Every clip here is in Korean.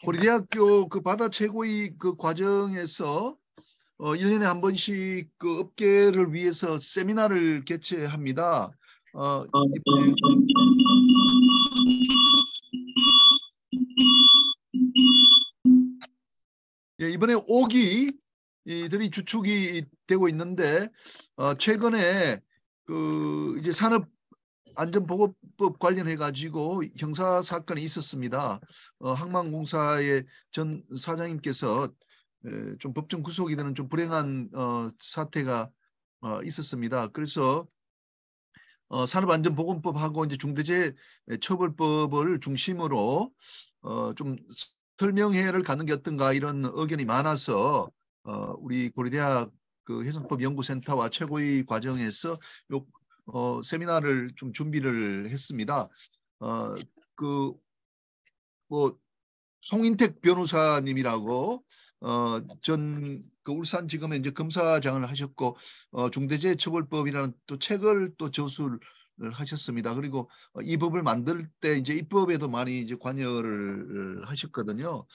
우리 대학교 그 바다 최고위 그 과정에서 1년에 한 번씩 그 업계를 위해서 세미나를 개최합니다. 이번에 이번에 5기들이 주축이 되고 있는데 최근에 그 이제 산업안전보건법 관련해 가지고 형사 사건이 있었습니다. 항만공사의 전 사장님께서 좀 법정 구속이 되는 좀 불행한 사태가 있었습니다. 그래서 산업안전보건법하고 이제 중대재해처벌법을 중심으로 좀 설명회를 갖는 게 어떤가 이런 의견이 많아서 우리 고려대학 그 해상법 연구센터와 최고위 과정에서 요 세미나를 좀 준비를 했습니다. 뭐 송인택 변호사님이라고 전 그 울산지검에 이제 검사장을 하셨고 중대재해처벌법이라는 또 책을 또 저술을 하셨습니다. 그리고 이 법을 만들 때 이제 입법에도 많이 이제 관여를 하셨거든요.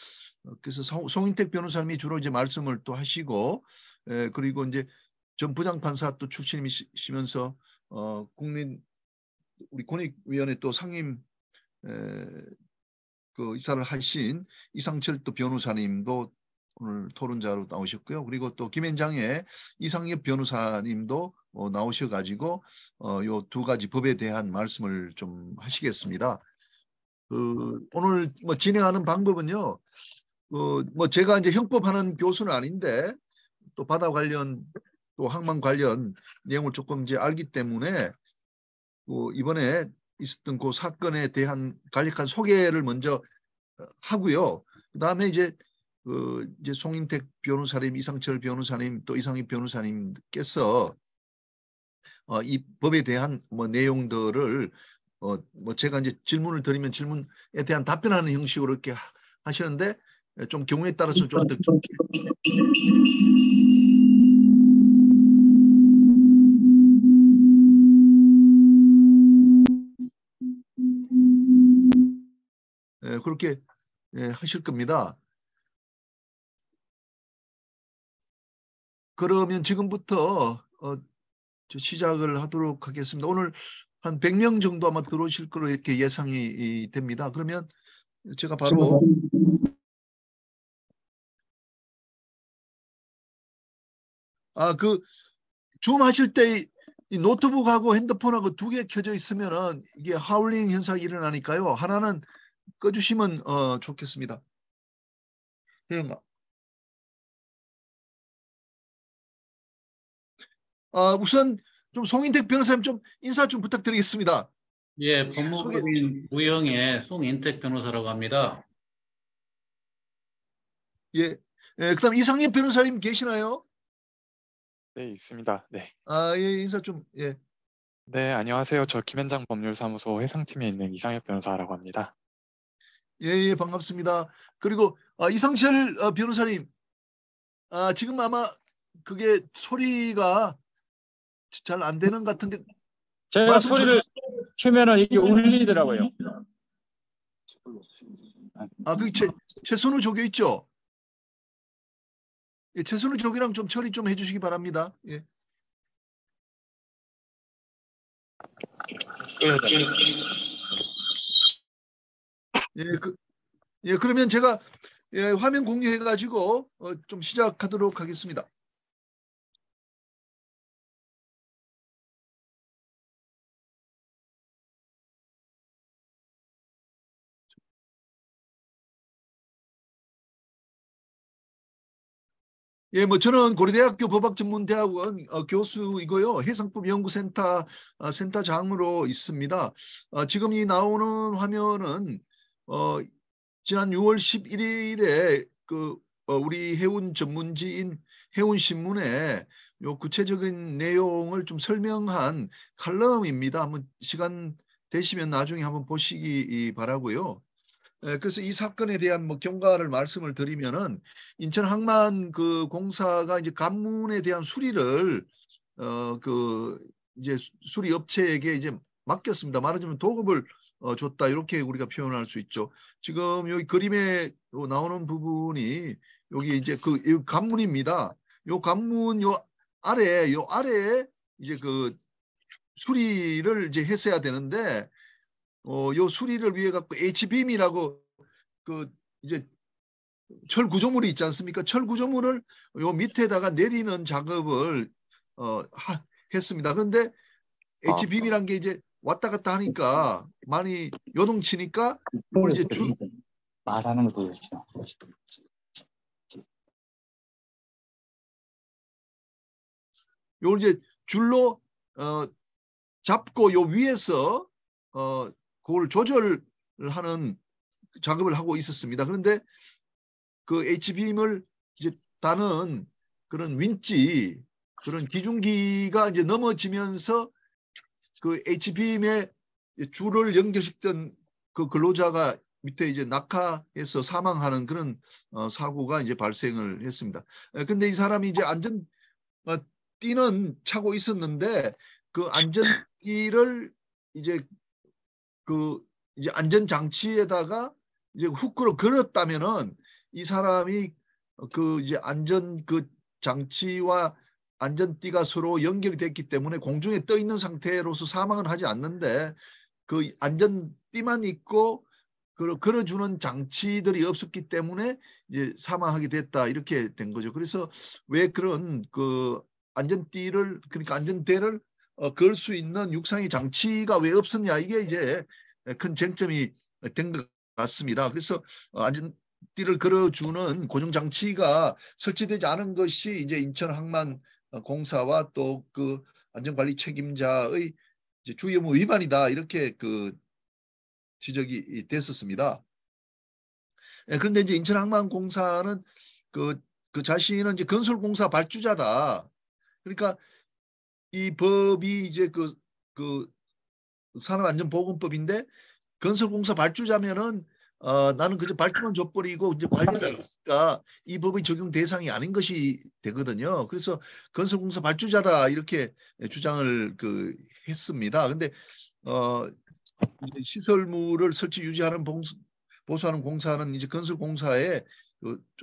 그래서 송인택 변호사님이 주로 이제 말씀을 또 하시고 그리고 이제 전 부장판사 또 출신이시면서 우리 권익위원회 또 상임 그 이사를 하신 이상철 또 변호사님도 오늘 토론자로 나오셨고요. 그리고 또 김현장의 이상엽 변호사님도 나오셔가지고 요 두 가지 법에 대한 말씀을 좀 하시겠습니다. 오늘 뭐 진행하는 방법은요. 뭐 제가 이제 형법하는 교수는 아닌데 또 바다 관련 또 항만 관련 내용을 조금 이제 알기 때문에 이번에 있었던 그 사건에 대한 간략한 소개를 먼저 하고요. 그다음에 이제 이제 송인택 변호사님, 이상철 변호사님, 또 이상희 변호사님께서 이 법에 대한 뭐 내용들을 뭐 제가 이제 질문을 드리면 질문에 대한 답변하는 형식으로 이렇게 하시는데 좀 경우에 따라서 좀 더 그렇게 하실 겁니다. 그러면 지금부터 시작을 하도록 하겠습니다. 오늘 한 100명 정도 아마 들어오실 거로 이렇게 예상이 됩니다. 그러면 제가 바로 그 줌 하실 때 이 노트북하고 핸드폰하고 두 개 켜져 있으면은 이게 하울링 현상이 일어나니까요. 하나는 꺼주시면 좋겠습니다. 우선 좀 송인택 변호사님 좀 인사 좀 부탁드리겠습니다. 예, 법무법인 무영의 송인택 변호사라고 합니다. 예, 그다음 이상엽 변호사님 계시나요? 네, 있습니다. 네. 예, 인사 좀 예. 네, 안녕하세요. 저 김현장 법률사무소 해상팀에 있는 이상엽 변호사라고 합니다. 예, 반갑습니다. 그리고 이상철 변호사님, 지금 아마 그게 소리가 잘 안 되는 것 같은데 제가 소리를 키면은 이게 울리더라고요. 그게 최선우 조교 있죠? 예, 최선우 조교랑 좀 처리 좀 해주시기 바랍니다. 예. 그러면 제가 화면 공유해가지고 좀 시작하도록 하겠습니다. 예, 뭐 저는 고려대학교 법학전문대학원 교수이고요. 해상법 연구센터 센터장으로 있습니다. 지금 이 나오는 화면은 지난 6월 11일에 우리 해운 전문지인 해운신문에 요 구체적인 내용을 좀 설명한 칼럼입니다. 한번 시간 되시면 나중에 한번 보시기 바라고요. 그래서 이 사건에 대한 뭐 경과를 말씀을 드리면은 인천항만 그 공사가 이제 간문에 대한 수리를 그 이제 수리 업체에게 이제 맡겼습니다. 말하자면 도급을 줬다 이렇게 우리가 표현할 수 있죠. 지금 여기 그림에 나오는 부분이 여기 이제 이 관문입니다. 요 관문 요 아래에 이제 그 수리를 이제 했어야 되는데 요 수리를 위해 갖고 H빔이라고 그 이제 철 구조물이 있지 않습니까? 철 구조물을 요 밑에다가 내리는 작업을 했습니다. 그런데 H빔이란 게 이제 왔다 갔다 하니까 많이 요동치니까 이걸 이제 말하는 것도 있어. 요걸 이제 줄로 잡고 요 위에서 그걸 조절을 하는 작업을 하고 있었습니다. 그런데 그 H빔을 이제 다는 그런 윈치 그런 기중기가 이제 넘어지면서 그 H빔에 줄을 연결시켰던 그 근로자가 밑에 이제 낙하해서 사망하는 그런 사고가 이제 발생을 했습니다. 근데 이 사람이 이제 띠는 차고 있었는데 그 안전띠를 이제 안전 장치에다가 이제 후크로 걸었다면은 이 사람이 이제 안전 장치와 안전띠가 서로 연결이 됐기 때문에 공중에 떠 있는 상태로서 사망은 하지 않는데 그 안전띠만 있고 걸어주는 장치들이 없었기 때문에 이제 사망하게 됐다 이렇게 된 거죠. 그래서 왜 그런 안전띠를 그러니까 안전대를 걸 수 있는 육상의 장치가 왜 없었냐 이게 이제 큰 쟁점이 된 것 같습니다. 그래서 안전띠를 걸어주는 고정 장치가 설치되지 않은 것이 이제 인천항만공사와 또 그 안전관리 책임자의 이제 주의의무 위반이다 이렇게 지적이 됐었습니다. 그런데 이제 인천항만공사는 그 자신은 이제 건설공사 발주자다. 그러니까 이 법이 이제 산업안전보건법인데 건설공사 발주자면은 나는 그저 발주만 줘버리고 이제 관리를 하니까 이 법의 적용 대상이 아닌 것이 되거든요. 그래서 건설공사 발주자다 이렇게 주장을 했습니다. 근데 이제 시설물을 설치 유지하는 보수하는 공사는 이제 건설공사에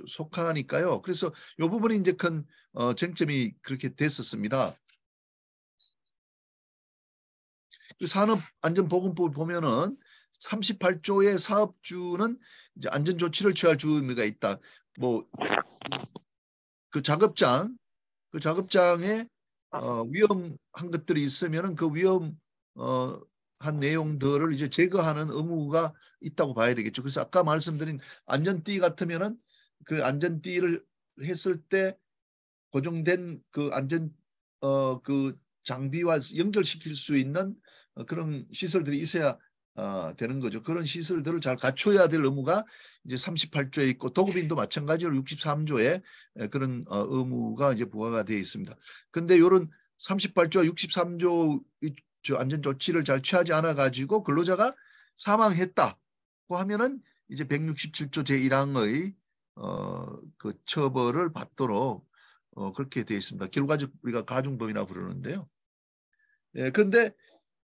속하니까요. 그래서 이 부분이 이제 큰 쟁점이 그렇게 됐었습니다. 산업안전보건법을 보면은 38조의 사업주는 이제 안전조치를 취할 주의가 있다. 그 작업장에 위험한 것들이 있으면은 그 위험한 내용들을 이제 제거하는 의무가 있다고 봐야 되겠죠. 그래서 아까 말씀드린 안전띠 같으면은 그 안전띠를 했을 때 고정된 그 장비와 연결시킬 수 있는 그런 시설들이 있어야 되는 거죠. 그런 시설들을 잘 갖춰야 될 의무가 이제 38조에 있고 도급인도 마찬가지로 63조에 그런 의무가 이제 부과가 되어 있습니다. 근데 이런 38조와 63조 안전조치를 잘 취하지 않아 가지고 근로자가 사망했다고 하면은 이제 167조 제1항의 그 처벌을 받도록 그렇게 되어 있습니다. 결과적 우리가 가중범이라고 부르는데요. 예, 근데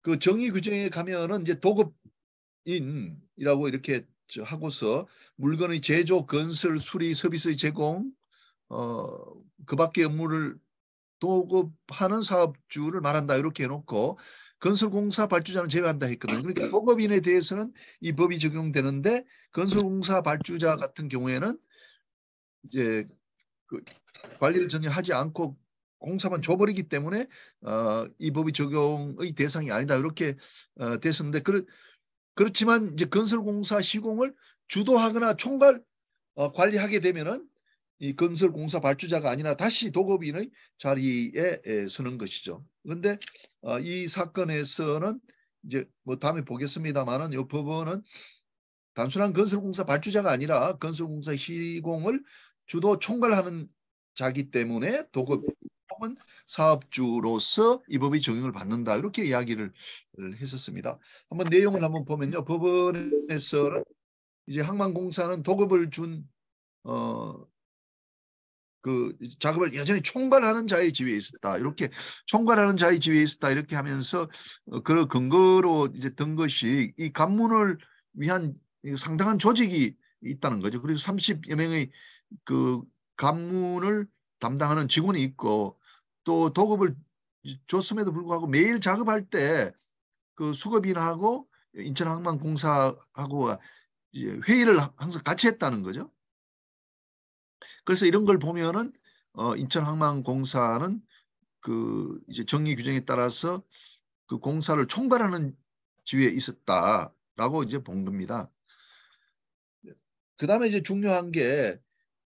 그 정의 규정에 가면은 이제 도급인이라고 이렇게 하고서 물건의 제조, 건설, 수리, 서비스의 제공, 그 밖의 업무를 도급하는 사업주를 말한다 이렇게 해놓고 건설공사 발주자는 제외한다 했거든요. 그러니까 도급인에 대해서는 이 법이 적용되는데 건설공사 발주자 같은 경우에는 이제 관리를 전혀 하지 않고 공사만 줘버리기 때문에 이 법이 적용의 대상이 아니다 이렇게 됐었는데 그렇지만 이제 건설공사 시공을 주도하거나 총괄 관리하게 되면은 이 건설공사 발주자가 아니라 다시 도급인의 자리에 서는 것이죠. 그런데 이 사건에서는 이제 다음에 보겠습니다만은 이 법원은 단순한 건설공사 발주자가 아니라 건설공사 시공을 주도 총괄하는 자기 때문에 도급 혹은 사업주로서 이 법이 적용을 받는다 이렇게 이야기를 했었습니다. 한번 내용을 한번 보면요. 법원에서는 이제 항만공사는 도급을 준 그 작업을 여전히 총괄하는 자의 지위에 있었다. 이렇게 총괄하는 자의 지위에 있었다. 이렇게 하면서 그 근거로 이제 든 것이 이 간문을 위한 상당한 조직이 있다는 거죠. 그리고 30여 명의 그 간문을 담당하는 직원이 있고 또 도급을 줬음에도 불구하고 매일 작업할 때 그 수급인하고 인천항만공사하고 회의를 항상 같이 했다는 거죠. 그래서 이런 걸 보면은 인천항만공사는 그 이제 정리 규정에 따라서 그 공사를 총괄하는 지위에 있었다라고 이제 본 겁니다. 그다음에 이제 중요한 게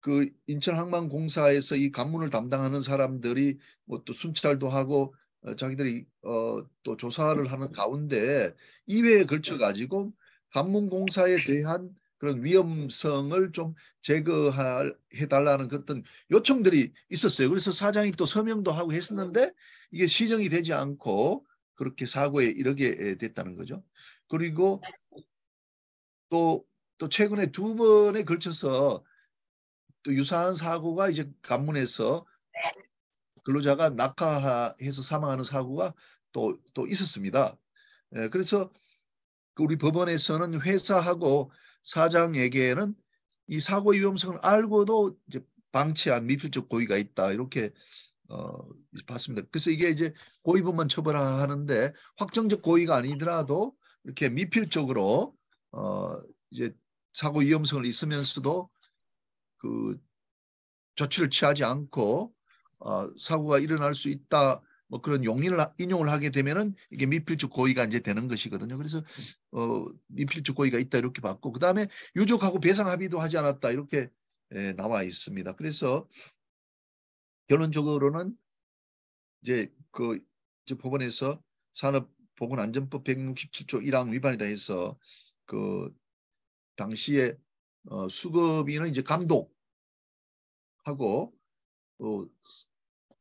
그 인천항만공사에서 이 간문을 담당하는 사람들이 뭐 또 순찰도 하고 자기들이 또 조사를 하는 가운데 2회에 걸쳐 가지고 간문공사에 대한 그런 위험성을 좀 제거해달라는 어떤 요청들이 있었어요. 그래서 사장이 또 서명도 하고 했었는데 이게 시정이 되지 않고 그렇게 사고에 이르게 됐다는 거죠. 그리고 또 최근에 2번에 걸쳐서 또 유사한 사고가 이제 간문에서 근로자가 낙하해서 사망하는 사고가 또 있었습니다. 그래서 우리 법원에서는 회사하고 사장에게는 이 사고 위험성을 알고도 이제 방치한 미필적 고의가 있다 이렇게 봤습니다. 그래서 이게 이제 고의범만 처벌하는데 확정적 고의가 아니더라도 이렇게 미필적으로 이제 사고 위험성을 있으면서도 그 조치를 취하지 않고 사고가 일어날 수 있다. 뭐 그런 용인을 인용을 하게 되면은 이게 미필적 고의가 이제 되는 것이거든요. 그래서 미필적 고의가 있다 이렇게 봤고 그다음에 유족하고 배상 합의도 하지 않았다 이렇게 나와 있습니다. 그래서 결론적으로는 이제 그 이제 법원에서 산업보건안전법 167조 1항 위반이다 해서 그 당시에 수급인은 이제 감독하고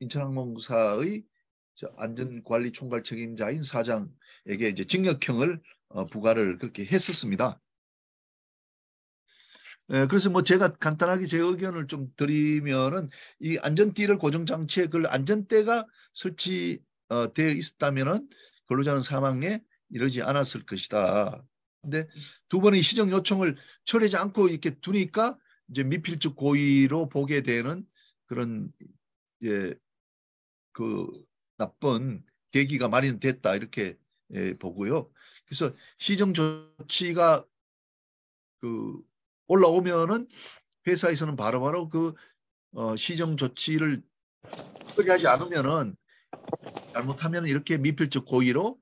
인천항공사의 안전관리 총괄 책임자인 사장에게 이제 징역형을 부과를 그렇게 했었습니다. 그래서 뭐 제가 간단하게 제 의견을 좀 드리면은 이 안전띠를 고정장치에 그 안전대가 설치되어 있었다면은 근로자는 사망에 이르지 않았을 것이다. 근데 2번의 시정 요청을 처리하지 않고 이렇게 두니까 이제 미필적 고의로 보게 되는 그런 그 나쁜 계기가 마련됐다 이렇게 보고요. 그래서 시정 조치가 그 올라오면은 회사에서는 바로바로 그 시정 조치를 처리하지 않으면은 잘못하면 이렇게 미필적 고의로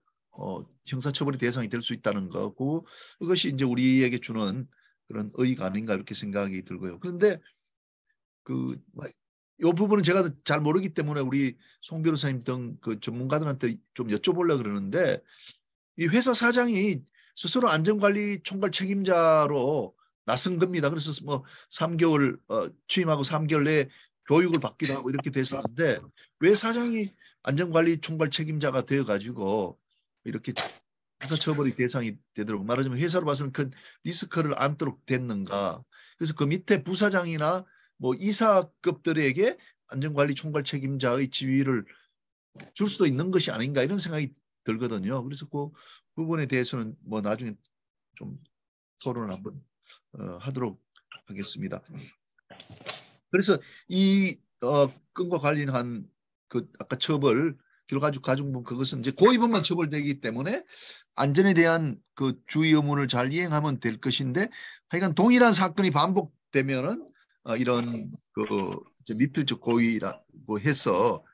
형사처벌의 대상이 될 수 있다는 거고 그것이 이제 우리에게 주는 그런 의의가 아닌가 이렇게 생각이 들고요. 그런데 이 부분은 제가 잘 모르기 때문에 우리 송 변호사님 등 그 전문가들한테 좀 여쭤보려고 그러는데 이 회사 사장이 스스로 안전관리 총괄 책임자로 나선 겁니다. 그래서 뭐 3개월 취임하고 3개월 내에 교육을 받기도 하고 이렇게 됐었는데 왜 사장이 안전관리 총괄 책임자가 되어가지고 이렇게 형사처벌의 대상이 되도록 말하자면 회사로 봐서는 큰 리스크를 안도록 됐는가. 그래서 그 밑에 부사장이나 뭐 이사급들에게 안전관리 총괄 책임자의 지위를 줄 수도 있는 것이 아닌가 이런 생각이 들거든요. 그래서 그 부분에 대해서는 뭐 나중에 좀 토론을 한번 하도록 하겠습니다. 그래서 이 건과 관련한 그 아까 처벌 결과적 가중분 그것은 이제 고의범만 처벌되기 때문에 안전에 대한 그 주의 의무를 잘 이행하면 될 것인데 하여간 동일한 사건이 반복되면은 이런 그 미필적 고의라고 해서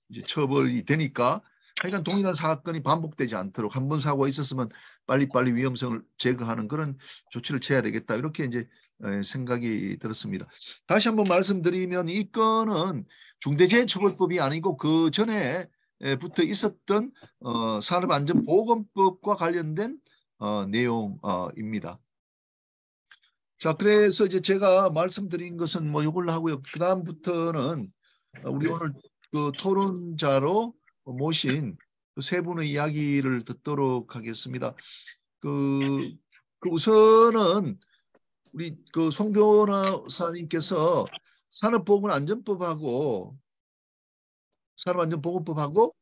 이제 처벌이 되니까 하여간 동일한 사건이 반복되지 않도록 한 번 사고가 있었으면 빨리빨리 위험성을 제거하는 그런 조치를 취해야 되겠다 이렇게 이제 생각이 들었습니다. 다시 한번 말씀드리면 이 건은 중대재해처벌법이 아니고 그 전에 부터 있었던 산업안전보건법과 관련된 내용입니다. 자, 그래서 이제 제가 말씀드린 것은 뭐 이걸로 하고요. 그 다음부터는 우리 오늘 그 토론자로 모신 그 세 분의 이야기를 듣도록 하겠습니다. 우선은 우리 그 송 변호사님께서 산업보건안전법하고 산업안전보건법하고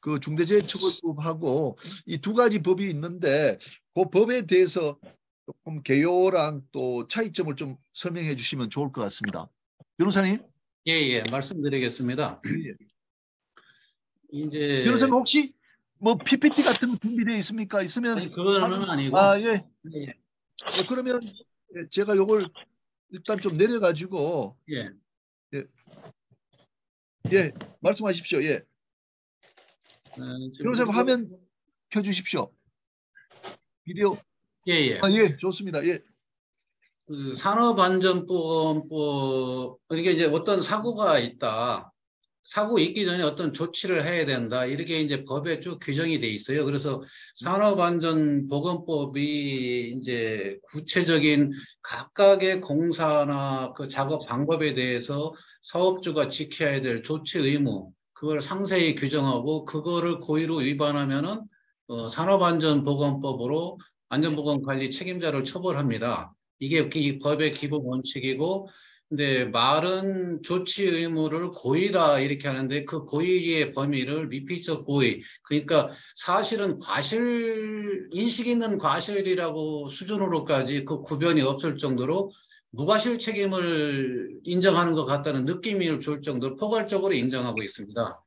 그 중대재해처벌법하고 이 두 가지 법이 있는데 그 법에 대해서 조금 개요랑 또 차이점을 좀 설명해 주시면 좋을 것 같습니다. 변호사님. 예, 말씀드리겠습니다. 예. 이제 변호사님 혹시 뭐 PPT 같은 거 준비되어 있습니까? 있으면 아니, 그거는 아니고 예. 예. 그러면 제가 요걸 일단 좀 내려가지고 예. 예, 말씀하십시오. 예. 지금 변호사님 화면 켜주십시오. 비디오. 예. 예, 좋습니다. 예. 그 산업안전보건법 이게 이제 어떤 사고가 있다. 사고 있기 전에 어떤 조치를 해야 된다. 이렇게 이제 법에 쭉 규정이 돼 있어요. 그래서 산업안전보건법이 이제 구체적인 각각의 공사나 그 작업 방법에 대해서 사업주가 지켜야 될 조치 의무, 그걸 상세히 규정하고 그거를 고의로 위반하면은 산업안전보건법으로 안전보건관리 책임자를 처벌합니다. 이게 이 법의 기본 원칙이고, 근데 말은 조치 의무를 고의다 이렇게 하는데 그 고의의 범위를 미필적 고의, 그러니까 사실은 인식 있는 과실이라고 수준으로까지 그 구별이 없을 정도로 무과실 책임을 인정하는 것 같다는 느낌을 줄 정도로 포괄적으로 인정하고 있습니다.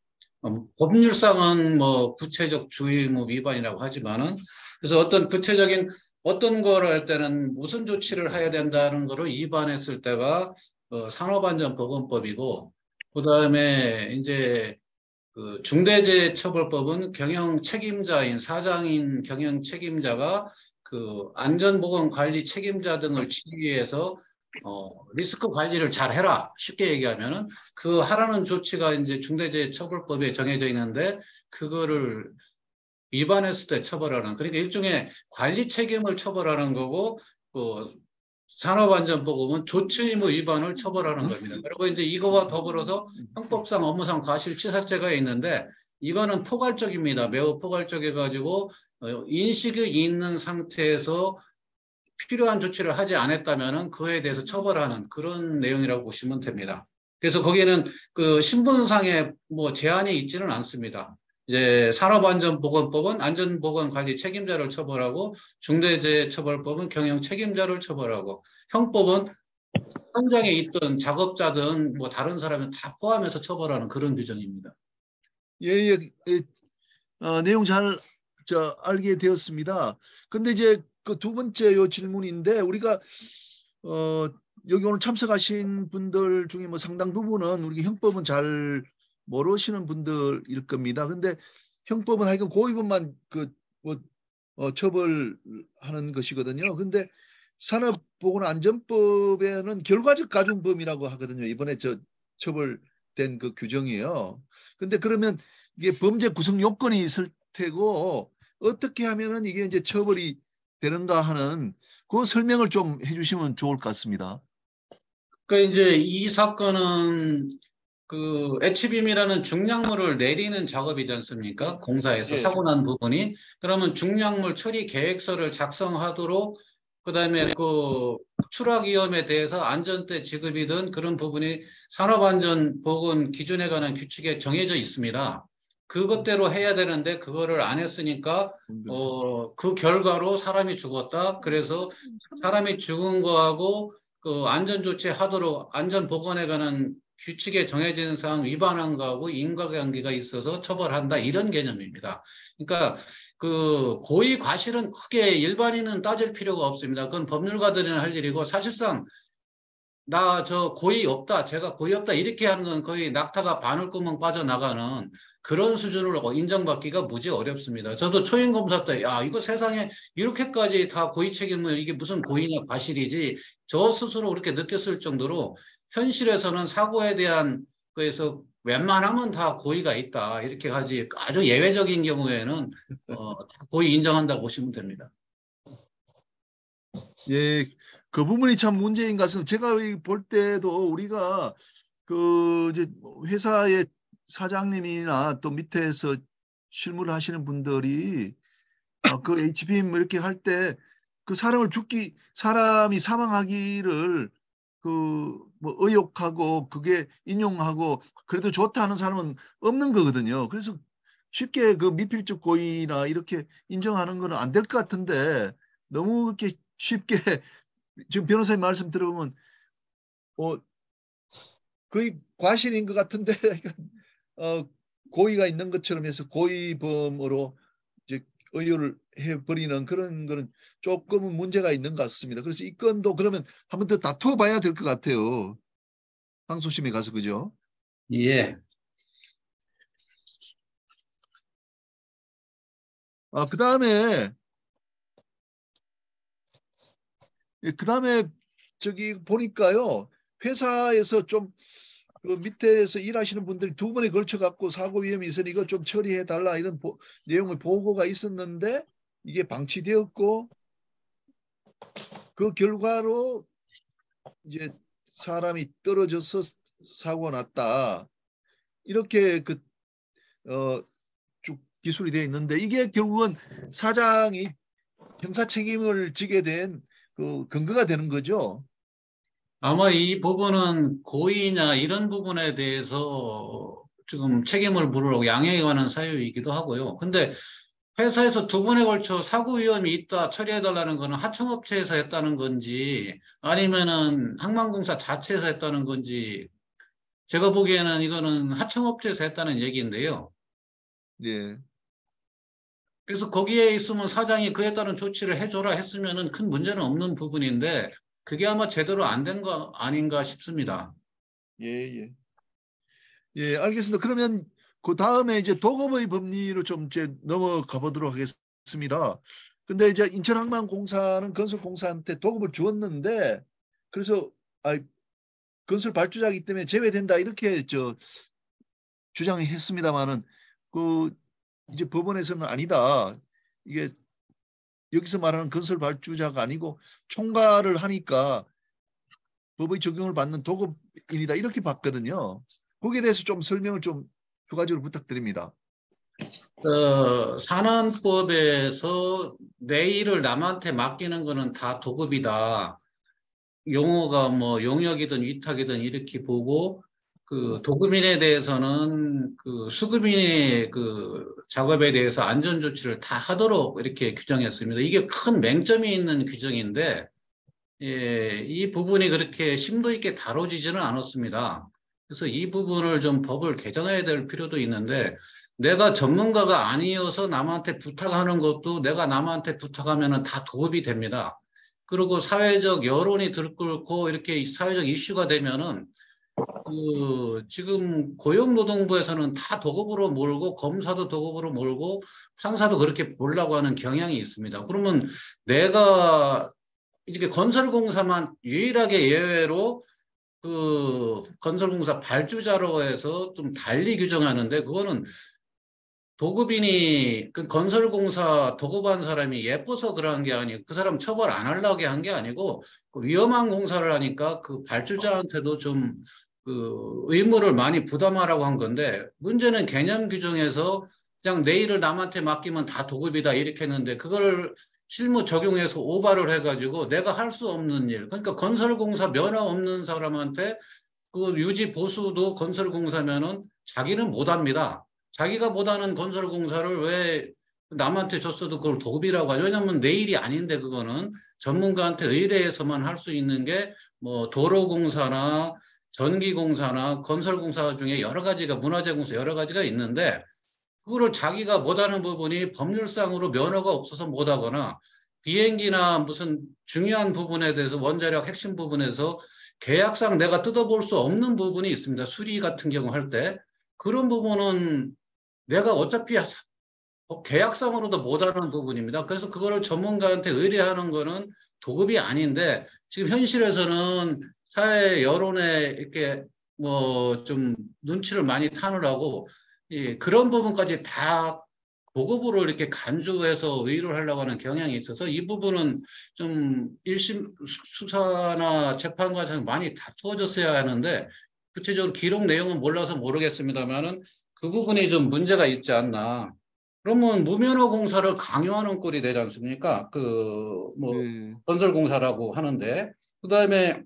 법률상은 뭐 구체적 주의 의무 위반이라고 하지만은, 그래서 어떤 구체적인 어떤 거를 할 때는 무슨 조치를 해야 된다는 거를 위반했을 때가 산업안전보건법이고, 그다음에 이제 그 중대재해처벌법은 경영 책임자인 사장인 경영 책임자가 그 안전보건관리 책임자 등을 지휘해서 리스크 관리를 잘 해라. 쉽게 얘기하면은 그 하라는 조치가 이제 중대재해처벌법에 정해져 있는데 그거를 위반했을 때 처벌하는, 그러니까 일종의 관리 책임을 처벌하는 거고, 산업안전보건은 조치 의무 위반을 처벌하는 겁니다. 그리고 이제 이거와 더불어서 형법상 업무상 과실치사죄가 있는데, 이거는 포괄적입니다. 매우 포괄적해가지고 인식이 있는 상태에서 필요한 조치를 하지 않았다면은 그에 대해서 처벌하는 그런 내용이라고 보시면 됩니다. 그래서 거기에는 그 신분상의 뭐 제한이 있지는 않습니다. 이제 산업안전보건법은 안전보건관리 책임자를 처벌하고, 중대재해처벌법은 경영 책임자를 처벌하고, 형법은 현장에 있던 작업자든 뭐 다른 사람은 다 포함해서 처벌하는 그런 규정입니다. 예. 내용 잘 알게 되었습니다. 근데 이제 그 두 번째 요 질문인데 우리가 여기 오늘 참석하신 분들 중에 뭐 상당 부분은 우리 형법은 잘 모르시는 분들일 겁니다. 근데 형법은 하여간 고의범만 처벌하는 것이거든요. 근데 산업보건안전법에는 결과적 가중범이라고 하거든요. 이번에 처벌된 그 규정이에요. 근데 그러면 이게 범죄 구성 요건이 있을 테고 어떻게 하면은 이게 이제 처벌이 되는가 하는 그 설명을 좀 해주시면 좋을 것 같습니다. 그러니까 이제 이 사건은 그 HBM이라는 중량물을 내리는 작업이지 않습니까? 공사에서 예. 사고 난 부분이. 그러면 중량물 처리 계획서를 작성하도록, 그다음에 그 추락 위험에 대해서 안전대 지급이든 그런 부분이 산업안전보건 기준에 관한 규칙에 정해져 있습니다. 그것대로 해야 되는데 그거를 안 했으니까 그 결과로 사람이 죽었다. 그래서 사람이 죽은 거하고 그 안전조치 하도록 안전보건에 관한 규칙에 정해진 사항 위반한 거하고 인과관계가 있어서 처벌한다, 이런 개념입니다. 그러니까 그 고의 과실은 크게 일반인은 따질 필요가 없습니다. 그건 법률가들이나 할 일이고, 사실상 나 저 고의 없다, 제가 고의 없다 이렇게 하는 건 거의 낙타가 바늘구멍 빠져나가는 그런 수준으로 인정받기가 무지 어렵습니다. 저도 초임검사 때 이거 세상에 이렇게까지 다 고의 책임을, 이게 무슨 고의냐 과실이지, 저 스스로 그렇게 느꼈을 정도로 현실에서는 사고에 대한 거에서 웬만하면 다 고의가 있다 이렇게 하지, 아주 예외적인 경우에는 다 고의 인정한다고 보시면 됩니다. 예, 그 부분이 참 문제인 것 같습니다. 제가 볼 때도 우리가 그 이제 회사의 사장님이나 또 밑에서 실무를 하시는 분들이 그 HBM 이렇게 할 때 그 사람이 사망하기를 뭐 의혹하고 그게 인용하고 그래도 좋다 하는 사람은 없는 거거든요. 그래서 쉽게 그 미필적 고의나 이렇게 인정하는 거는 안 될 것 같은데 너무 이렇게 쉽게 지금 변호사님 말씀 들어보면 거의 과실인 것 같은데 고의가 있는 것처럼 해서 고의범으로 이제 의율을 해버리는 그런 거는 조금은 문제가 있는 것 같습니다. 그래서 이 건도 그러면 한 번 더 다투어봐야 될 것 같아요. 항소심에 가서 그죠? 예. 그다음에 저기 보니까요. 회사에서 좀 그 밑에서 일하시는 분들이 두 번에 걸쳐 갖고 사고 위험이 있으니 이거 좀 처리해 달라 이런 내용의 보고가 있었는데 이게 방치되었고 그 결과로 이제 사람이 떨어져서 사고가 났다. 이렇게 쭉 기술이 되어 있는데 이게 결국은 사장이 형사 책임을 지게 된 그 근거가 되는 거죠. 아마 이 부분은 고의냐 이런 부분에 대해서 지금 책임을 물으려고 양형에 관한 사유이기도 하고요. 근데 회사에서 두 번에 걸쳐 사고 위험이 있다 처리해달라는 거는 하청업체에서 했다는 건지 아니면은 항만공사 자체에서 했다는 건지 제가 보기에는 이거는 하청업체에서 했다는 얘기인데요. 예. 그래서 거기에 있으면 사장이 그에 따른 조치를 해줘라 했으면은 큰 문제는 없는 부분인데 그게 아마 제대로 안 된 거 아닌가 싶습니다. 예. 예, 알겠습니다. 그러면 그 다음에 이제 도급의 법리로 좀 이제 넘어가 보도록 하겠습니다. 근데 이제 인천항만공사는 건설공사한테 도급을 주었는데 그래서 건설 발주자이기 때문에 제외된다 이렇게 주장했습니다만은 그 이제 법원에서는 아니다. 이게 여기서 말하는 건설 발주자가 아니고 총괄을 하니까 법의 적용을 받는 도급인이다 이렇게 봤거든요. 거기에 대해서 좀 설명을 좀 추가적으로 부탁드립니다. 산안법에서 내 일을 남한테 맡기는 거는 다 도급이다. 용어가 뭐 용역이든 위탁이든 이렇게 보고 그 도급인에 대해서는 그 수급인의 그 작업에 대해서 안전 조치를 다 하도록 이렇게 규정했습니다. 이게 큰 맹점이 있는 규정인데 예, 이 부분이 그렇게 심도 있게 다뤄지지는 않았습니다. 그래서 이 부분을 좀 법을 개정해야 될 필요도 있는데 내가 전문가가 아니어서 남한테 부탁하는 것도 내가 남한테 부탁하면 다 도급이 됩니다. 그리고 사회적 여론이 들끓고 이렇게 사회적 이슈가 되면은 지금 고용노동부에서는 다 도급으로 몰고 검사도 도급으로 몰고 판사도 그렇게 보려고 하는 경향이 있습니다. 그러면 내가 이렇게 건설공사만 유일하게 예외로 그 건설공사 발주자로 해서 좀 달리 규정하는데 그거는 도급인이 그 건설공사 도급한 사람이 예뻐서 그런 게 아니고 그 사람 처벌 안 하려고 한 게 아니고 그 위험한 공사를 하니까 그 발주자한테도 좀 그 의무를 많이 부담하라고 한 건데 문제는 개념 규정에서 그냥 내 일을 남한테 맡기면 다 도급이다 이렇게 했는데 그걸 실무 적용해서 오바를 해가지고 내가 할 수 없는 일 그러니까 건설공사 면허 없는 사람한테 그 유지 보수도 건설공사면은 자기는 못합니다. 자기가 못하는 건설공사를 왜 남한테 줬어도 그걸 도급이라고 하죠. 왜냐하면 내 일이 아닌데 그거는 전문가한테 의뢰해서만 할 수 있는 게 뭐 도로공사나 전기공사나 건설공사 중에 여러 가지가 문화재공사 여러 가지가 있는데 그거를 자기가 못하는 부분이 법률상으로 면허가 없어서 못하거나 비행기나 무슨 중요한 부분에 대해서 원자력 핵심 부분에서 계약상 내가 뜯어볼 수 없는 부분이 있습니다. 수리 같은 경우 할 때. 그런 부분은 내가 어차피 계약상으로도 못하는 부분입니다. 그래서 그거를 전문가한테 의뢰하는 거는 도급이 아닌데 지금 현실에서는 사회 여론에 이렇게 뭐 좀 눈치를 많이 타느라고 그런 부분까지 다 보급으로 이렇게 간주해서 의의를 하려고 하는 경향이 있어서 이 부분은 좀 1심 수사나 재판 과정 많이 다투어졌어야 하는데 구체적으로 기록 내용은 몰라서 모르겠습니다만은 그 부분이 좀 문제가 있지 않나. 그러면 무면허 공사를 강요하는 꼴이 되지 않습니까? 뭐 네. 건설공사라고 하는데 그다음에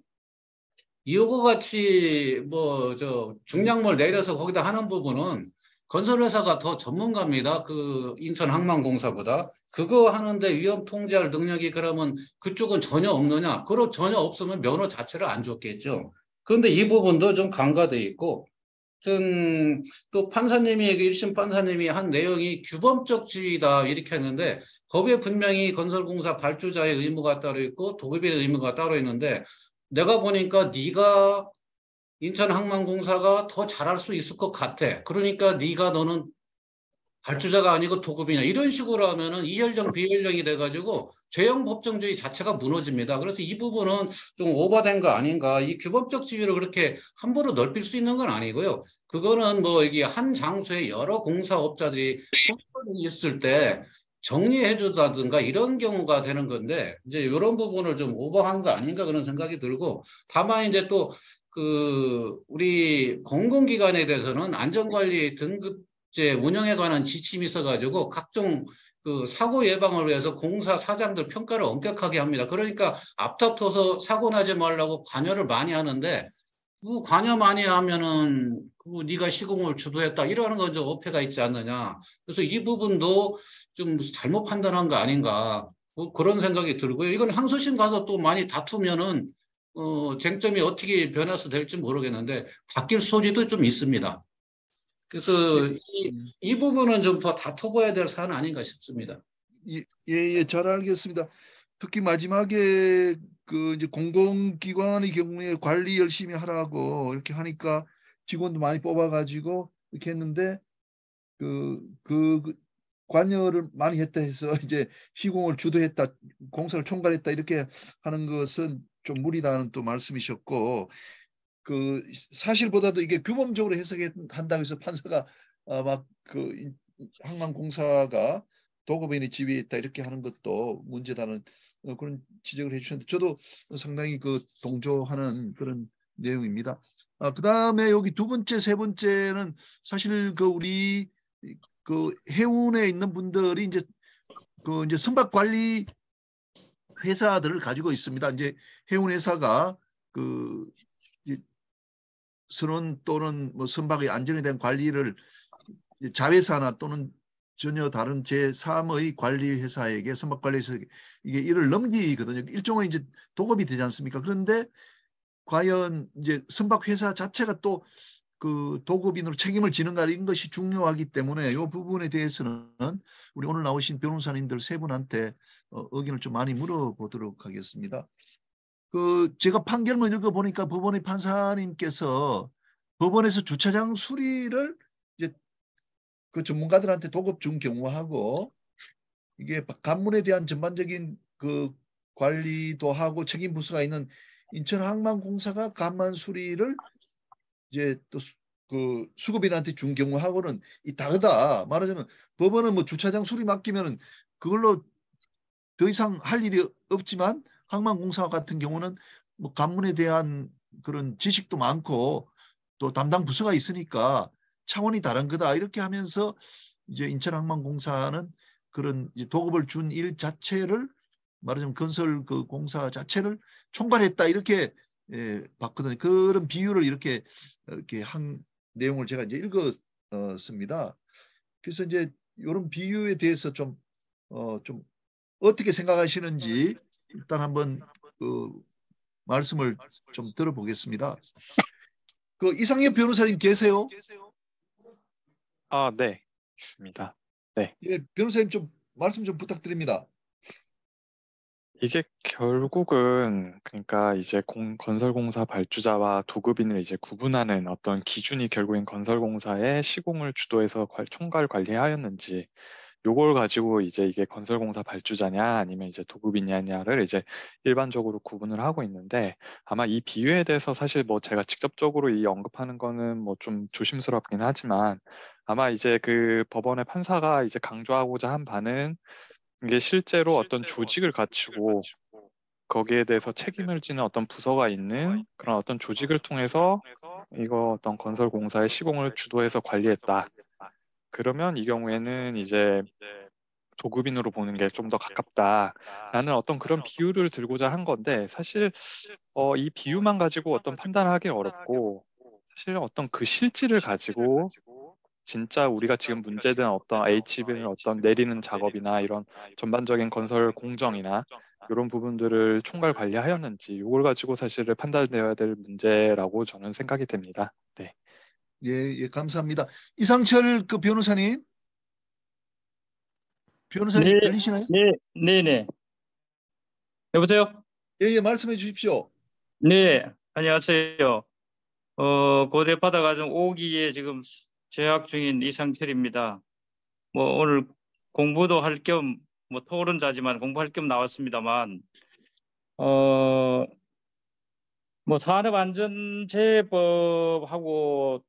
이거 같이 뭐 저 중량물 내려서 거기다 하는 부분은 건설회사가 더 전문가입니다. 그 인천항만공사보다. 그거 하는데 위험 통제할 능력이 그러면 그쪽은 전혀 없느냐? 그럼 전혀 없으면 면허 자체를 안 줬겠죠. 그런데 이 부분도 좀 간과돼 있고, 하여튼 또 판사님이 1심 판사님이 한 내용이 규범적 지위다 이렇게 했는데 법에 분명히 건설공사 발주자의 의무가 따로 있고 도급인의 의무가 따로 있는데 내가 보니까 네가 인천항만공사가 더 잘할 수 있을 것 같아. 그러니까 너는 발주자가 아니고 도급이냐. 이런 식으로 하면은 이연령, 비연령이 돼가지고 죄형 법정주의 자체가 무너집니다. 그래서 이 부분은 좀 오버된 거 아닌가. 이 규범적 지위를 그렇게 함부로 넓힐 수 있는 건 아니고요. 그거는 뭐 이게 한 장소에 여러 공사업자들이 있을 때 정리해주다든가 이런 경우가 되는 건데 이제 이런 부분을 좀 오버한 거 아닌가 그런 생각이 들고 다만 이제 또 우리 공공기관에 대해서는 안전관리 등급제 운영에 관한 지침이 있어가지고 각종 그 사고 예방을 위해서 공사 사장들 평가를 엄격하게 합니다. 그러니까 앞다퉈서 사고 나지 말라고 관여를 많이 하는데 그 관여 많이 하면은 그 네가 시공을 주도했다 이러는 건 좀 어폐가 있지 않느냐. 그래서 이 부분도 좀 잘못 판단한 거 아닌가. 뭐 그런 생각이 들고요. 이건 항소심 가서 또 많이 다투면은 쟁점이 어떻게 변해서 될지 모르겠는데 바뀔 소지도 좀 있습니다. 그래서 이 부분은 좀 더 다퉈봐야 될 사안 아닌가 싶습니다. 예, 잘 알겠습니다. 특히 마지막에 그 이제 공공기관의 경우에 관리 열심히 하라고 이렇게 하니까 직원도 많이 뽑아가지고 이렇게 했는데 그 관여를 많이 했다 해서 이제 시공을 주도했다, 공사를 총괄했다 이렇게 하는 것은 좀 무리다는 또 말씀이셨고 그 사실보다도 이게 규범적으로 해석한다고 해서 판사가 막 그 항만공사가 도급인의 지위에 있다 이렇게 하는 것도 문제다는 그런 지적을 해주셨는데 저도 상당히 그 동조하는 그런 내용입니다. 그다음에 여기 두 번째, 세 번째는 사실 그 우리 그 해운에 있는 분들이 이제 그 이제 선박 관리 회사들을 가지고 있습니다. 이제 해운 회사가 그 선원 또는 뭐 선박의 안전에 대한 관리를 자회사나 또는 전혀 다른 제3의 관리회사에게 선박관리회사에게 이게 일을 넘기거든요. 일종의 이제 도급이 되지 않습니까? 그런데 과연 이제 선박회사 자체가 또 그 도급인으로 책임을 지는가 이런 것이 중요하기 때문에 이 부분에 대해서는 우리 오늘 나오신 변호사님들 세 분한테 의견을 좀 많이 물어보도록 하겠습니다. 그 제가 판결문 읽어보니까 법원의 판사님께서 법원에서 주차장 수리를 이제 그 전문가들한테 도급 준 경우하고 이게 간문에 대한 전반적인 그 관리도 하고 책임 부서가 있는 인천항만공사가 간만 수리를 이제 또 그 수급인한테 준 경우하고는 이 다르다. 말하자면 법원은 뭐 주차장 수리 맡기면은 그걸로 더 이상 할 일이 없지만 항만공사 같은 경우는 뭐 간문에 대한 그런 지식도 많고 또 담당 부서가 있으니까 차원이 다른 거다 이렇게 하면서 이제 인천항만공사는 그런 이제 도급을 준 일 자체를 말하자면 건설 그 공사 자체를 총괄했다 이렇게 봤거든요. 그런 비유를 이렇게 한 내용을 제가 이제 읽었습니다. 그래서 이제 이런 비유에 대해서 좀 어떻게 생각하시는지 일단 한번 그 말씀을 좀 들어보겠습니다. 그 이상엽 변호사님 계세요? 네, 있습니다. 네. 예, 변호사님 좀 말씀 좀 부탁드립니다. 이게 결국은 그러니까 이제 건설공사 발주자와 도급인을 이제 구분하는 어떤 기준이 결국엔 건설공사의 시공을 주도해서 총괄 관리하였는지 요걸 가지고 이제 이게 건설공사 발주자냐 아니면 이제 도급이냐를 이제 일반적으로 구분을 하고 있는데 아마 이 비유에 대해서 사실 뭐 제가 직접적으로 이 언급하는 거는 뭐 좀 조심스럽긴 하지만 아마 이제 그 법원의 판사가 이제 강조하고자 한 바는 이게 실제로 어떤 조직을 갖추고 거기에 대해서 책임을 지는 어떤 부서가 있는 그런 어떤 조직을 통해서 이거 어떤 건설공사의 시공을 주도해서 관리했다. 그러면 이 경우에는 이제 도급인으로 보는 게 좀 더 가깝다라는 어떤 그런 비유를 들고자 한 건데 사실 이 비유만 가지고 어떤 판단하기 어렵고 사실 어떤 그 실질을 가지고 진짜 우리가 지금 문제된 어떤 HB는 어떤 내리는 작업이나 이런 전반적인 건설 공정이나 이런 부분들을 총괄 관리하였는지 이걸 가지고 사실을 판단되어야 될 문제라고 저는 생각이 됩니다. 네. 예, 예, 감사합니다. 이상철 그 변호사님 네, 들리시나요? 네. 여보세요? 예, 예, 말씀해 주십시오. 네, 안녕하세요. 고대 바다가정 5기에 지금 재학 중인 이상철입니다. 뭐 오늘 공부도 할 겸, 뭐 토론자지만 공부할 겸 나왔습니다만, 뭐 산업안전재해법하고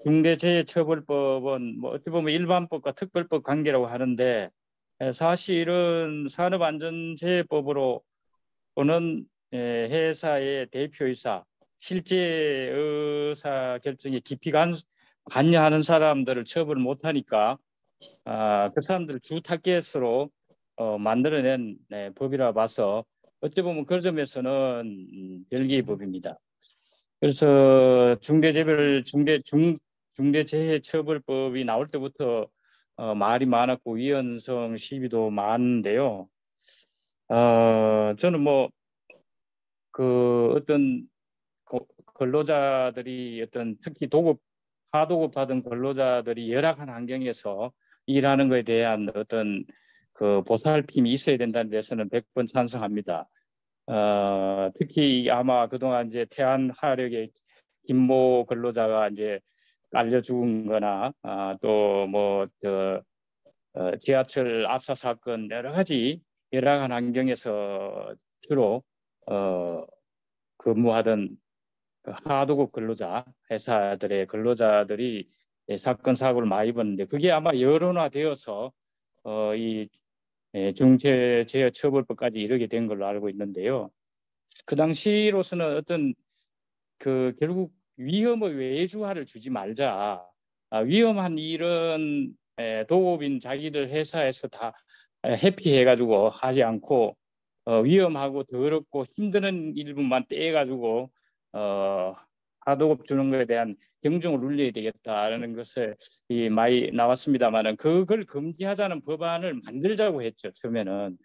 중대재해처벌법은 뭐 어찌 보면 일반법과 특별법 관계라고 하는데 사실은 산업안전재해법으로는 회사의 대표이사, 실제 의사 결정에 깊이 관여하는 사람들을 처벌 못하니까 그 사람들을 주타겟으로 만들어낸 법이라 봐서 어찌 보면 그 점에서는 별개의 법입니다. 그래서 중대재해처벌법이 나올 때부터 말이 많았고 위헌성 시비도 많은데요. 저는 뭐 그 어떤 근로자들이 어떤 특히 하도급하던 근로자들이 열악한 환경에서 일하는 것에 대한 어떤 그 보살핌이 있어야 된다는 데서는 100번 찬성합니다. 특히 아마 그동안 이제 태안화력의 김모 근로자가 이제 알려 죽은 거나 또 뭐 지하철 압사 사건 여러 가지 열악한 환경에서 주로 근무하던 그 하도급 근로자 회사들의 근로자들이 사건 사고를 많이 입었는데 그게 아마 여론화되어서 이 중재재해처벌법까지 이르게 된 걸로 알고 있는데요. 그 당시로서는 어떤 그 결국 위험의 외주화를 주지 말자. 위험한 일은 도급인 자기들 회사에서 다 회피해가지고 하지 않고 위험하고 더럽고 힘드는 일부만 떼가지고 하도급 주는 것에 대한 경종을 울려야 되겠다라는 것을 많이 나왔습니다만은 그걸 금지하자는 법안을 만들자고 했죠 처음에는.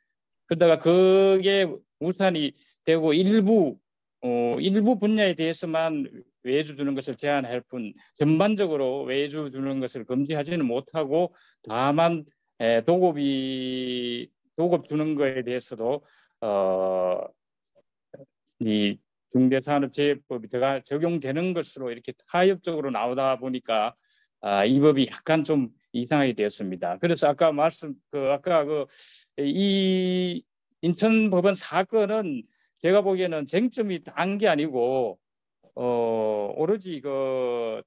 그러다가 그게 우산이 되고 일부 분야에 대해서만 외주 주는 것을 제한할 뿐 전반적으로 외주 주는 것을 금지하지는 못하고 다만 도급 주는 것에 대해서도 이 중대산업재해법이 적용되는 것으로 이렇게 타협적으로 나오다 보니까 이 법이 약간 좀 이상하게 되었습니다. 그래서 아까 이 인천법원 사건은 제가 보기에는 쟁점이 단 게 아니고 오로지 그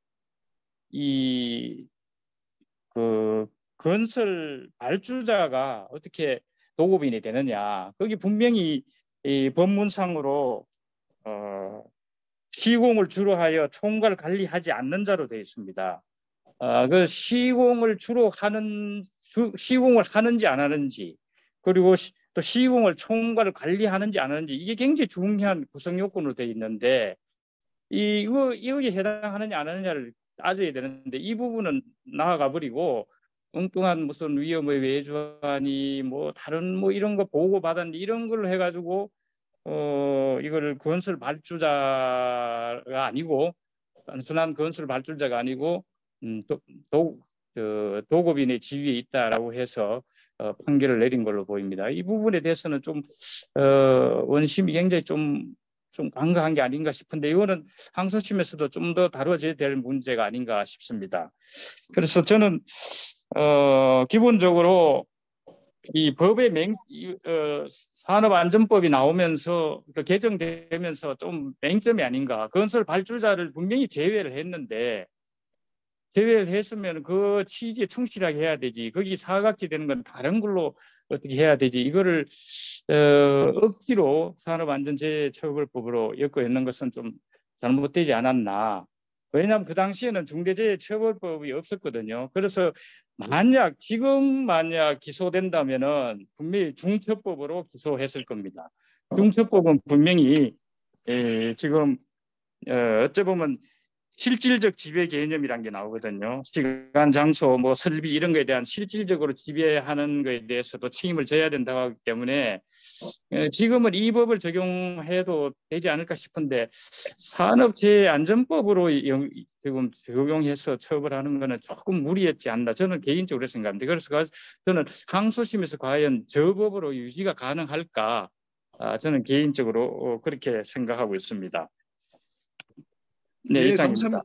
건설 발주자가 어떻게 도급인이 되느냐. 거기 분명히 이 법문상으로 시공을 주로 하여 총괄 관리하지 않는 자로 되어 있습니다. 그 시공을 하는지 안 하는지 그리고 또 시공을 총괄 관리하는지 안 하는지 이게 굉장히 중요한 구성 요건으로 되어 있는데 이거에 해당하느냐 안 하느냐를 따져야 되는데 이 부분은 나아가 버리고 엉뚱한 무슨 위험의 외주하니 뭐 다른 뭐 이런 거 보고 받았는데 이런 걸로 해가지고 이거를 건설 발주자가 아니고 단순한 건설 발주자가 아니고 도급인의 지위에 있다라고 해서 판결을 내린 걸로 보입니다. 이 부분에 대해서는 좀 원심이 굉장히 좀 강경한 게 아닌가 싶은데 이거는 항소심에서도 좀 더 다뤄져야 될 문제가 아닌가 싶습니다. 그래서 저는 기본적으로 이 법의 산업안전법이 나오면서 개정되면서 좀 맹점이 아닌가. 건설 발주자를 분명히 제외를 했는데 제외를 했으면 그 취지에 충실하게 해야 되지. 거기 사각지 되는 건 다른 걸로 어떻게 해야 되지. 이거를 억지로 산업안전재해처벌법으로 엮어있는 것은 좀 잘못되지 않았나. 왜냐하면 그 당시에는 중대재해처벌법이 없었거든요. 그래서 만약 기소된다면은 분명히 중처법으로 기소했을 겁니다. 중처법은 분명히 지금 어찌 보면 실질적 지배 개념이란 게 나오거든요. 시간, 장소, 뭐 설비 이런 거에 대한 실질적으로 지배하는 거에 대해서도 책임을 져야 된다고 하기 때문에 지금은 이 법을 적용해도 되지 않을까 싶은데 산업재해안전법으로 지금 적용해서 처벌하는 거는 조금 무리했지 않나 저는 개인적으로 생각합니다. 그래서 저는 항소심에서 과연 저 법으로 유지가 가능할까 저는 개인적으로 그렇게 생각하고 있습니다. 네, 예, 이상입니다.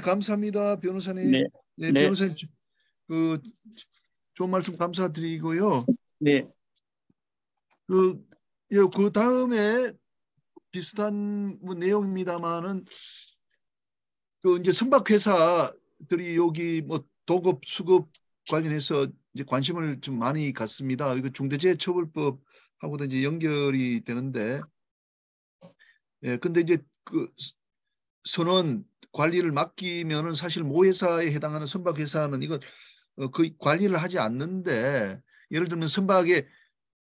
감사합니다, 변호사님. 네, 네, 네, 변호사님 그 좋은 말씀 감사드리고요. 네, 그 다음에 비슷한 뭐 내용입니다만은 그 이제 선박회사들이 여기 뭐 도급 수급 관련해서 이제 관심을 좀 많이 갖습니다. 이거 중대재해처벌법하고도 이제 연결이 되는데, 근데 이제 그 선원 관리를 맡기면은 사실 모회사에 해당하는 선박회사는 이거 그 관리를 하지 않는데, 예를 들면 선박의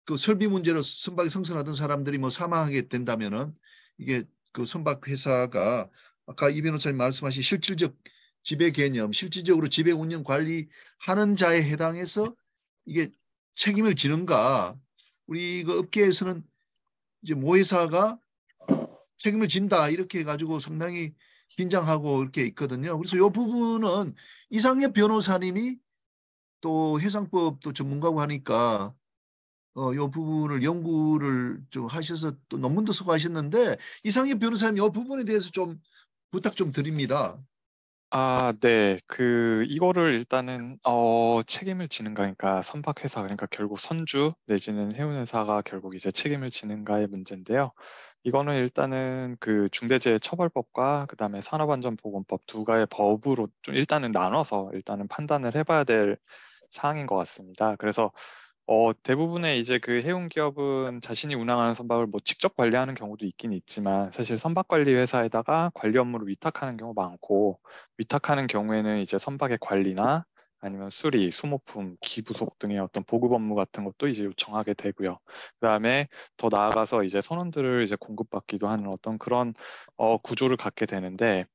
그 설비 문제로 선박이 승선하던 사람들이 뭐 사망하게 된다면은 이게 그 선박회사가 아까 이 변호사님 말씀하신 실질적 지배 개념, 실질적으로 지배 운영 관리하는 자에 해당해서 이게 책임을 지는가? 우리 그 업계에서는 이제 모회사가 책임을 진다 이렇게 해가지고 상당히 긴장하고 이렇게 있거든요. 그래서 이 부분은 이상엽 변호사님이 또 해상법도 전문가고 하니까 이 부분을 연구를 좀 하셔서 또 논문도 수고하셨는데 이상엽 변호사님 이 부분에 대해서 좀 부탁 좀 드립니다. 네. 이거를 일단은, 책임을 지는가, 그러니까 선박회사, 그러니까 결국 선주 내지는 해운회사가 결국 이제 책임을 지는가의 문제인데요. 이거는 일단은 그 중대재해처벌법과 그다음에 산업안전보건법 두 가지 법으로 좀 일단은 나눠서 일단은 판단을 해봐야 될 사항인 것 같습니다. 그래서 대부분의 이제 그 해운 기업은 자신이 운항하는 선박을 뭐 직접 관리하는 경우도 있긴 있지만 사실 선박 관리 회사에다가 관리 업무를 위탁하는 경우 많고 위탁하는 경우에는 이제 선박의 관리나 아니면 수리, 수모품, 기부속 등의 어떤 보급 업무 같은 것도 이제 요청하게 되고요. 그다음에 더 나아가서 이제 선원들을 이제 공급받기도 하는 어떤 그런 구조를 갖게 되는데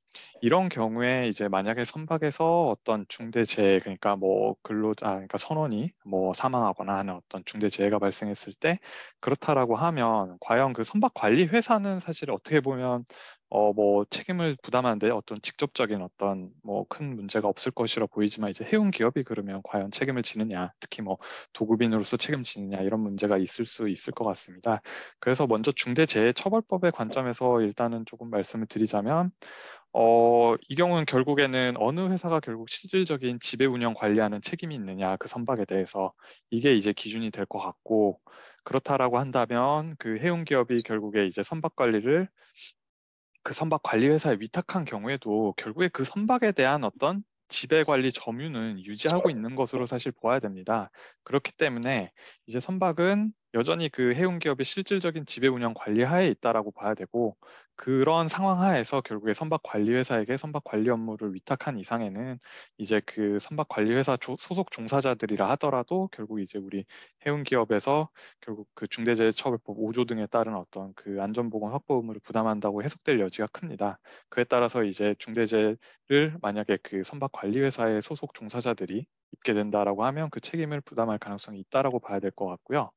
이런 경우에 이제 만약에 선박에서 어떤 중대재해 그러니까 뭐 그러니까 선원이 뭐 사망하거나 하는 어떤 중대재해가 발생했을 때 그렇다라고 하면 과연 그 선박 관리 회사는 사실 어떻게 보면 뭐 책임을 부담하는데 어떤 직접적인 어떤 뭐 큰 문제가 없을 것이라 보이지만 이제 해운 기업이 그러면 과연 책임을 지느냐 특히 뭐 도급인으로서 책임지느냐 이런 문제가 있을 수 있을 것 같습니다. 그래서 먼저 중대재해처벌법의 관점에서 일단은 조금 말씀을 드리자면 이 경우는 결국에는 어느 회사가 결국 실질적인 지배 운영 관리하는 책임이 있느냐, 그 선박에 대해서 이게 이제 기준이 될 것 같고, 그렇다라고 한다면 그 해운 기업이 결국에 이제 선박 관리를 그 선박 관리 회사에 위탁한 경우에도 결국에 그 선박에 대한 어떤 지배 관리 점유는 유지하고 있는 것으로 사실 보아야 됩니다. 그렇기 때문에 이제 선박은 여전히 그 해운 기업의 실질적인 지배 운영 관리 하에 있다라고 봐야 되고 그런 상황 하에서 결국에 선박 관리 회사에게 선박 관리 업무를 위탁한 이상에는 이제 그 선박 관리 회사 소속 종사자들이라 하더라도 결국 이제 우리 해운 기업에서 결국 그 중대재해처벌법 5조 등에 따른 어떤 그 안전보건 확보 의무를 부담한다고 해석될 여지가 큽니다. 그에 따라서 이제 중대재해를 만약에 그 선박 관리 회사의 소속 종사자들이 입게 된다라고 하면 그 책임을 부담할 가능성이 있다라고 봐야 될 것 같고요.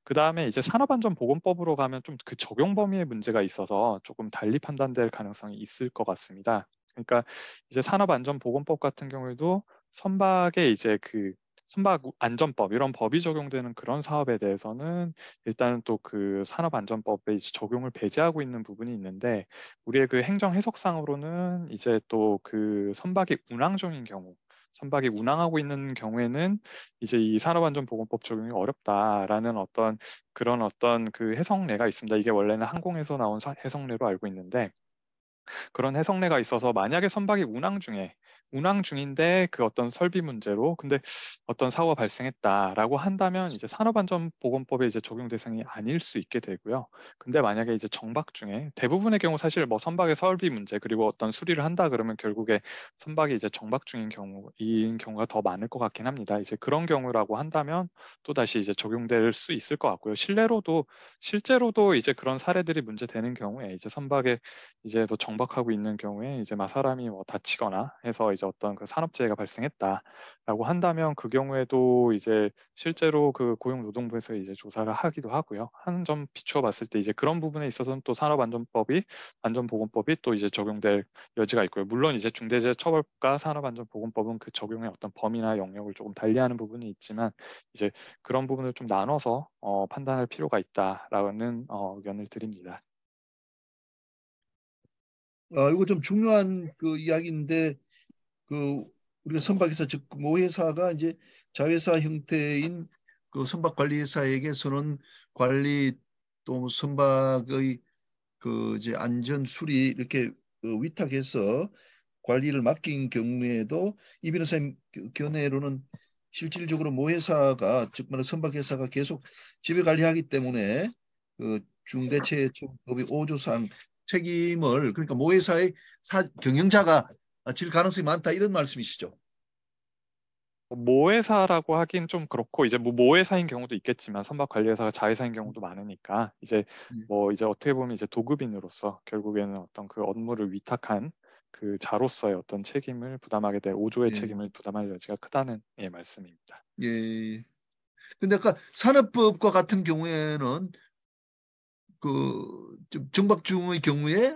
그 다음에 이제 산업안전보건법으로 가면 좀 그 적용 범위에 문제가 있어서 조금 달리 판단될 가능성이 있을 것 같습니다. 그러니까 이제 산업안전보건법 같은 경우에도 선박에 이제 그 선박안전법 이런 법이 적용되는 그런 사업에 대해서는 일단 또 그 산업안전법에 이제 적용을 배제하고 있는 부분이 있는데 우리의 그 행정 해석상으로는 이제 또 그 선박이 운항 중인 경우 선박이 운항하고 있는 경우에는 이제 이 산업안전보건법 적용이 어렵다라는 어떤 그런 어떤 그 해석례가 있습니다. 이게 원래는 항공에서 나온 해석례로 알고 있는데 그런 해석례가 있어서 만약에 선박이 운항 중인데 그 어떤 설비 문제로 근데 어떤 사고가 발생했다라고 한다면 이제 산업안전보건법에 이제 적용 대상이 아닐 수 있게 되고요. 근데 만약에 이제 정박 중에 대부분의 경우 사실 뭐 선박의 설비 문제 그리고 어떤 수리를 한다 그러면 결국에 선박이 이제 정박 중인 경우가 더 많을 것 같긴 합니다. 이제 그런 경우라고 한다면 또 다시 이제 적용될 수 있을 것 같고요. 실제로도 이제 그런 사례들이 문제되는 경우에 이제 선박에 이제 뭐 정박하고 있는 경우에 이제 막 사람이 뭐 다치거나 해서 이제 어떤 그 산업재해가 발생했다라고 한다면 그 경우에도 이제 실제로 그 고용노동부에서 이제 조사를 하기도 하고요. 한 점 비추어 봤을 때 이제 그런 부분에 있어서는 또 안전보건법이 또 이제 적용될 여지가 있고요. 물론 이제 중대재해처벌법과 산업안전보건법은 그 적용의 어떤 범위나 영역을 조금 달리하는 부분이 있지만 이제 그런 부분을 좀 나눠서 판단할 필요가 있다라는 의견을 드립니다. 이거 좀 중요한 그 이야기인데 그 우리가 선박회사 즉 모회사가 이제 자회사 형태인 그 선박관리회사에게서는 관리 또 선박의 그 이제 안전 수리 이렇게 위탁해서 관리를 맡긴 경우에도 이 변호사님 견해로는 실질적으로 모회사가 즉 말하는 선박회사가 계속 지배 관리하기 때문에 그 중대재해처벌법의 5조상 책임을 그러니까 모회사의 경영자가 질 가능성이 많다 이런 말씀이시죠? 모회사라고 하긴 좀 그렇고 이제 뭐 모회사인 경우도 있겠지만 선박 관리회사가 자회사인 경우도 많으니까 이제 뭐 이제 어떻게 보면 이제 도급인으로서 결국에는 어떤 그 업무를 위탁한 그 자로서의 어떤 책임을 부담하게 될 5조의 예, 책임을 부담할 여지가 크다는 말씀입니다. 예. 근데 아까 산업법과 같은 경우에는 그 정박중의 경우에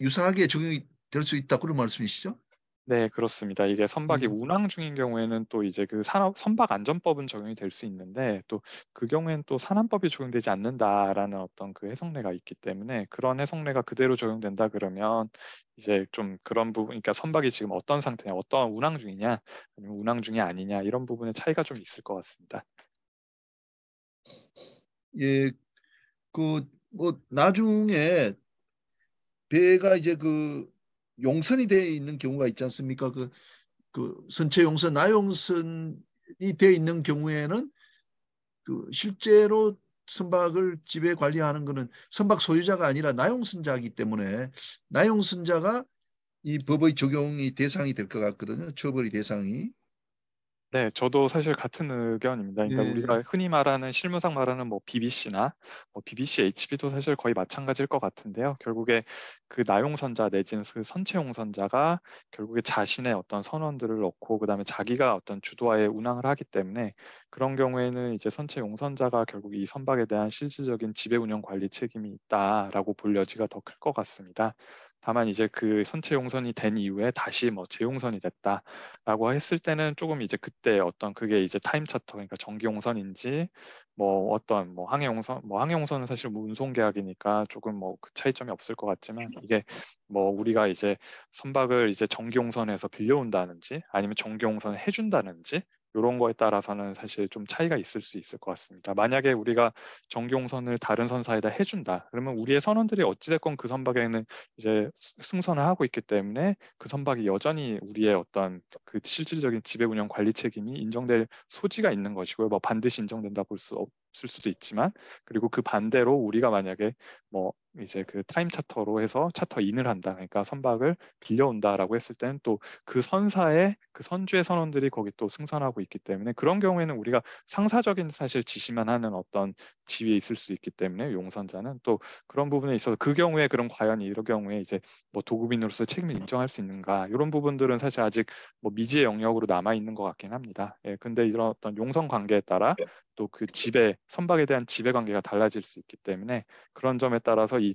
유사하게 적용이 될 수 있다 그런 말씀이시죠? 네, 그렇습니다. 이게 예, 선박이 운항 중인 경우에는 또 이제 그 선박안전법은 적용이 될 수 있는데 또 그 경우에는 또 산안법이 적용되지 않는다라는 어떤 그 해석례가 있기 때문에 그런 해석례가 그대로 적용된다 그러면 이제 좀 그런 부분, 그러니까 선박이 지금 어떤 상태냐, 어떤 운항 중이냐, 아니면 운항 중이 아니냐 이런 부분의 차이가 좀 있을 것 같습니다. 예, 그 뭐 나중에 배가 이제 그 용선이 돼 있는 경우가 있지 않습니까? 그 선체 용선, 나용선이 돼 있는 경우에는 그 실제로 선박을 지배 관리하는 것은 선박 소유자가 아니라 나용선자이기 때문에 나용선자가 이 법의 적용이 대상이 될 것 같거든요. 처벌이 대상이. 네, 저도 사실 같은 의견입니다. 그러니까 예, 우리가 흔히 말하는 실무상 말하는 뭐 BBC나 뭐 BBC, HB도 사실 거의 마찬가지일 것 같은데요. 결국에 그 나용선자 내지는 그 선체용선자가 결국에 자신의 어떤 선원들을 넣고 그다음에 자기가 어떤 주도하에 운항을 하기 때문에 그런 경우에는 이제 선체용선자가 결국 이 선박에 대한 실질적인 지배 운영 관리 책임이 있다라고 볼 여지가 더 클 것 같습니다. 다만 이제 그 선체 용선이 된 이후에 다시 뭐 재용선이 됐다라고 했을 때는 조금 이제 그때 어떤 그게 이제 타임 차터 그러니까 정기 용선인지 뭐 어떤 뭐 항해용선은 사실 뭐 운송 계약이니까 조금 뭐 그 차이점이 없을 것 같지만 이게 뭐 우리가 이제 선박을 이제 정기 용선에서 빌려온다든지 아니면 정기 용선을 해준다든지 이런 거에 따라서는 사실 좀 차이가 있을 수 있을 것 같습니다. 만약에 우리가 정기용선을 다른 선사에다 해준다. 그러면 우리의 선원들이 어찌됐건 그 선박에는 이제 승선을 하고 있기 때문에 그 선박이 여전히 우리의 어떤 그 실질적인 지배 운영 관리 책임이 인정될 소지가 있는 것이고요. 뭐 반드시 인정된다 볼 수 없을 수도 있지만 그리고 그 반대로 우리가 만약에 뭐 이제 그 타임 차터로 해서 차터인을 한다. 그러니까 선박을 빌려온다라고 했을 때는 또 그 선사의 그 선주의 선원들이 거기 또 승선하고 있기 때문에 그런 경우에는 우리가 상사적인 사실 지시만 하는 어떤 지위에 있을 수 있기 때문에 용선자는 또 그런 부분에 있어서 그 경우에 그럼 과연 이런 경우에 이제 뭐 도급인으로서 책임을 인정할 수 있는가 이런 부분들은 사실 아직 뭐 미지의 영역으로 남아 있는 것 같긴 합니다. 예, 근데 이런 어떤 용선 관계에 따라 또 그 선박에 대한 지배 관계가 달라질 수 있기 때문에 그런 점에 따라서 이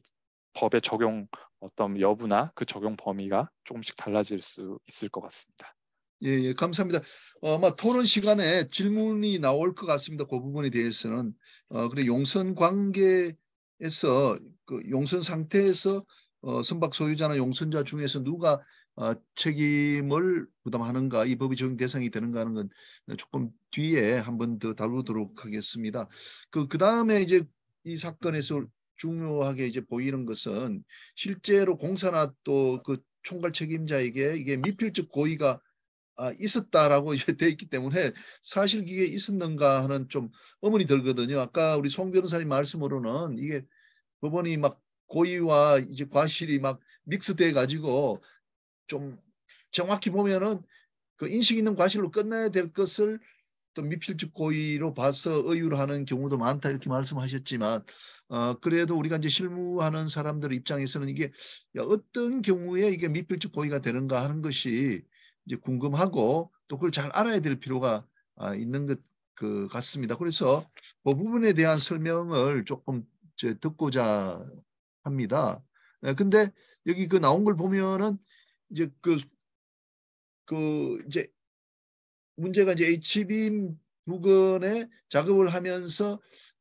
법의 적용 어떤 여부나 그 적용 범위가 조금씩 달라질 수 있을 것 같습니다. 예, 예, 감사합니다. 아마 토론 시간에 질문이 나올 것 같습니다. 그 부분에 대해서는 그래 용선 관계에서 그 용선 상태에서 선박 소유자나 용선자 중에서 누가 책임을 부담하는가 이 법이 적용 대상이 되는가 하는 건 조금 뒤에 한 번 더 다루도록 하겠습니다. 그 다음에 이제 이 사건에서 중요하게 이제 보이는 것은 실제로 공사나 또 그 총괄 책임자에게 이게 미필적 고의가 있었다라고 이제 돼 있기 때문에 사실 이게 있었는가 하는 좀 의문이 들거든요. 아까 우리 송 변호사님 말씀으로는 이게 법원이 막 고의와 이제 과실이 막 믹스돼 가지고 좀 정확히 보면은 그 인식 있는 과실로 끝나야 될 것을 또 미필적 고의로 봐서 의율하는 경우도 많다 이렇게 말씀하셨지만 그래도 우리가 이제 실무하는 사람들 입장에서는 이게 어떤 경우에 이게 미필적 고의가 되는가 하는 것이 이제 궁금하고 또 그걸 잘 알아야 될 필요가 있는 것 같습니다. 그래서 그 부분에 대한 설명을 조금 듣고자 합니다. 근데 여기 그 나온 걸 보면은 이제 이제 문제가 이제 H빔 부근에 작업을 하면서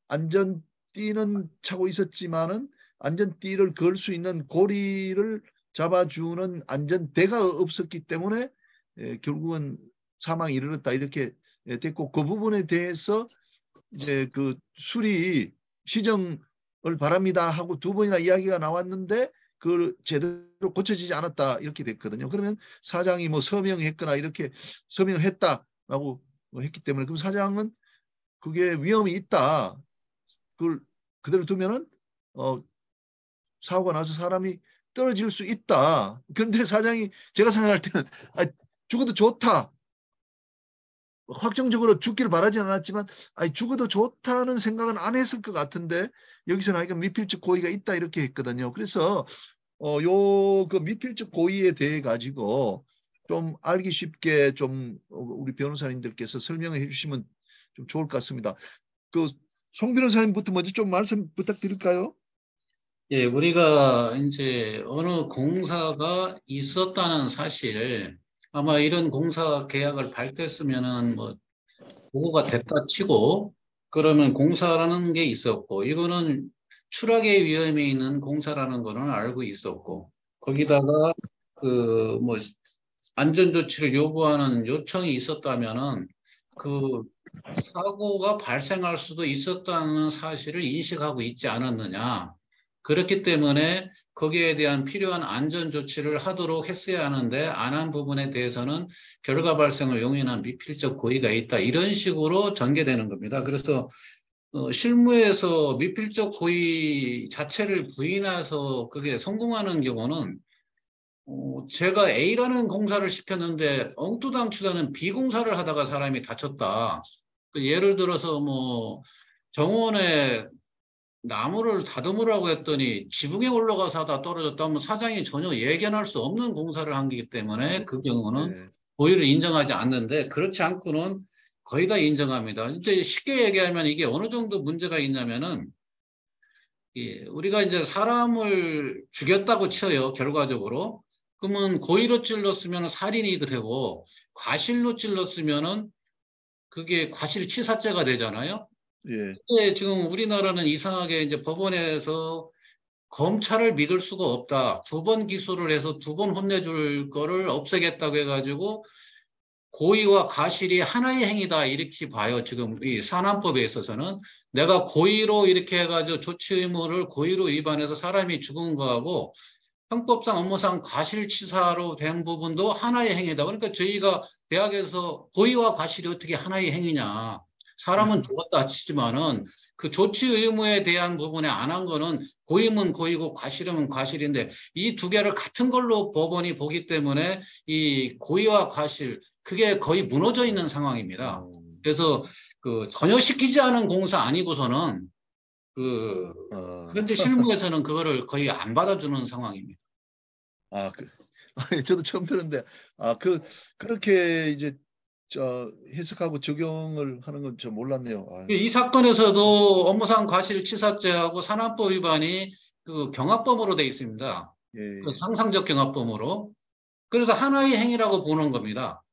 안전띠는 차고 있었지만은 안전띠를 걸 수 있는 고리를 잡아주는 안전대가 없었기 때문에 결국은 사망에 이르렀다 이렇게 됐고 그 부분에 대해서 이제 그 수리 시정을 바랍니다 하고 2번이나 이야기가 나왔는데 그걸 제대로 고쳐지지 않았다 이렇게 됐거든요. 그러면 사장이 뭐 서명했거나 이렇게 서명을 했다라고 했기 때문에 그럼 사장은 그게 위험이 있다. 그걸 그대로 두면은 사고가 나서 사람이 떨어질 수 있다. 그런데 사장이 제가 생각할 때는 죽어도 좋다. 확정적으로 죽기를 바라지 않았지만 죽어도 좋다는 생각은 안 했을 것 같은데 여기서는 하여간 미필적 고의가 있다 이렇게 했거든요. 그래서 그 미필적 고의에 대해 가지고 좀 알기 쉽게 좀 우리 변호사님들께서 설명해 주시면 좀 좋을 것 같습니다. 그 송 변호사님부터 먼저 좀 말씀 부탁드릴까요? 예, 우리가 이제 어느 공사가 있었다는 사실, 아마 이런 공사 계약을 밝혔으면은 뭐 보고가 됐다 치고, 그러면 공사라는 게 있었고, 이거는 추락의 위험이 있는 공사라는 거는 알고 있었고, 거기다가 그 뭐 안전조치를 요구하는 요청이 있었다면은 그 사고가 발생할 수도 있었다는 사실을 인식하고 있지 않았느냐. 그렇기 때문에 거기에 대한 필요한 안전조치를 하도록 했어야 하는데 안 한 부분에 대해서는 결과 발생을 용인한 미필적 고의가 있다. 이런 식으로 전개되는 겁니다. 그래서 실무에서 미필적 고의 자체를 부인해서 그게 성공하는 경우는 제가 A라는 공사를 시켰는데 엉뚱당추다는 B 공사를 하다가 사람이 다쳤다. 예를 들어서 뭐 정원에 나무를 다듬으라고 했더니 지붕에 올라가서 하다 떨어졌다면 사장이 전혀 예견할 수 없는 공사를 한 거기 때문에 그 경우는 고의를 인정하지 않는데 그렇지 않고는 거의 다 인정합니다. 이제 쉽게 얘기하면 이게 어느 정도 문제가 있냐면은 우리가 이제 사람을 죽였다고 쳐요, 결과적으로. 그러면 고의로 찔렀으면 살인이 되고 과실로 찔렀으면은 그게 과실치사죄가 되잖아요. 예. 근데 지금 우리나라는 이상하게 이제 법원에서 검찰을 믿을 수가 없다. 2번 기소를 해서 2번 혼내줄 거를 없애겠다고 해가지고 고의와 과실이 하나의 행위다 이렇게 봐요. 지금 이 산안법에 있어서는 내가 고의로 이렇게 해가지고 조치 의무를 고의로 위반해서 사람이 죽은 거하고 형법상 업무상 과실치사로 된 부분도 하나의 행위다. 그러니까 저희가 대학에서 고의와 과실이 어떻게 하나의 행위냐. 사람은 죽었다 치지만은 그 조치 의무에 대한 부분에 안 한 거는 고의면 고의고 과실이면 과실인데 이 두 개를 같은 걸로 법원이 보기 때문에 이 고의와 과실 그게 거의 무너져 있는 상황입니다. 그래서 그 전혀 시키지 않은 공사 아니고서는 현재 실무에서는 그거를 거의 안 받아주는 상황입니다. 저도 처음 들었는데 그렇게 이제 해석하고 적용을 하는 건 저 몰랐네요. 이 사건에서도 업무상 과실치사죄하고 산안법 위반이 그 경합범으로 돼 있습니다. 예. 그 상상적 경합범으로. 그래서 하나의 행위라고 보는 겁니다.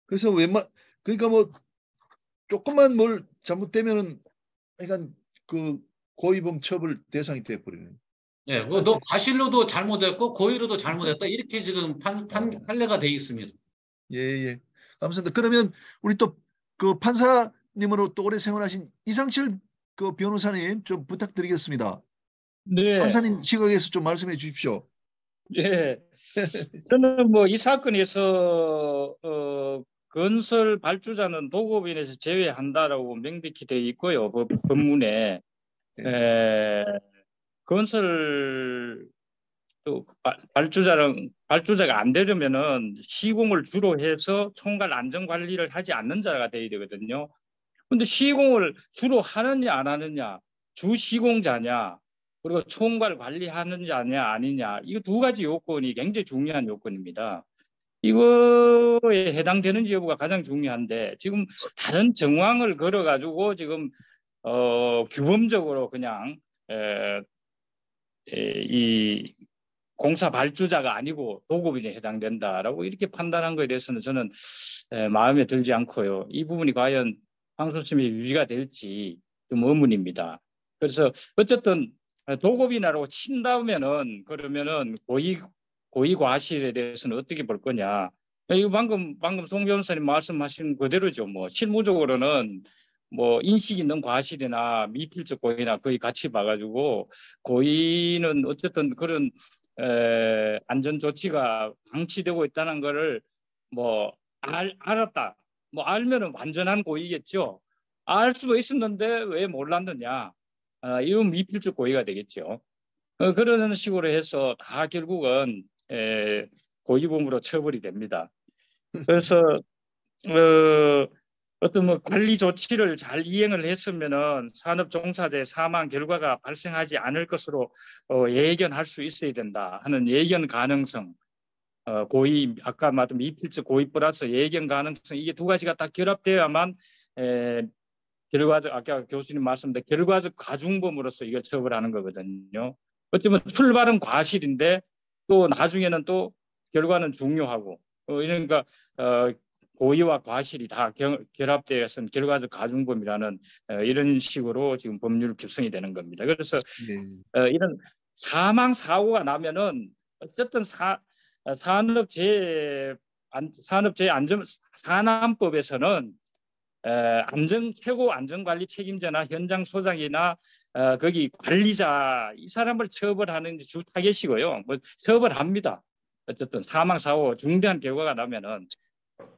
그래서 그러니까 뭐 조금만 뭘 잘못되면은 그러니까 그 고의범 처벌 대상이 돼버리는. 예, 너 과실로도 잘못했고 고의로도 잘못했다 이렇게 지금 판례가 돼 있습니다. 예. 감사합니다. 그러면 우리 또 그 판사님으로 또 오래 생활하신 이상철 그 변호사님 좀 부탁드리겠습니다. 네. 판사님 시각에서 좀 말씀해 주십시오. 예. 저는 뭐 이 사건에서 건설 발주자는 도급인에서 제외한다라고 명백히 되어 있고요. 법문에 건설 또 발주자가 안 되려면은 시공을 주로 해서 총괄 안전 관리를 하지 않는 자가 돼야 되거든요. 근데 시공을 주로 하느냐 안 하느냐, 주 시공자냐, 그리고 총괄 관리하는 자냐 아니냐, 이 두 가지 요건이 굉장히 중요한 요건입니다. 이거에 해당되는지 여부가 가장 중요한데 지금 다른 정황을 걸어가지고 지금 규범적으로 그냥 이 공사 발주자가 아니고 도급인에 해당된다라고 이렇게 판단한 것에 대해서는 저는 마음에 들지 않고요. 이 부분이 과연 항소심이 유지가 될지 좀 의문입니다. 그래서 어쨌든 도급인이라고 친다면은 그러면은 고의 과실에 대해서는 어떻게 볼 거냐? 이거 방금 송 변호사님 말씀하신 그대로죠. 뭐 실무적으로는 뭐 인식 있는 과실이나 미필적 고의나 거의 같이 봐가지고 고의는 어쨌든 그런 안전 조치가 방치되고 있다는 것을 뭐 알았다. 뭐 알면은 완전한 고의겠죠. 알 수도 있었는데 왜 몰랐느냐? 이건 미필적 고의가 되겠죠. 그런 식으로 해서 다 결국은 고의범으로 처벌이 됩니다. 그래서 어떤 뭐 관리 조치를 잘 이행을 했으면은 산업종사자의 사망 결과가 발생하지 않을 것으로 예견할 수 있어야 된다 하는 예견 가능성, 고의 아까 말한 미필적 고의 플러스 예견 가능성, 이게 두 가지가 딱 결합되어야만 결과적, 아까 교수님 말씀대로 결과적 가중범으로서 이걸 처벌하는 거거든요. 어쩌면 출발은 과실인데 또 나중에는 또 결과는 중요하고 그러니까 고의와 과실이 다 결합되어서는 결과적 가중범이라는 이런 식으로 지금 법률 규정이 되는 겁니다. 그래서 이런 사망 사고가 나면은 어쨌든 산업재해안전법에서는 최고 안전관리 책임자나 현장 소장이나 거기 관리자 이 사람을 처벌하는 게 주 타겟이고요. 뭐 처벌합니다. 어쨌든 사망 사고 중대한 결과가 나면은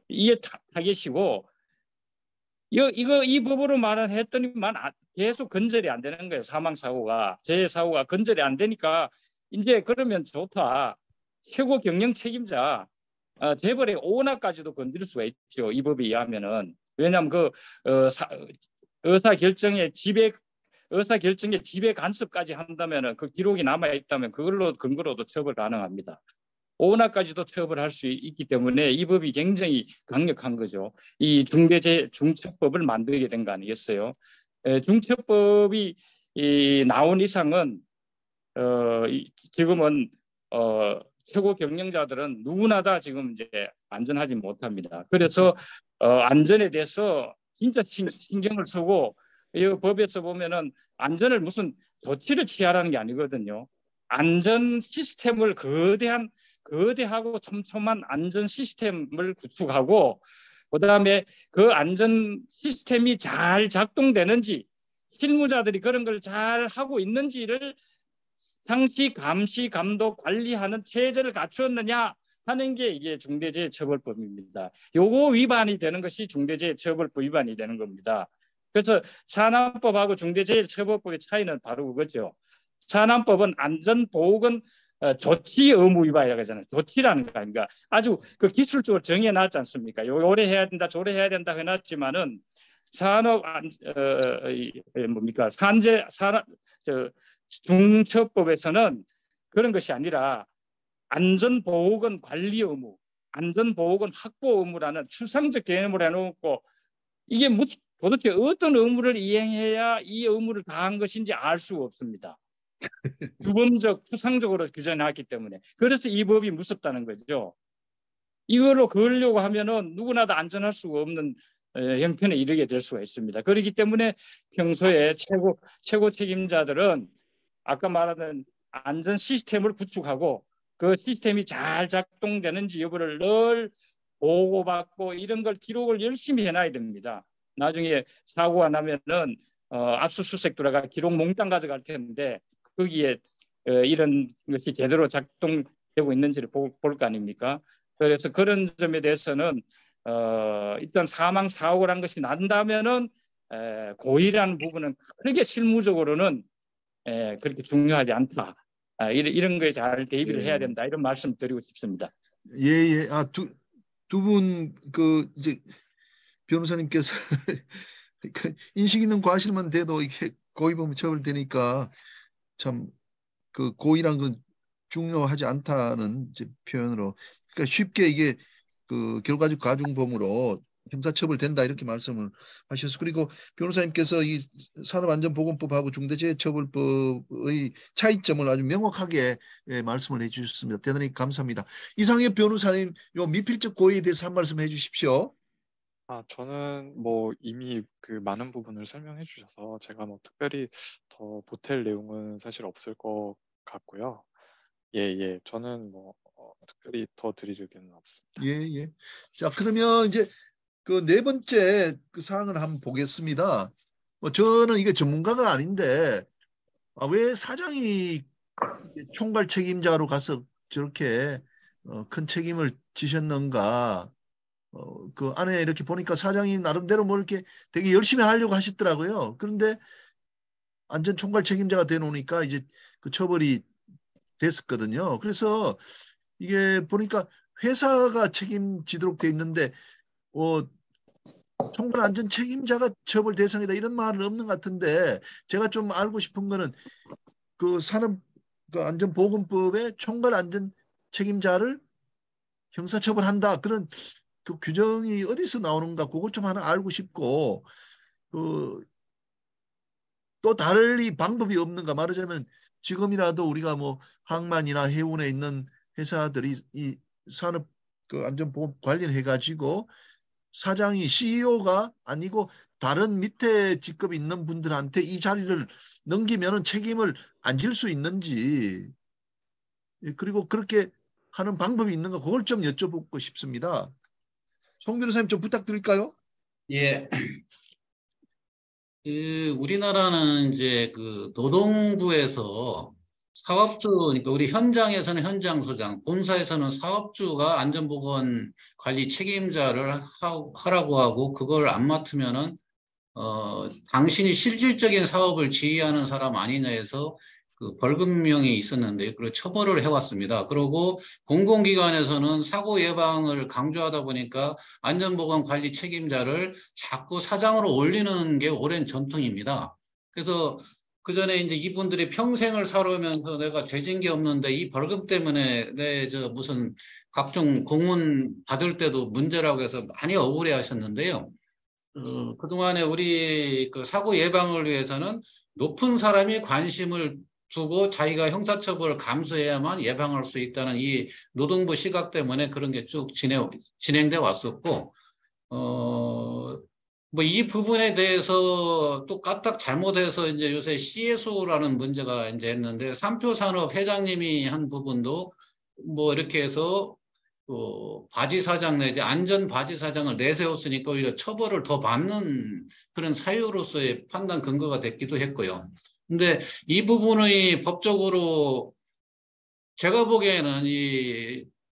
이게 타겟이고 이 법으로 했더니만 계속 건절이 안 되는 거예요. 사망 사고가 재해 사고가 건절이 안 되니까 이제 그러면 좋다. 최고 경영 책임자 재벌의 오너까지도 건드릴 수가 있죠. 이 법에 의하면은. 왜냐하면 의사 결정의 지배 간섭까지 한다면은 그 기록이 남아 있다면 그걸로 근거로도 처벌 가능합니다. 오너까지도 처벌할 수 있기 때문에 이 법이 굉장히 강력한 거죠. 이 중처법을 만들게 된 거 아니겠어요? 중처법이 나온 이상은 지금은 최고 경영자들은 누구나 다 지금 이제 안전하지 못합니다. 그래서 안전에 대해서 진짜 신경을 쓰고 이 법에서 보면은 안전을 무슨 조치를 취하라는 게 아니거든요. 안전 시스템을 거대하고 촘촘한 안전 시스템을 구축하고 그다음에 그 안전 시스템이 잘 작동되는지 실무자들이 그런 걸 잘 하고 있는지를 상시, 감시, 감독, 관리하는 체제를 갖추었느냐 하는 게 이게 중대재해처벌법입니다. 요거 위반이 되는 것이 중대재해처벌법 위반이 되는 겁니다. 그래서 산안법하고 중대재해처벌법의 차이는 바로 그거죠. 산안법은 안전보건 조치 의무 위반이라고 하잖아요. 조치라는 거 아닙니까? 아주 그 기술적으로 정해놨지 않습니까? 요래 해야 된다, 저래 해야 된다 해놨지만은 중처법에서는 그런 것이 아니라 안전보건 관리 의무, 안전보건 확보 의무라는 추상적 개념을 해놓고 이게 도대체 어떤 의무를 이행해야 이 의무를 다한 것인지 알 수가 없습니다. 규범적, 추상적으로 규정해놨기 때문에. 그래서 이 법이 무섭다는 거죠. 이걸로 걸려고 하면은 누구나 다 안전할 수가 없는 형편에 이르게 될 수가 있습니다. 그렇기 때문에 평소에 최고 책임자들은 아까 말하던 안전 시스템을 구축하고 그 시스템이 잘 작동되는지 여부를 늘 보고받고 이런 걸 기록을 열심히 해놔야 됩니다. 나중에 사고가 나면은 압수수색 들어가 기록 몽땅 가져갈 텐데 거기에 이런 것이 제대로 작동되고 있는지를 볼 거 아닙니까? 그래서 그런 점에 대해서는 일단 사망 사고를 한 것이 난다면은 고의라는 부분은 크게 실무적으로는 그렇게 중요하지 않다. 이런 거에 잘 대비를 해야 된다. 이런 말씀 드리고 싶습니다. 예. 두 분 이제 변호사님께서 인식 있는 과실만 돼도 이게 고의범 처벌되니까 참 그 고의란 건 중요하지 않다는 이제 표현으로, 그러니까 쉽게 이게 결과적 가중범으로 형사처벌된다 이렇게 말씀을 하셨어. 그리고 변호사님께서 이 산업안전보건법하고 중대재해처벌법의 차이점을 아주 명확하게 말씀을 해주셨습니다. 대단히 감사합니다. 이상엽 변호사님, 요 미필적 고의에 대해서 한 말씀 해주십시오. 저는 뭐 이미 그 많은 부분을 설명해 주셔서 제가 뭐 특별히 더 보탤 내용은 사실 없을 것 같고요. 예. 저는 뭐 특별히 더 드릴 의견은 없습니다. 예. 자, 그러면 이제 그 네 번째 그 사항을 한번 보겠습니다. 저는 이게 전문가가 아닌데 왜 사장이 총괄 책임자로 가서 저렇게 큰 책임을 지셨는가? 그 안에 이렇게 보니까 사장이 나름대로 뭐 이렇게 되게 열심히 하려고 하셨더라고요. 그런데 안전 총괄 책임자가 돼 놓으니까 이제 그 처벌이 됐었거든요. 그래서 이게 보니까 회사가 책임지도록 돼 있는데 총괄 안전 책임자가 처벌 대상이다 이런 말은 없는 것 같은데, 제가 좀 알고 싶은 거는 그 산업 그 안전보건법에 총괄 안전 책임자를 형사처벌한다 그런 그 규정이 어디서 나오는가 그것 좀 하나 알고 싶고, 또 달리 방법이 없는가, 말하자면 지금이라도 우리가 뭐 항만이나 해운에 있는 회사들이 이 산업 그 안전보건 관련해 가지고 사장이 CEO가 아니고 다른 밑에 직급 있는 분들한테 이 자리를 넘기면은 책임을 안 질 수 있는지, 그리고 그렇게 하는 방법이 있는가 그걸 좀 여쭤보고 싶습니다. 송 변호사님 좀 부탁드릴까요? 예. 우리나라는 이제 그 노동부에서 사업주, 그러니까 우리 현장에서는 현장 소장, 본사에서는 사업주가 안전보건 관리 책임자를 하라고 하고, 그걸 안 맡으면은 당신이 실질적인 사업을 지휘하는 사람 아니냐 해서 그 벌금형이 있었는데 그걸 처벌을 해왔습니다. 그리고 공공기관에서는 사고 예방을 강조하다 보니까 안전보건 관리 책임자를 자꾸 사장으로 올리는 게 오랜 전통입니다. 그래서 그 전에 이제 이분들이 평생을 살아오면서 내가 죄진 게 없는데 이 벌금 때문에 내 무슨 각종 공문 받을 때도 문제라고 해서 많이 억울해 하셨는데요. 그동안에 우리 그 사고 예방을 위해서는 높은 사람이 관심을 두고 자기가 형사처벌을 감수해야만 예방할 수 있다는 이 노동부 시각 때문에 그런 게 쭉 진행돼 왔었고, 뭐 이 부분에 대해서 또 까딱 잘못해서 이제 요새 CSO라는 문제가 이제 했는데, 삼표산업 회장님이 한 부분도 뭐 이렇게 해서 바지 사장 내지 안전 바지 사장을 내세웠으니까 오히려 처벌을 더 받는 그런 사유로서의 판단 근거가 됐기도 했고요. 근데 이 부분의 법적으로 제가 보기에는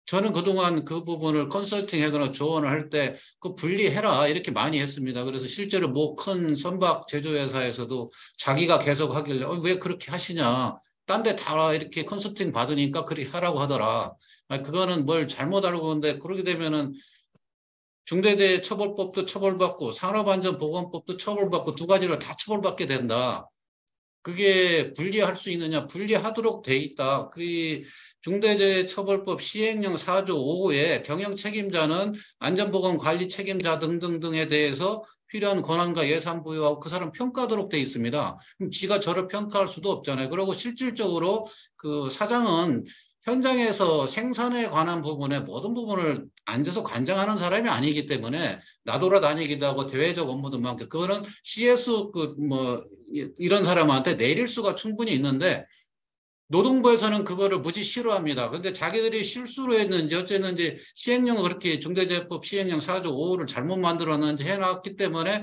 저는 그동안 그 부분을 컨설팅하거나 조언을 할 때 그 분리해라 이렇게 많이 했습니다. 그래서 실제로 뭐 큰 선박 제조회사에서도 자기가 계속 하길래 왜 그렇게 하시냐, 딴 데 다 이렇게 컨설팅 받으니까 그렇게 하라고 하더라. 그거는 뭘 잘못 알고 있는데, 그렇게 되면은 중대재해처벌법도 처벌받고 산업안전보건법도 처벌받고 두 가지를 다 처벌받게 된다. 그게 분리할 수 있느냐? 분리하도록 돼 있다. 그 중대재해처벌법 시행령 4조 5호에 경영 책임자는 안전보건 관리 책임자 등등등에 대해서 필요한 권한과 예산 부여하고 그 사람 평가하도록 돼 있습니다. 그럼 지가 저를 평가할 수도 없잖아요. 그리고 실질적으로 그 사장은 현장에서 생산에 관한 부분에 모든 부분을 앉아서 관장하는 사람이 아니기 때문에 나돌아다니기도 하고 대외적 업무도 많고, 그거는 CS 이런 사람한테 내릴 수가 충분히 있는데, 노동부에서는 그거를 무지 싫어합니다. 근데 자기들이 실수로 했는지 어쨌는지 시행령을 그렇게 중대재해법 시행령 4조 5호를 잘못 만들었는지 해놨기 때문에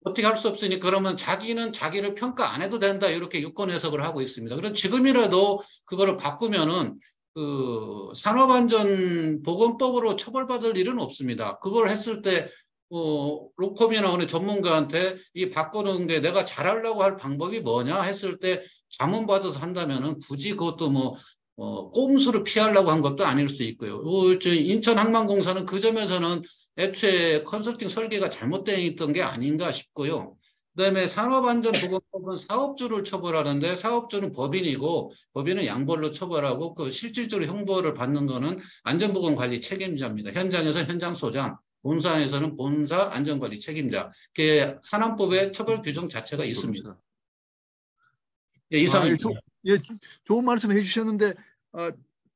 어떻게 할 수 없으니 그러면 자기는 자기를 평가 안 해도 된다 이렇게 유권 해석을 하고 있습니다. 그럼 지금이라도 그거를 바꾸면은 그 산업안전보건법으로 처벌받을 일은 없습니다. 그걸 했을 때 로컴이나 어느 전문가한테 이 바꾸는 게 내가 잘하려고 할 방법이 뭐냐 했을 때 자문받아서 한다면은 굳이 그것도 꼼수를 피하려고 한 것도 아닐 수 있고요. 인천항만공사는 그 점에서는 애초에 컨설팅 설계가 잘못되어 있던 게 아닌가 싶고요. 그다음에 산업안전보건법은 사업주를 처벌하는데 사업주는 법인이고 법인은 양벌로 처벌하고 그 실질적으로 형벌을 받는 거는 안전보건관리 책임자입니다. 현장에서 현장소장, 본사에서는 본사 안전관리 책임자. 그게 산안법에 처벌 규정 자체가 있습니다. 예, 이상입니다. 예, 좋은 말씀 해주셨는데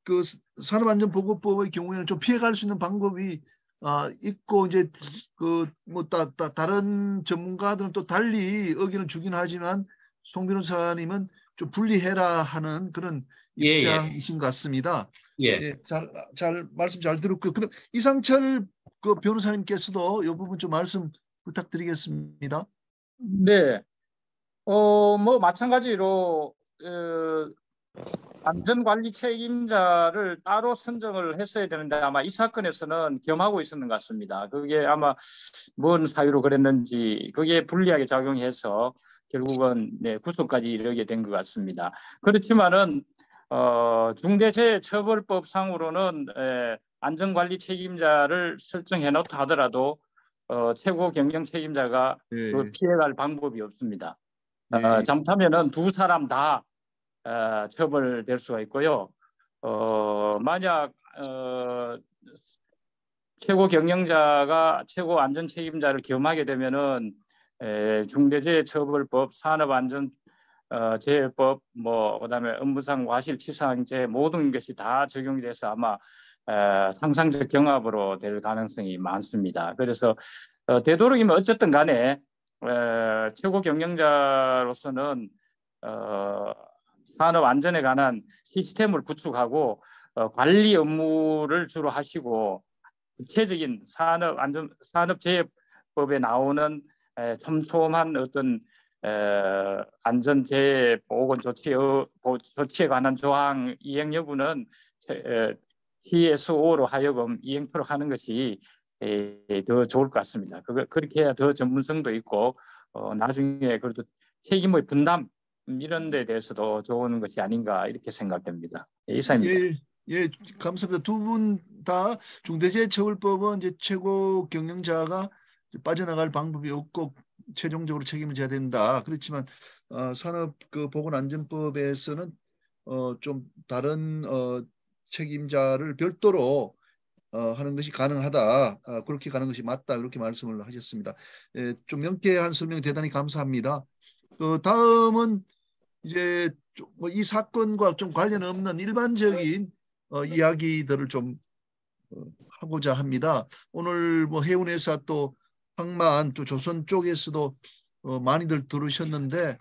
그 산업안전보건법의 경우에는 좀 피해갈 수 있는 방법이 있고 이제 다른 전문가들은 또 달리 의견을 주긴 하지만 송 변호사님은 좀 분리해라 하는 그런 입장이신 것 같습니다. 예, 말씀 잘 들었고요. 그럼 이상철 그 변호사님께서도 이 부분 좀 말씀 부탁드리겠습니다. 네, 마찬가지로 안전관리 책임자를 따로 선정을 했어야 되는데 아마 이 사건에서는 겸하고 있었는 것 같습니다. 그게 아마 뭔 사유로 그랬는지 그게 불리하게 작용해서 결국은 구속까지 이르게 된 것 같습니다. 그렇지만은 중대재해처벌법상으로는 안전관리 책임자를 설정해 놓다 하더라도 최고 경영 책임자가 그 피해갈 방법이 없습니다. 잘못하면은 두 사람 다 처벌될 수가 있고요. 만약 최고 경영자가 최고 안전 책임자를 겸하게 되면은 중대재해처벌법, 산업안전재해법, 그다음에 업무상 과실치사항제 모든 것이 다 적용이 돼서 아마 상상적 경합으로 될 가능성이 많습니다. 그래서 되도록이면 어쨌든 간에 최고 경영자로서는 산업 안전에 관한 시스템을 구축하고 관리 업무를 주로 하시고 구체적인 산업재해법에 나오는 촘촘한 어떤 안전재해 보건 조치에 관한 조항 이행 여부는 TSO로 하여금 이행토록 하는 것이 더 좋을 것 같습니다. 그렇게 해야 더 전문성도 있고 나중에 그래도 책임의 분담 이런 데 대해서도 좋은 것이 아닌가 이렇게 생각됩니다. 이상입니다. 예, 감사합니다. 두 분 다 중대재해처벌법은 이제 최고 경영자가 빠져나갈 방법이 없고 최종적으로 책임을 져야 된다. 그렇지만 산업 그 보건안전법에서는 좀 다른 책임자를 별도로 하는 것이 가능하다. 그렇게 가는 것이 맞다. 이렇게 말씀을 하셨습니다. 예, 좀 명쾌한 설명 대단히 감사합니다. 다음은 이제 이 사건과 좀 관련 없는 일반적인 이야기들을 좀 하고자 합니다. 오늘 해운회사 또 항만 또 조선 쪽에서도 많이들 들으셨는데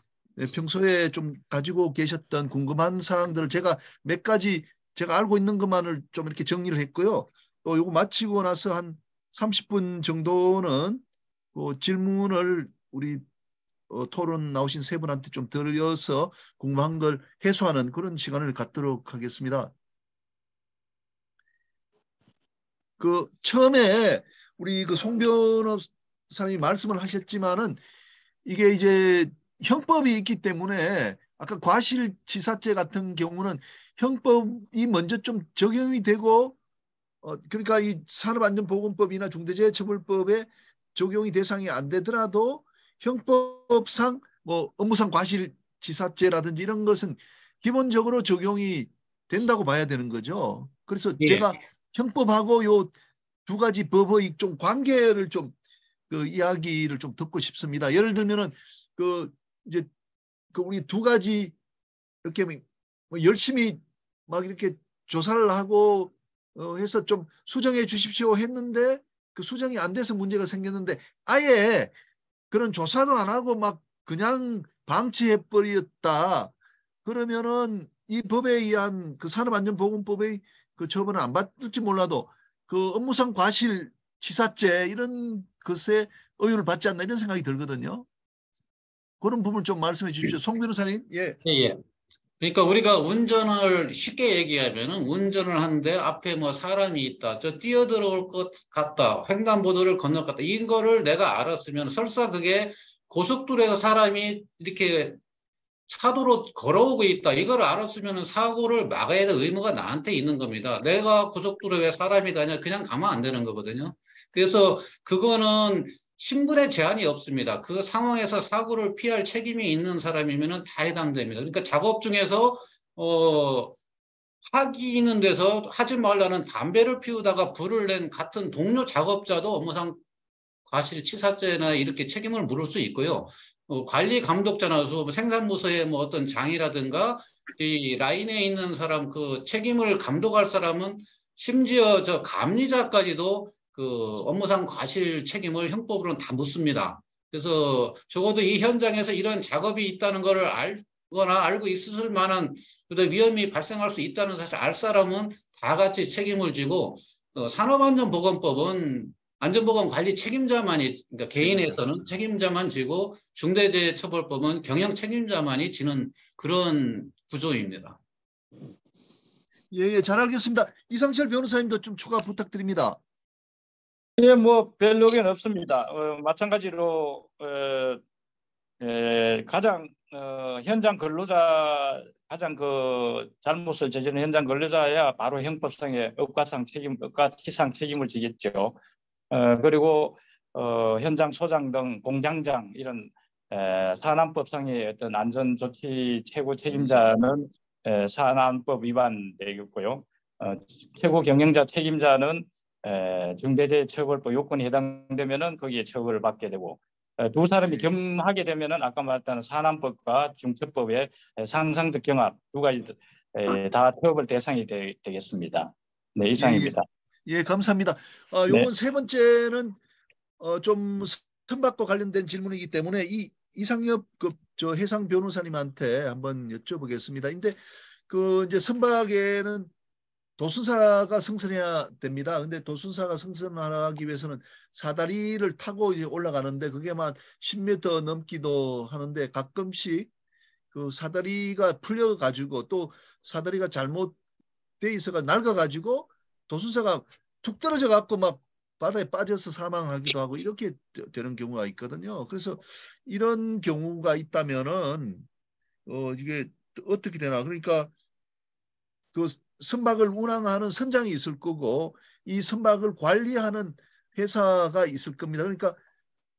평소에 좀 가지고 계셨던 궁금한 사항들을 제가 몇 가지 제가 알고 있는 것만을 좀 이렇게 정리를 했고요. 또 이거 마치고 나서 한 30분 정도는 질문을 우리 토론 나오신 세 분한테 좀 드려서 궁금한 걸 해소하는 그런 시간을 갖도록 하겠습니다. 처음에 우리 송 변호사님이 말씀을 하셨지만은 이게 이제 형법이 있기 때문에 아까 과실치사죄 같은 경우는 형법이 먼저 좀 적용이 되고 그러니까 이 산업안전보건법이나 중대재해처벌법에 적용이 대상이 안 되더라도 형법상 업무상 과실치사죄라든지 이런 것은 기본적으로 적용이 된다고 봐야 되는 거죠. 그래서 제가 형법하고 요 두 가지 법의 좀 관계를 좀 이야기를 좀 듣고 싶습니다. 예를 들면은 이제 우리 두 가지 이렇게 열심히 막 이렇게 조사를 하고 해서 좀 수정해 주십시오 했는데 그 수정이 안 돼서 문제가 생겼는데 아예 그런 조사도 안 하고 막 그냥 방치해 버렸다. 그러면은 이 법에 의한 산업안전보건법의 처벌은 안 받을지 몰라도 업무상 과실치사죄 이런 것에 의유를 받지 않나 이런 생각이 들거든요. 그런 부분 좀 말씀해 주십시오. 송 변호사님. 예. 예, 예. 그러니까 우리가 운전을 쉽게 얘기하면은 운전을 하는데 앞에 뭐 사람이 있다, 저 뛰어들어올 것 같다, 횡단보도를 건널 것 같다. 이거를 내가 알았으면 설사 그게 고속도로에서 사람이 이렇게 차도로 걸어오고 있다. 이걸 알았으면 사고를 막아야 될 의무가 나한테 있는 겁니다. 내가 고속도로에 사람이 다냐 그냥 가면 안 되는 거거든요. 그래서 그거는 신분의 제한이 없습니다. 그 상황에서 사고를 피할 책임이 있는 사람이면 다 해당됩니다. 그러니까 작업 중에서 하기는 데서 하지 말라는 담배를 피우다가 불을 낸 같은 동료 작업자도 업무상 과실치사죄나 이렇게 책임을 물을 수 있고요. 관리 감독자나 뭐 생산부서의 뭐 어떤 장이라든가 이 라인에 있는 사람 그 책임을 감독할 사람은 심지어 저 감리자까지도 그 업무상 과실 책임을 형법으로는 다 묻습니다. 그래서 적어도 이 현장에서 이런 작업이 있다는 것을 알거나 알고 있을 만한 위험이 발생할 수 있다는 사실 알 사람은 다 같이 책임을 지고 산업안전보건법은 안전보건 관리 책임자만이, 그러니까 개인에서는 책임자만 지고 중대재해처벌법은 경영 책임자만이 지는 그런 구조입니다. 예, 예, 잘 알겠습니다. 이상철 변호사님도 좀 추가 부탁드립니다. 예, 뭐 별 의견 없습니다. 마찬가지로 가장 현장 근로자 가장 그 잘못을 저지른 현장 근로자야 바로 형법상의 억가치상 책임을 지겠죠. 그리고 현장 소장 등 공장장 이런 산안법상의 어떤 안전조치 최고 책임자는 산안법 위반 되겠고요. 최고 경영자 책임자는 중대재해처벌법 요건에 해당되면은 거기에 처벌을 받게 되고 두 사람이 겸하게 되면은 아까 말했던 산안법과 중처법의 상상적 경합 두 가지 다 처벌 대상이 되겠습니다. 네, 이상입니다. 예, 감사합니다. 네. 요번 세 번째는 좀 선박과 관련된 질문이기 때문에 이상엽 저 해상 변호사님한테 한번 여쭤보겠습니다. 근데 그 이제 선박에는 도순사가 승선해야 됩니다. 근데 도순사가 승선하기 위해서는 사다리를 타고 이제 올라가는데 그게 막 10m 넘기도 하는데 가끔씩 그 사다리가 풀려가지고 또 사다리가 잘못돼 있어가 낡아가지고 도순사가 툭 떨어져 갖고 막 바다에 빠져서 사망하기도 하고 이렇게 되는 경우가 있거든요. 그래서 이런 경우가 있다면은 이게 어떻게 되나? 그러니까 그 선박을 운항하는 선장이 있을 거고 이 선박을 관리하는 회사가 있을 겁니다. 그러니까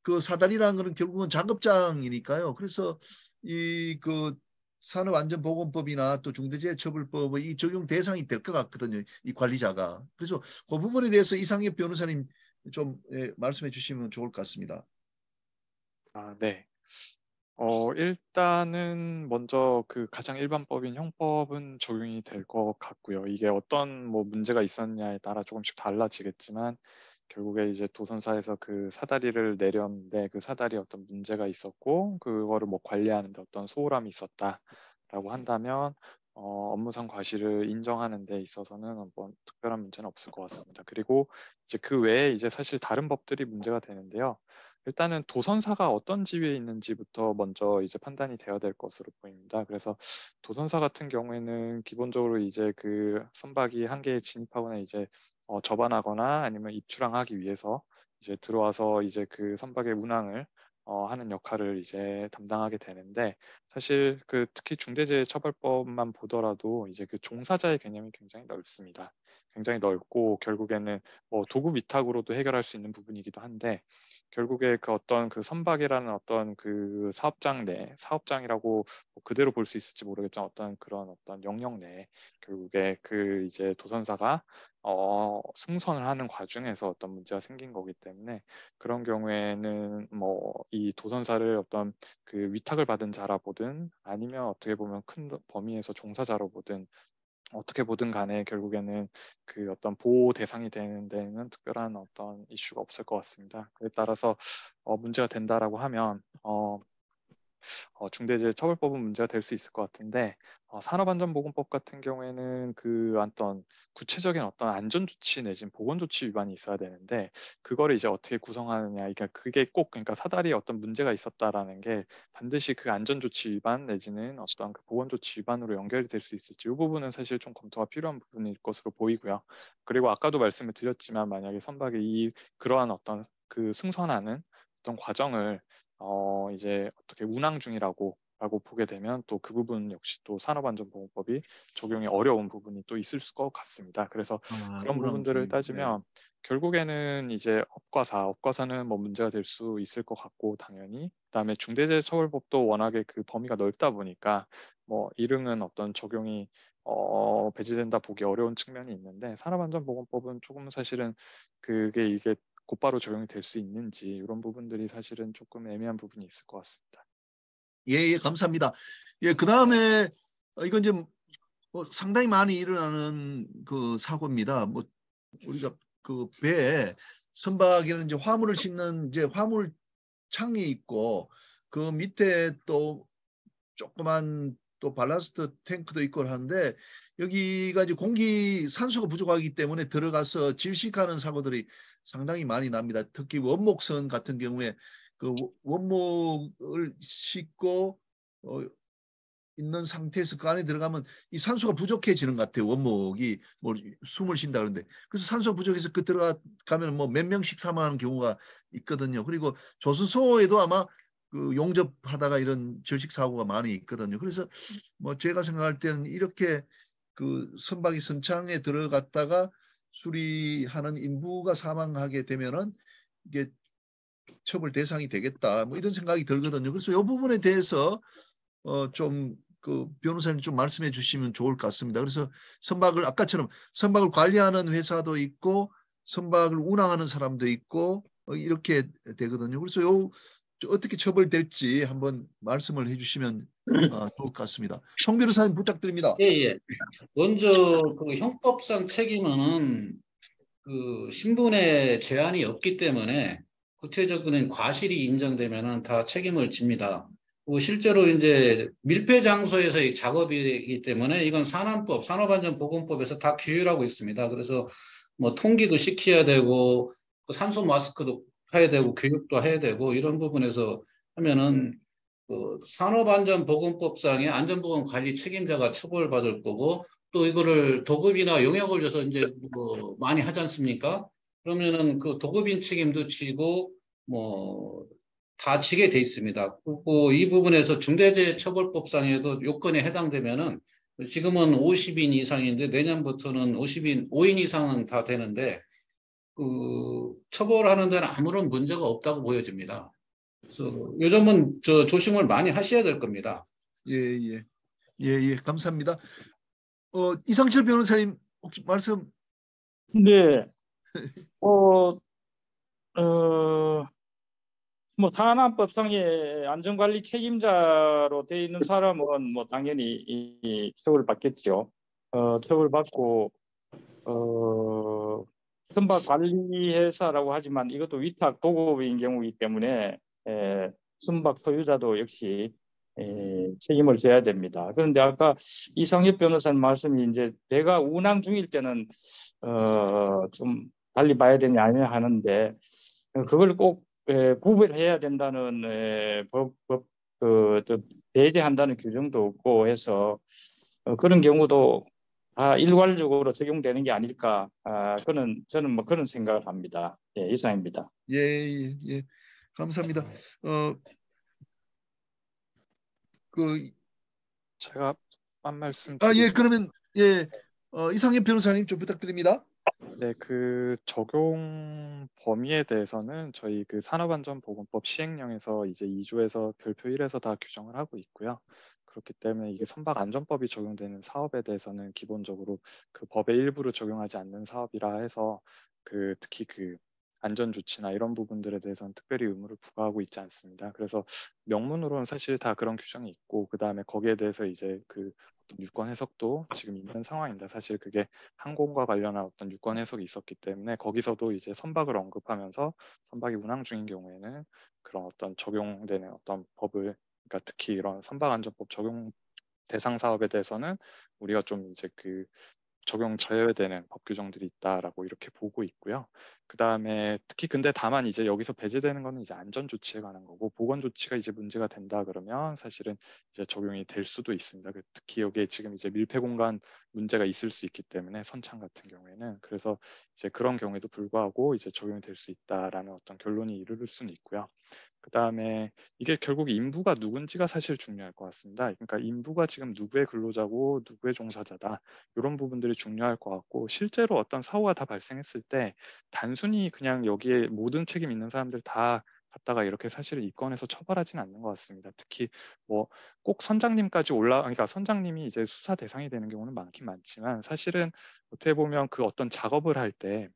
그 사단이라는 것은 결국은 작업장이니까요. 그래서 이 그 산업안전보건법이나 또 중대재해처벌법의 이 적용 대상이 될 것 같거든요. 이 관리자가. 그래서 그 부분에 대해서 이상엽 변호사님 좀 말씀해 주시면 좋을 것 같습니다. 네. 일단은 먼저 그 가장 일반법인 형법은 적용이 될 것 같고요. 이게 어떤 뭐 문제가 있었냐에 따라 조금씩 달라지겠지만 결국에 이제 도선사에서 그 사다리를 내렸는데 그 사다리에 어떤 문제가 있었고 그거를 뭐 관리하는데 어떤 소홀함이 있었다라고 한다면 업무상 과실을 인정하는 데 있어서는 뭐 특별한 문제는 없을 것 같습니다. 그리고 이제 그 외에 이제 사실 다른 법들이 문제가 되는데요. 일단은 도선사가 어떤 지위에 있는지부터 먼저 이제 판단이 되어야 될 것으로 보입니다. 그래서 도선사 같은 경우에는 기본적으로 이제 그 선박이 한계에 진입하거나 이제 접안하거나 아니면 입출항하기 위해서 이제 들어와서 이제 그 선박의 운항을 하는 역할을 이제 담당하게 되는데 사실 그 특히 중대재해처벌법만 보더라도 이제 그 종사자의 개념이 굉장히 넓습니다. 굉장히 넓고 결국에는 뭐 도급 위탁으로도 해결할 수 있는 부분이기도 한데 결국에 그 어떤 그 선박이라는 어떤 그 사업장 내 사업장이라고 뭐 그대로 볼 수 있을지 모르겠지만 어떤 그런 어떤 영역 내에 결국에 그 이제 도선사가 승선을 하는 과정에서 어떤 문제가 생긴 거기 때문에 그런 경우에는 뭐 이 도선사를 어떤 그 위탁을 받은 자라 보든 아니면 어떻게 보면 큰 범위에서 종사자로 보든 어떻게 보든 간에 결국에는 그 어떤 보호 대상이 되는 데는 특별한 어떤 이슈가 없을 것 같습니다. 그에 따라서 문제가 된다라고 하면 중대재해처벌법은 문제가 될 수 있을 것 같은데 산업안전보건법 같은 경우에는 그 어떤 구체적인 어떤 안전조치 내지는 보건조치 위반이 있어야 되는데 그거를 이제 어떻게 구성하느냐, 그러니까 그게 꼭 그러니까 사다리에 어떤 문제가 있었다라는 게 반드시 그 안전조치 위반 내지는 어떤 그 보건조치 위반으로 연결이 될 수 있을지 이 부분은 사실 좀 검토가 필요한 부분일 것으로 보이고요. 그리고 아까도 말씀을 드렸지만 만약에 선박이 그러한 어떤 그 승선하는 어떤 과정을 이제 어떻게 운항 중이라고 보게 되면 또 그 부분 역시 또 산업안전보건법이 적용이 어려운 부분이 또 있을 것 같습니다. 그래서 그런 부분들을 운항주의. 네. 따지면 결국에는 이제 업과사는 뭐 문제가 될 수 있을 것 같고 당연히 그다음에 중대재해처벌법도 워낙에 그 범위가 넓다 보니까 뭐 일응은 어떤 적용이 배제된다 보기 어려운 측면이 있는데 산업안전보건법은 조금 사실은 이게 곧바로 적용이 될 수 있는지 이런 부분들이 사실은 조금 애매한 부분이 있을 것 같습니다. 예, 감사합니다. 예, 그다음에 이건 이제 뭐 상당히 많이 일어나는 그 사고입니다. 뭐 우리가 그 배에 선박에는 이제 화물을 싣는 이제 화물 창이 있고 그 밑에 또 조그만 또 발라스트 탱크도 있고 하는데 여기가 이제 산소가 부족하기 때문에 들어가서 질식하는 사고들이 상당히 많이 납니다. 특히 원목선 같은 경우에 그 원목을 싣고 있는 상태에서 그 안에 들어가면 이 산소가 부족해지는 것 같아요. 원목이 뭐 숨을 쉰다 그러는데 그래서 산소가 부족해서 그 들어가면 뭐 몇 명씩 사망하는 경우가 있거든요. 그리고 조수소에도 아마 그 용접하다가 이런 절식 사고가 많이 있거든요. 그래서 뭐 제가 생각할 때는 이렇게 그 선박이 선창에 들어갔다가 수리하는 인부가 사망하게 되면은 이게 처벌 대상이 되겠다. 뭐 이런 생각이 들거든요. 그래서 이 부분에 대해서 좀 그 변호사님 좀 말씀해 주시면 좋을 것 같습니다. 그래서 선박을 아까처럼 선박을 관리하는 회사도 있고 선박을 운항하는 사람도 있고 이렇게 되거든요. 그래서 어떻게 처벌될지 한번 말씀을 해주시면 좋을 것 같습니다. 송 변호사님 부탁드립니다. 예, 예. 먼저 그 형법상 책임은 그 신분의 제한이 없기 때문에 구체적인 과실이 인정되면은 다 책임을 집니다. 그리고 실제로 이제 밀폐 장소에서의 작업이기 때문에 이건 산업안전보건법에서 다 규율하고 있습니다. 그래서 뭐 통기도 시켜야 되고 산소 마스크도 해야 되고 교육도 해야 되고 이런 부분에서 하면은 그 산업안전보건법상의 안전보건 관리 책임자가 처벌받을 거고 또 이거를 도급이나 용역을 줘서 이제 뭐 많이 하지 않습니까? 그러면은 그 도급인 책임도 지고 뭐 다 지게 돼 있습니다. 그리고 이 부분에서 중대재해처벌법상에도 요건에 해당되면은 지금은 50인 이상인데 내년부터는 5인 이상은 다 되는데 그 처벌하는 데는 아무런 문제가 없다고 보여집니다. 그래서 요즘은 조심을 많이 하셔야 될 겁니다. 예, 감사합니다. 이상철 변호사님 혹시 말씀? 네. 뭐 산업법상의 안전관리 책임자로 되어 있는 사람은 뭐 당연히 이 처벌받겠죠. 처벌받고 선박 관리회사라고 하지만 이것도 위탁 도급인 경우이기 때문에 선박 소유자도 역시 책임을 져야 됩니다. 그런데 아까 이상엽 변호사님 말씀이 이제 배가 운항 중일 때는 좀 달리 봐야 되냐 아니냐 하는데 그걸 꼭 구별해야 된다는 배제한다는 규정도 없고 해서 그런 경우도 일괄적으로 적용되는 게 아닐까. 저는 뭐 그런 생각을 합니다. 예, 이상입니다. 예, 감사합니다. 제가 한 말씀 예, 드리면 그러면 이상현 변호사님 좀 부탁드립니다. 네, 그 적용 범위에 대해서는 저희 그 산업안전보건법 시행령에서 이제 2조에서 별표 1에서 다 규정을 하고 있고요. 그렇기 때문에 이게 선박안전법이 적용되는 사업에 대해서는 기본적으로 그 법의 일부를 적용하지 않는 사업이라 해서 특히 그 안전조치나 이런 부분들에 대해서는 특별히 의무를 부과하고 있지 않습니다. 그래서 명문으로는 사실 다 그런 규정이 있고 그 다음에 거기에 대해서 이제 그 어떤 유권 해석도 지금 있는 상황인데 사실 그게 항공과 관련한 어떤 유권 해석이 있었기 때문에 거기서도 이제 선박을 언급하면서 선박이 운항 중인 경우에는 그런 어떤 적용되는 어떤 법을 그러니까 특히 이런 선박안전법 적용 대상 사업에 대해서는 우리가 좀 이제 그 적용 제외되는 법 규정들이 있다라고 이렇게 보고 있고요. 그 다음에 특히 근데 다만 이제 여기서 배제되는 거는 이제 안전 조치에 관한 거고, 보건 조치가 이제 문제가 된다 그러면 사실은 이제 적용이 될 수도 있습니다. 특히 여기에 지금 이제 밀폐 공간 문제가 있을 수 있기 때문에 선창 같은 경우에는, 그래서 이제 그런 경우에도 불구하고 이제 적용이 될 수 있다라는 어떤 결론이 이르를 수는 있고요. 그 다음에 이게 결국 인부가 누군지가 사실 중요할 것 같습니다. 그러니까 인부가 지금 누구의 근로자고 누구의 종사자다, 이런 부분들이 중요할 것 같고, 실제로 어떤 사고가 다 발생했을 때 단순히 그냥 여기에 모든 책임 있는 사람들 다 갖다가 이렇게 사실은 입건해서 처벌하지는 않는 것 같습니다. 특히 뭐 꼭 선장님까지 그러니까 선장님이 이제 수사 대상이 되는 경우는 많긴 많지만, 사실은 어떻게 보면 그 어떤 작업을 할 때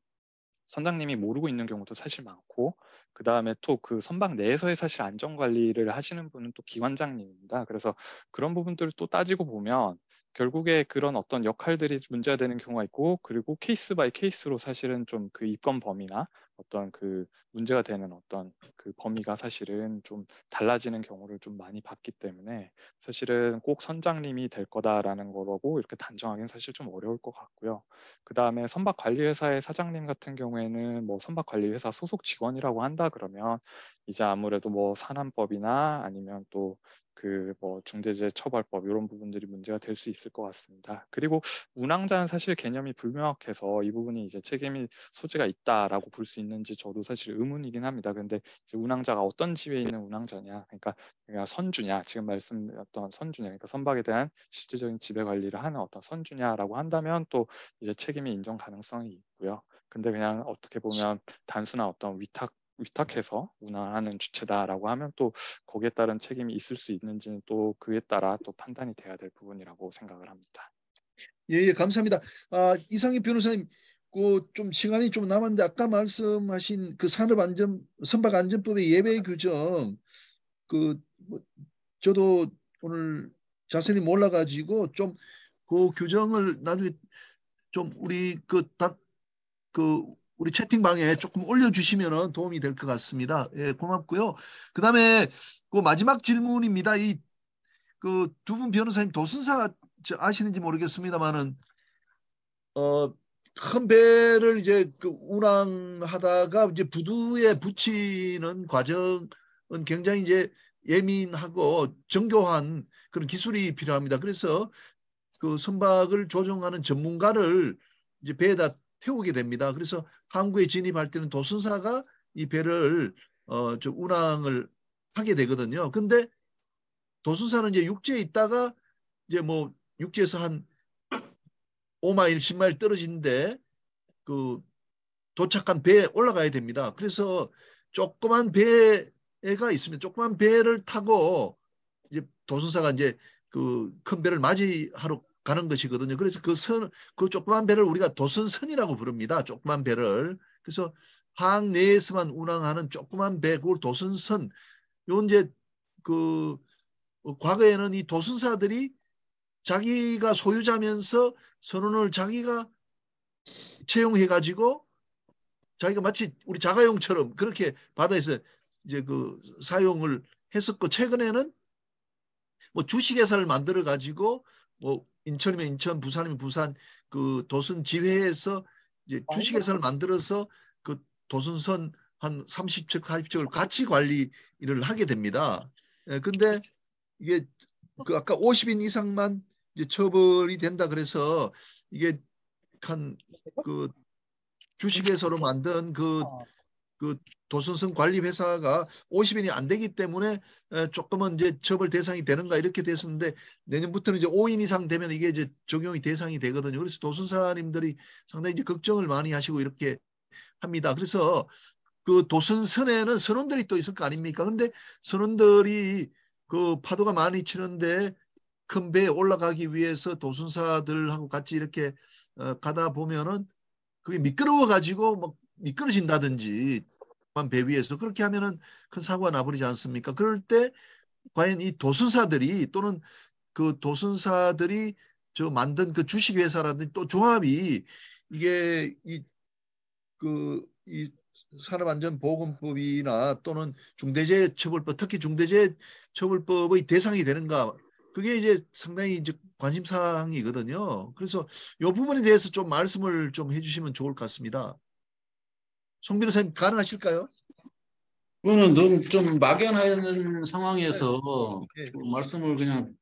선장님이 모르고 있는 경우도 사실 많고, 그 다음에 또 그 선박 내에서의 사실 안전 관리를 하시는 분은 또 기관장님입니다. 그래서 그런 부분들을 또 따지고 보면 결국에 그런 어떤 역할들이 문제가 되는 경우가 있고, 그리고 케이스 바이 케이스로 사실은 좀 그 입건 범위나 어떤 그 문제가 되는 어떤 그 범위가 사실은 좀 달라지는 경우를 좀 많이 봤기 때문에, 사실은 꼭 선장님이 될 거다라는 거라고 이렇게 단정하기는 사실 좀 어려울 것 같고요. 그 다음에 선박관리회사의 사장님 같은 경우에는 뭐 선박관리회사 소속 직원이라고 한다 그러면 이제 아무래도 뭐 산안법이나 아니면 또 그 뭐 중대재해처벌법 이런 부분들이 문제가 될 수 있을 것 같습니다. 그리고 운항자는 사실 개념이 불명확해서 이 부분이 이제 책임이 소재가 있다라고 볼 수 있는지 저도 사실 의문이긴 합니다. 근데 이제 운항자가 어떤 지위에 있는 운항자냐, 그러니까 선주냐, 지금 말씀드렸던 선주냐, 그러니까 선박에 대한 실질적인 지배 관리를 하는 어떤 선주냐라고 한다면 또 이제 책임이 인정 가능성이 있고요. 근데 그냥 어떻게 보면 단순한 어떤 위탁해서 운항하는 주체다라고 하면 또 거기에 따른 책임이 있을 수 있는지는 또 그에 따라 또 판단이 돼야 될 부분이라고 생각을 합니다. 예, 감사합니다. 이상희 변호사님, 그 좀 시간이 좀 남았는데 아까 말씀하신 그 선박안전법의 예외 규정, 뭐 저도 오늘 자세히 몰라가지고 좀 그 규정을 나중에 좀 우리 채팅방에 조금 올려주시면 도움이 될 것 같습니다. 예, 고맙고요. 그다음에 그 마지막 질문입니다. 그 두 분 변호사님 도순사 아시는지 모르겠습니다만은 큰 배를 이제 그 운항하다가 이제 부두에 붙이는 과정은 굉장히 이제 예민하고 정교한 그런 기술이 필요합니다. 그래서 그 선박을 조종하는 전문가를 이제 배에다 태우게 됩니다. 그래서 항구에 진입할 때는 도순사가 이 배를 운항을 하게 되거든요. 근데 도순사는 이제 육지에 있다가 이제 뭐 육지에서 한 5마일, 10마일 떨어진데 그 도착한 배에 올라가야 됩니다. 그래서 조그만 배가 있습니다. 조그만 배를 타고 이제 도순사가 이제 그 큰 배를 맞이하러 가는 것이거든요. 그래서 그 조그만 배를 우리가 도선선이라고 부릅니다. 조그만 배를. 그래서 항 내에서만 운항하는 조그만 배, 그걸 도선선. 요 이제 그 과거에는 이 도선사들이 자기가 소유자면서 선원을 자기가 채용해가지고 자기가 마치 우리 자가용처럼 그렇게 바다에서 이제 그 사용을 했었고, 최근에는 뭐 주식회사를 만들어 가지고 뭐 인천이면 인천, 부산이면 부산 그 도선 지회에서 이제 주식회사를 만들어서 그 도선선 한 30척, 40척을 같이 관리를 하게 됩니다. 근데 이게 그 아까 50인 이상만 이제 처벌이 된다 그래서 이게 한 그 주식회사로 만든 그 도선성 관리 회사가 50인이 안 되기 때문에 조금은 이제 처벌 대상이 되는가 이렇게 됐었는데, 내년부터는 이제 5인 이상 되면 이게 이제 적용이 대상이 되거든요. 그래서 도선사님들이 상당히 이제 걱정을 많이 하시고 이렇게 합니다. 그래서 그 도선선에는 선원들이 또 있을 거 아닙니까? 근데 선원들이 그 파도가 많이 치는데 큰 배에 올라가기 위해서 도선사들하고 같이 이렇게 가다 보면은 그게 미끄러워 가지고 막 미끄러진다든지 배 위에서 그렇게 하면은 큰 사고가 나버리지 않습니까? 그럴 때 과연 이 도순사들이 또는 그 도순사들이 저 만든 그 주식회사라든지 또 조합이 이게 이 산업안전보건법이나 또는 중대재해처벌법, 특히 중대재해처벌법의 대상이 되는가, 그게 이제 상당히 이제 관심 사항이거든요. 그래서 이 부분에 대해서 좀 말씀을 좀 해주시면 좋을 것 같습니다. 송 변호사님 가능하실까요? 그거는 너무 좀 막연한 상황에서 예. 말씀을 그냥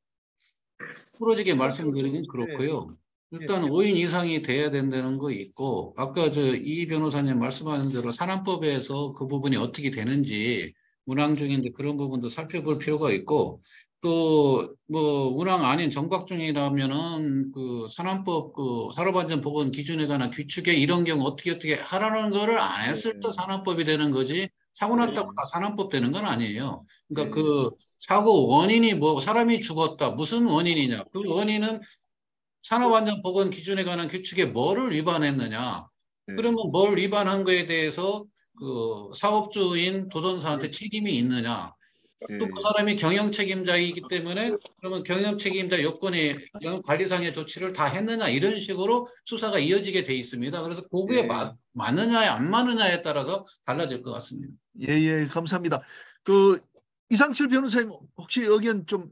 부러지게 말씀드리긴 그렇고요. 일단 5인 이상이 돼야 된다는 거 있고, 아까 이 변호사님 말씀하신 대로 산안법에서 그 부분이 어떻게 되는지 운항 중인데 그런 부분도 살펴볼 필요가 있고, 또 뭐 운항 아닌 정박 중이라면은 그 산안법 그 산업안전보건 기준에 관한 규칙에 이런 경우 어떻게 하라는 거를 안 했을 때 산안법이 되는 거지, 사고 났다고 다 산안법 되는 건 아니에요. 그러니까 그 사고 원인이 뭐 사람이 죽었다, 무슨 원인이냐, 그 원인은 산업안전보건 기준에 관한 규칙에 뭐를 위반했느냐. 그러면 뭘 위반한 거에 대해서 그 사업주인 도전사한테 책임이 있느냐. 또 그 사람이 경영 책임자이기 때문에 그러면 경영 책임자 요건에 관리상의 조치를 다 했느냐, 이런 식으로 수사가 이어지게 돼 있습니다. 그래서 그게 맞느냐 안 맞느냐에 따라서 달라질 것 같습니다. 예, 감사합니다. 그 이상철 변호사님 혹시 의견 좀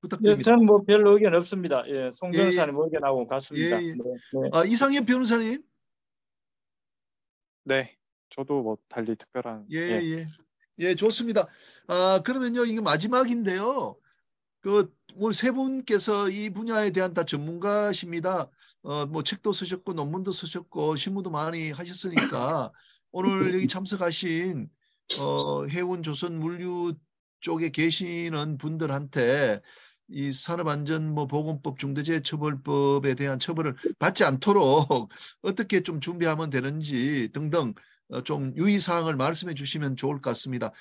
부탁드립니다. 네, 저는 뭐 별 의견 없습니다. 예, 송 변호사님 의견하고 같습니다. 예. 네. 이상현 변호사님. 네, 저도 뭐 달리 특별한. 예, 좋습니다. 그러면요, 이게 마지막인데요. 오늘 세 분께서 이 분야에 대한 다 전문가십니다. 뭐 책도 쓰셨고 논문도 쓰셨고 신문도 많이 하셨으니까 오늘 여기 참석하신 해운 조선 물류 쪽에 계시는 분들한테 이 산업안전보건법 중대재해처벌법에 대한 처벌을 받지 않도록 어떻게 좀 준비하면 되는지 등등 좀 유의사항을 말씀해 주시면 좋을 것 같습니다.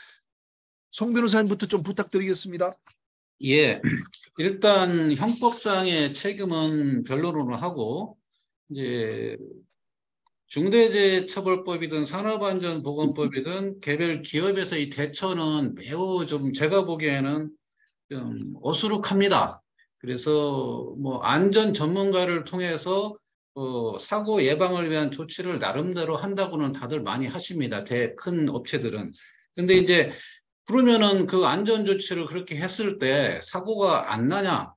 송 변호사님부터 좀 부탁드리겠습니다. 예, 일단 형법상의 책임은 변론으로 하고, 이제 중대재해처벌법이든 산업안전보건법이든 개별 기업에서의 대처는 매우 좀 제가 보기에는 좀 어수룩합니다. 그래서 뭐 안전 전문가를 통해서 사고 예방을 위한 조치를 나름대로 한다고는 다들 많이 하십니다. 큰 업체들은. 근데 이제 그러면은 그 안전 조치를 그렇게 했을 때 사고가 안 나냐?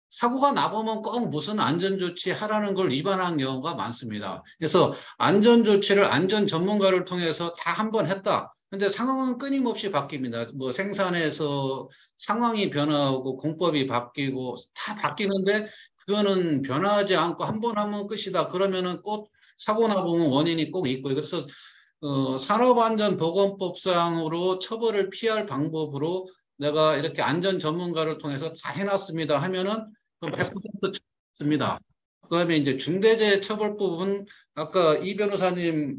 사고가 나보면 꼭 무슨 안전조치 하라는 걸 위반한 경우가 많습니다. 그래서 안전조치를 안전 전문가를 통해서 다 한 번 했다. 근데 상황은 끊임없이 바뀝니다. 뭐 생산에서 상황이 변화하고 공법이 바뀌고 다 바뀌는데 그거는 변화하지 않고 한 번 하면 끝이다. 그러면은 꼭 사고 나보면 원인이 꼭 있고, 그래서 산업안전보건법상으로 처벌을 피할 방법으로 내가 이렇게 안전 전문가를 통해서 다 해놨습니다 하면은 100% 습니다. 그다음에 이제 중대재해처벌법은 아까 이 변호사님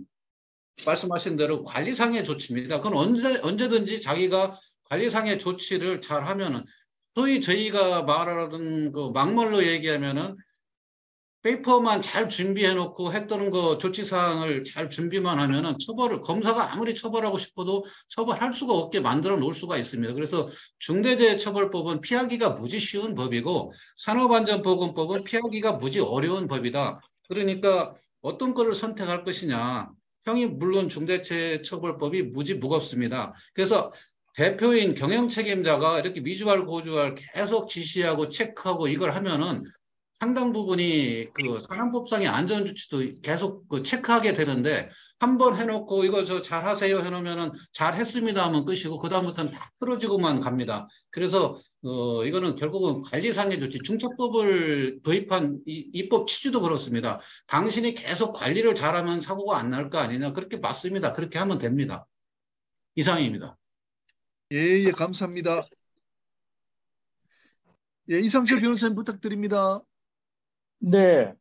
말씀하신 대로 관리상의 조치입니다. 그건 언제든지 자기가 관리상의 조치를 잘 하면은, 소위 저희가 말하는 그 막말로 얘기하면은 페이퍼만 잘 준비해 놓고 했던 거 조치사항을 잘 준비만 하면은 검사가 아무리 처벌하고 싶어도 처벌할 수가 없게 만들어 놓을 수가 있습니다. 그래서 중대재해처벌법은 피하기가 무지 쉬운 법이고 산업안전보건법은 피하기가 무지 어려운 법이다. 그러니까 어떤 거를 선택할 것이냐. 형이 물론 중대재해처벌법이 무지 무겁습니다. 그래서 대표인 경영 책임자가 이렇게 미주알 고주알 계속 지시하고 체크하고 이걸 하면은 상당 부분이 그 산업법상의 안전조치도 계속 그 체크하게 되는데, 한번 해놓고 이거 저 잘하세요 해놓으면은 잘했습니다 하면 끝이고 그다음부터는 다 틀어지고만 갑니다. 그래서 이거는 결국은 관리상의 조치, 중차법을 도입한 입법 취지도 그렇습니다. 당신이 계속 관리를 잘하면 사고가 안 날 거 아니냐, 그렇게 맞습니다. 그렇게 하면 됩니다. 이상입니다. 예, 감사합니다. 예, 이상철 변호사님 부탁드립니다. 네.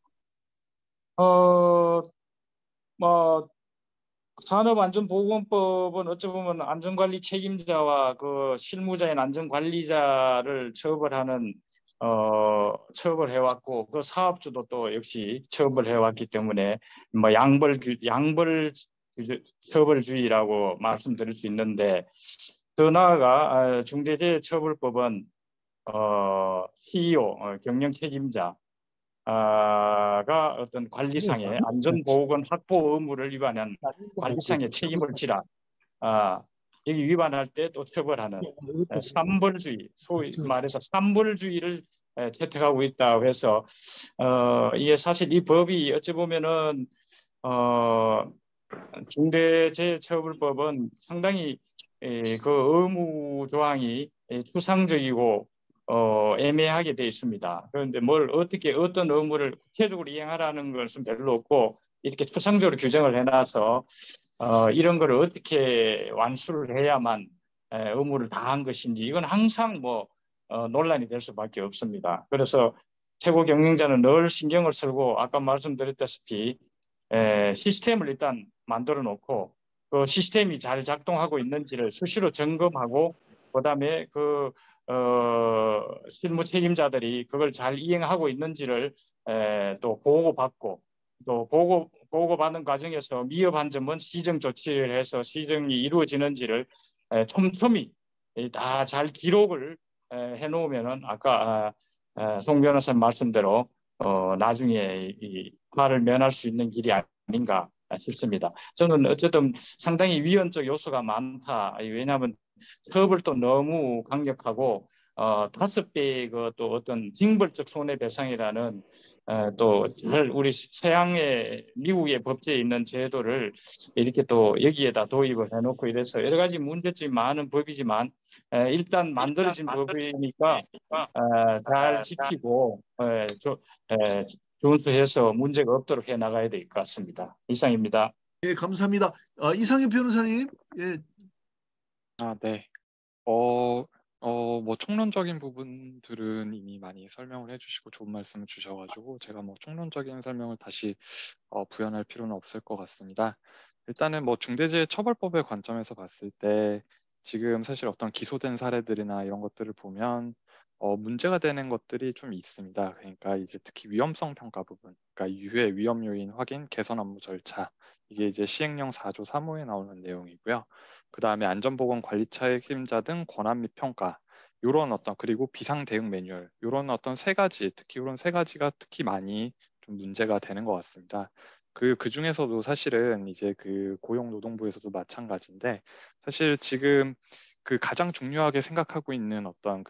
산업안전보건법은 어찌 보면 안전관리 책임자와 그 실무자인 안전관리자를 처벌해왔고, 그 사업주도 또 역시 처벌해왔기 때문에 뭐 양벌 처벌주의라고 말씀드릴 수 있는데, 더 나아가 중대재해처벌법은 CEO 경영 책임자 가 어떤 관리상의 안전보건 확보 의무를 위반한 관리상의 책임을 지라. 여기 위반할 때 또 처벌하는 삼벌주의, 소위 말해서 삼벌주의를 채택하고 있다고 해서 이게 사실 이 법이 어찌 보면은 중대재해처벌법은 상당히 그 의무 조항이 추상적이고 애매하게 되어 있습니다. 그런데 뭘 어떻게 어떤 의무를 구체적으로 이행하라는 것은 별로 없고 이렇게 추상적으로 규정을 해놔서 이런 거를 어떻게 완수를 해야만 의무를 다한 것인지 이건 항상 뭐 논란이 될 수밖에 없습니다. 그래서 최고 경영자는 늘 신경을 쓰고 아까 말씀드렸다시피 시스템을 일단 만들어 놓고 그 시스템이 잘 작동하고 있는지를 수시로 점검하고 그다음에 그 실무 책임자들이 그걸 잘 이행하고 있는지를 또 보고받고 또 보고받는 과정에서 미흡한 점은 시정 조치를 해서 시정이 이루어지는지를 촘촘히 다 잘 기록을 해놓으면은 아까 송 변호사님 말씀대로 나중에 이 화를 면할 수 있는 길이 아닌가 싶습니다. 저는 어쨌든 상당히 위헌적 요소가 많다. 왜냐하면 처벌 또 너무 강력하고 5배의 또 어떤 징벌적 손해배상이라는 또 우리 서양의 미국의 법제에 있는 제도를 이렇게 또 여기에다 도입을 해놓고 이래서 여러 가지 문제점이 많은 법이지만 일단 만들어진 법이니까 잘 지키고 준수해서 문제가 없도록 해 나가야 될 것 같습니다. 이상입니다. 예, 감사합니다. 이상현 변호사님. 예. 네. 뭐 총론적인 부분들은 이미 많이 설명을 해주시고 좋은 말씀을 주셔가지고 제가 뭐 총론적인 설명을 다시 부연할 필요는 없을 것 같습니다. 일단은 뭐 중대재해처벌법의 관점에서 봤을 때 지금 사실 어떤 기소된 사례들이나 이런 것들을 보면 문제가 되는 것들이 좀 있습니다. 그러니까 이제 특히 위험성 평가 부분, 그러니까 유해 위험 요인 확인, 개선 업무 절차, 이게 이제 시행령 4조 3호에 나오는 내용이고요. 그 다음에 안전보건관리처의 책임자 등 권한 및 평가, 요런 어떤 그리고 비상 대응 매뉴얼, 요런 어떤 세 가지, 특히 이런 세 가지가 특히 많이 좀 문제가 되는 것 같습니다. 그 중에서도 사실은 이제 그 고용노동부에서도 마찬가지인데 사실 지금 그 가장 중요하게 생각하고 있는 어떤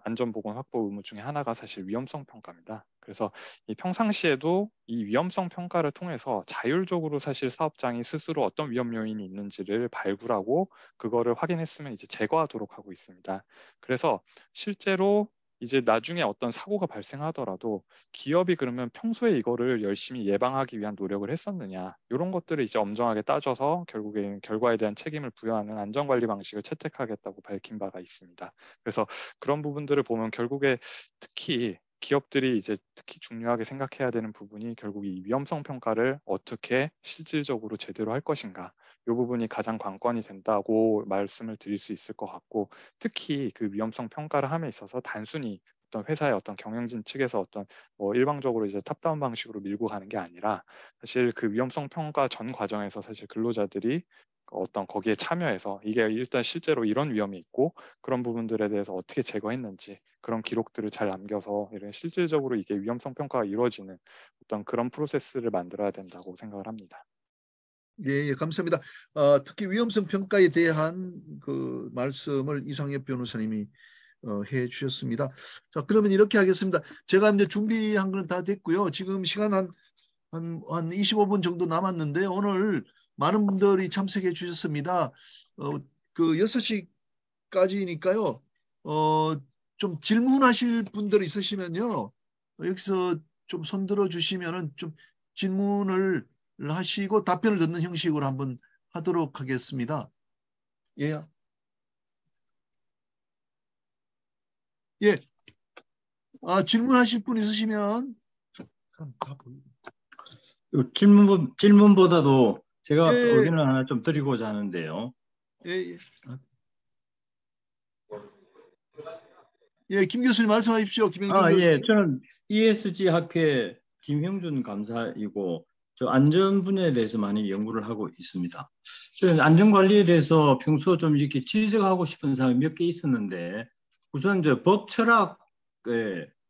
안전보건 확보 의무 중에 하나가 사실 위험성 평가입니다. 그래서 이 평상시에도 이 위험성 평가를 통해서 자율적으로 사실 사업장이 스스로 어떤 위험 요인이 있는지를 발굴하고 그거를 확인했으면 이제 제거하도록 하고 있습니다. 그래서 실제로 이제 나중에 어떤 사고가 발생하더라도 기업이 그러면 평소에 이거를 열심히 예방하기 위한 노력을 했었느냐 이런 것들을 이제 엄정하게 따져서 결국에 결과에 대한 책임을 부여하는 안전관리 방식을 채택하겠다고 밝힌 바가 있습니다. 그래서 그런 부분들을 보면 결국에 특히 기업들이 이제 특히 중요하게 생각해야 되는 부분이 결국 이 위험성 평가를 어떻게 실질적으로 제대로 할 것인가 이 부분이 가장 관건이 된다고 말씀을 드릴 수 있을 것 같고 특히 그 위험성 평가를 함에 있어서 단순히 어떤 회사의 어떤 경영진 측에서 어떤 뭐 일방적으로 이제 탑다운 방식으로 밀고 가는 게 아니라 사실 그 위험성 평가 전 과정에서 사실 근로자들이 어떤 거기에 참여해서 이게 일단 실제로 이런 위험이 있고 그런 부분들에 대해서 어떻게 제거했는지 그런 기록들을 잘 남겨서 이런 실질적으로 이게 위험성 평가가 이루어지는 어떤 그런 프로세스를 만들어야 된다고 생각을 합니다. 예, 감사합니다. 특히 위험성 평가에 대한 그 말씀을 이상엽 변호사님이 해 주셨습니다. 자, 그러면 이렇게 하겠습니다. 제가 이제 준비한 건 다 됐고요. 지금 시간 한 25분 정도 남았는데 오늘 많은 분들이 참석해 주셨습니다. 그 6시까지니까요. 좀 질문하실 분들 있으시면요. 여기서 좀 손들어 주시면은 좀 질문을 하시고 답변을 듣는 형식으로 한번 하도록 하겠습니다. 예. 예. 질문하실 분 있으시면 질문보다도 제가 예. 의견을 하나 좀 드리고자 하는데요. 예. 예, 김 교수님 말씀하십시오. 김영준 교수님. 예, 저는 ESG 학회 김형준 감사이고 저 안전 분야에 대해서 많이 연구를 하고 있습니다. 저는 안전 관리에 대해서 평소 좀 이렇게 지적하고 싶은 사항이 몇 개 있었는데 우선 저 법 철학에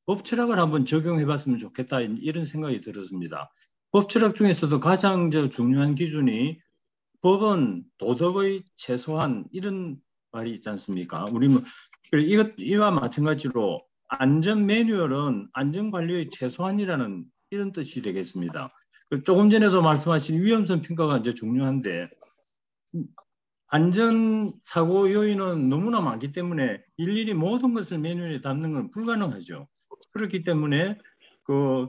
법 철학을 한번 적용해 봤으면 좋겠다 이런 생각이 들었습니다. 법 철학 중에서도 가장 중요한 기준이 법은 도덕의 최소한 이런 말이 있지 않습니까? 우리 뭐 이와 마찬가지로 안전 매뉴얼은 안전 관리의 최소한이라는 이런 뜻이 되겠습니다. 조금 전에도 말씀하신 위험성 평가가 이제 중요한데 안전 사고 요인은 너무나 많기 때문에 일일이 모든 것을 매뉴얼에 담는 건 불가능하죠. 그렇기 때문에 그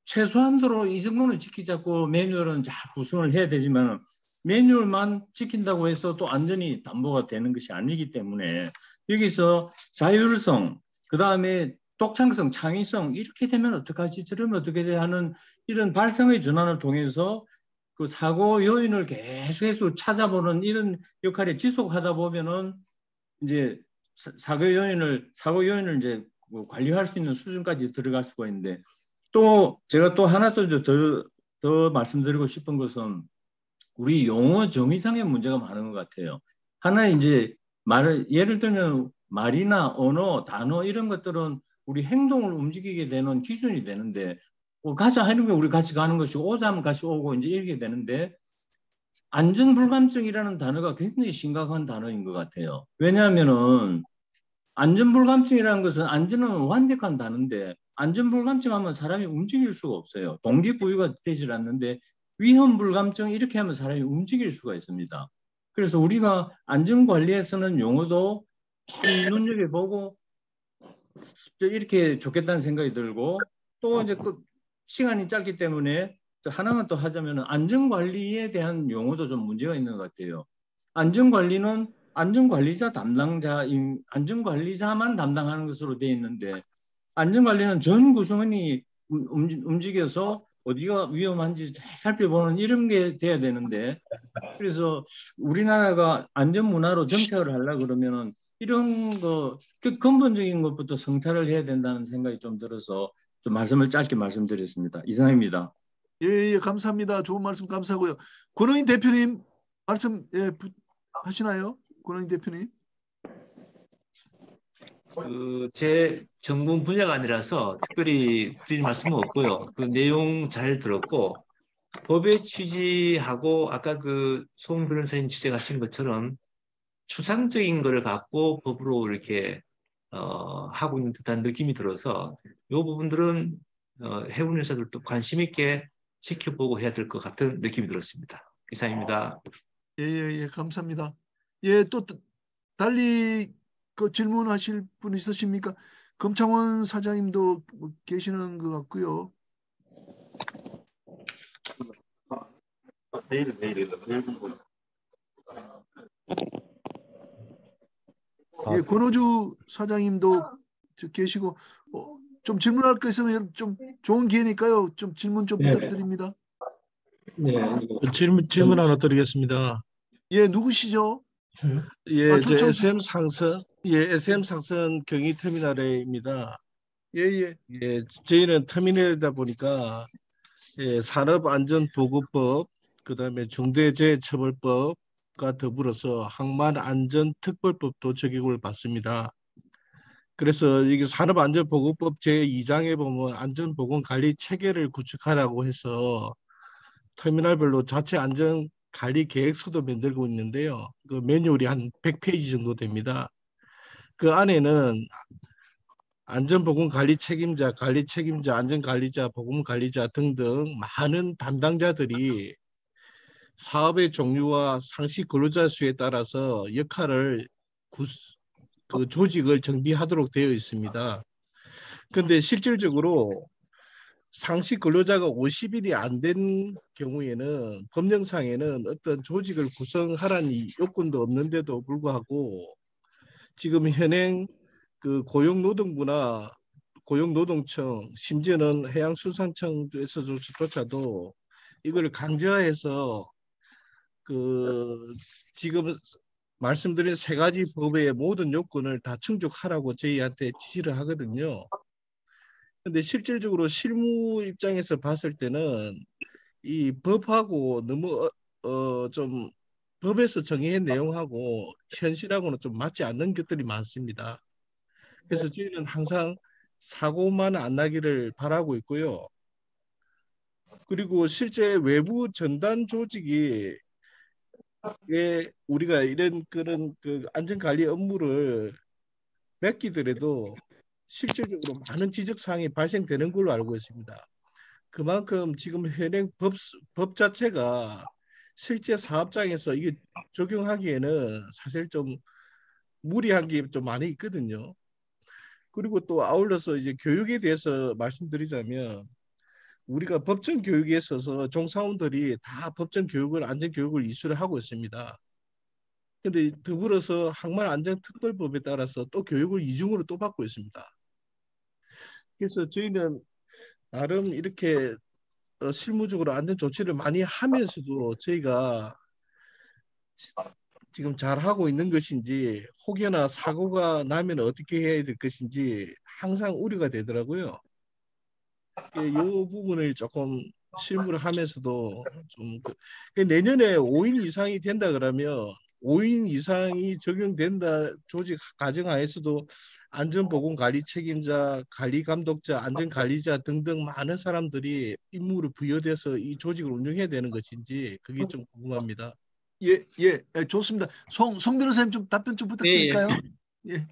최소한도로 이 정도는 지키자고 매뉴얼은 잘 구성을 해야 되지만 매뉴얼만 지킨다고 해서 또 안전이 담보가 되는 것이 아니기 때문에 여기서 자율성, 그 다음에 독창성, 창의성 이렇게 되면 어떡하지 저러면 어떻게 하는 이런 발상의 전환을 통해서 그 사고 요인을 계속해서 찾아보는 이런 역할에 지속하다 보면은 이제 사고 요인을 이제 관리할 수 있는 수준까지 들어갈 수가 있는데 또 제가 또 하나 더 말씀드리고 싶은 것은 우리 용어 정의상의 문제가 많은 것 같아요. 하나 이제 예를 들면 말이나 언어, 단어 이런 것들은 우리 행동을 움직이게 되는 기준이 되는데 가자 하는 게 우리 같이 가는 것이고 오자면 같이 오고 이제 이렇게 되는데 안전불감증이라는 단어가 굉장히 심각한 단어인 것 같아요. 왜냐하면은 안전불감증이라는 것은 안전은 완벽한 단어인데 안전불감증하면 사람이 움직일 수가 없어요. 동기부여가 되질 않는데 위험불감증 이렇게 하면 사람이 움직일 수가 있습니다. 그래서 우리가 안전관리에서는 용어도 잘 눈여겨보고 이렇게 좋겠다는 생각이 들고 또 이제 시간이 짧기 때문에 하나만 또 하자면 안전관리에 대한 용어도 좀 문제가 있는 것 같아요. 안전관리는 안전관리자만 담당하는 것으로 되어 있는데 안전관리는 전 구성원이 움직여서 어디가 위험한지 잘 살펴보는 이런 게 돼야 되는데 그래서 우리나라가 안전문화로 정착을 하려고 그러면은 이런 그 근본적인 것부터 성찰을 해야 된다는 생각이 좀 들어서 좀 말씀을 짧게 말씀드렸습니다. 이상입니다. 예, 감사합니다. 좋은 말씀 감사하고요. 권호인 대표님 말씀 하시나요? 권호인 대표님. 제 전공 분야가 아니라서 특별히 드릴 말씀은 없고요. 그 내용 잘 들었고 법의 취지하고 아까 송 변호사님 지적하신 것처럼 추상적인 것을 갖고 법으로 이렇게 하고 있는 듯한 느낌이 들어서 이 부분들은 해운 회사들도 관심 있게 지켜보고 해야 될 것 같은 느낌이 들었습니다. 이상입니다. 예, 감사합니다. 예, 또 달리 질문하실 분 있으십니까? 검창원 사장님도 계시는 것 같고요. 예, 권호주 사장님도 계시고 좀 질문할 거 있으면 좀 좋은 기회니까요. 좀 질문 좀 부탁드립니다. 네. 질문 하나 드리겠습니다. 예, 누구시죠? 예, 저 SM 상선 경의터미널에입니다. 예. 예, 저희는 터미널이다 보니까 산업안전보건법, 그다음에 중대재해처벌법과 더불어서 항만안전특별법도 적용을 받습니다. 그래서 이게 산업안전보건법 제2장에 보면 안전보건관리 체계를 구축하라고 해서 터미널별로 자체 안전관리 계획서도 만들고 있는데요. 그 매뉴얼이 한 100페이지 정도 됩니다. 그 안에는 안전보건관리 책임자, 관리 책임자, 안전관리자, 보건관리자 등등 많은 담당자들이 사업의 종류와 상시 근로자 수에 따라서 역할을 그 조직을 정비하도록 되어 있습니다. 그런데 실질적으로 상시 근로자가 50일이 안 된 경우에는 법령상에는 어떤 조직을 구성하라는 요건도 없는데도 불구하고 지금 현행 그 고용노동부나 고용노동청 심지어는 해양수산청에서조차도 이걸 강제화해서 지금 말씀드린 세 가지 법의 모든 요건을 다 충족하라고 저희한테 지시를 하거든요. 근데 실질적으로 실무 입장에서 봤을 때는 이 법하고 너무 좀 법에서 정의한 내용하고 현실하고는 좀 맞지 않는 것들이 많습니다. 그래서 저희는 항상 사고만 안 나기를 바라고 있고요. 그리고 실제 외부 전단 조직이 우리가 이런 그런 그 안전관리 업무를 맡기더라도 실질적으로 많은 지적 사항이 발생되는 걸로 알고 있습니다. 그만큼 지금 현행 법 자체가 실제 사업장에서 이게 적용하기에는 사실 좀 무리한 게 좀 많이 있거든요. 그리고 또 아울러서 이제 교육에 대해서 말씀드리자면 우리가 법정 교육에 있어서 종사원들이 다 법정 교육을 안전 교육을 이수를 하고 있습니다. 근데 더불어서 항만안전특별법에 따라서 또 교육을 이중으로 또 받고 있습니다. 그래서 저희는 나름 이렇게 실무적으로 안전 조치를 많이 하면서도 저희가 지금 잘 하고 있는 것인지 혹여나 사고가 나면 어떻게 해야 될 것인지 항상 우려가 되더라고요. 이 부분을 조금 실무를 하면서도 좀 내년에 5인 이상이 된다 그러면 5인 이상이 적용된다 조직 가정하에서도 안전보건관리 책임자, 관리감독자, 안전관리자 등등 많은 사람들이 임무를 부여돼서 이 조직을 운영해야 되는 것인지 그게 좀 궁금합니다. 예, 좋습니다. 송 변호사님 좀 답변 좀 부탁드릴까요? 예.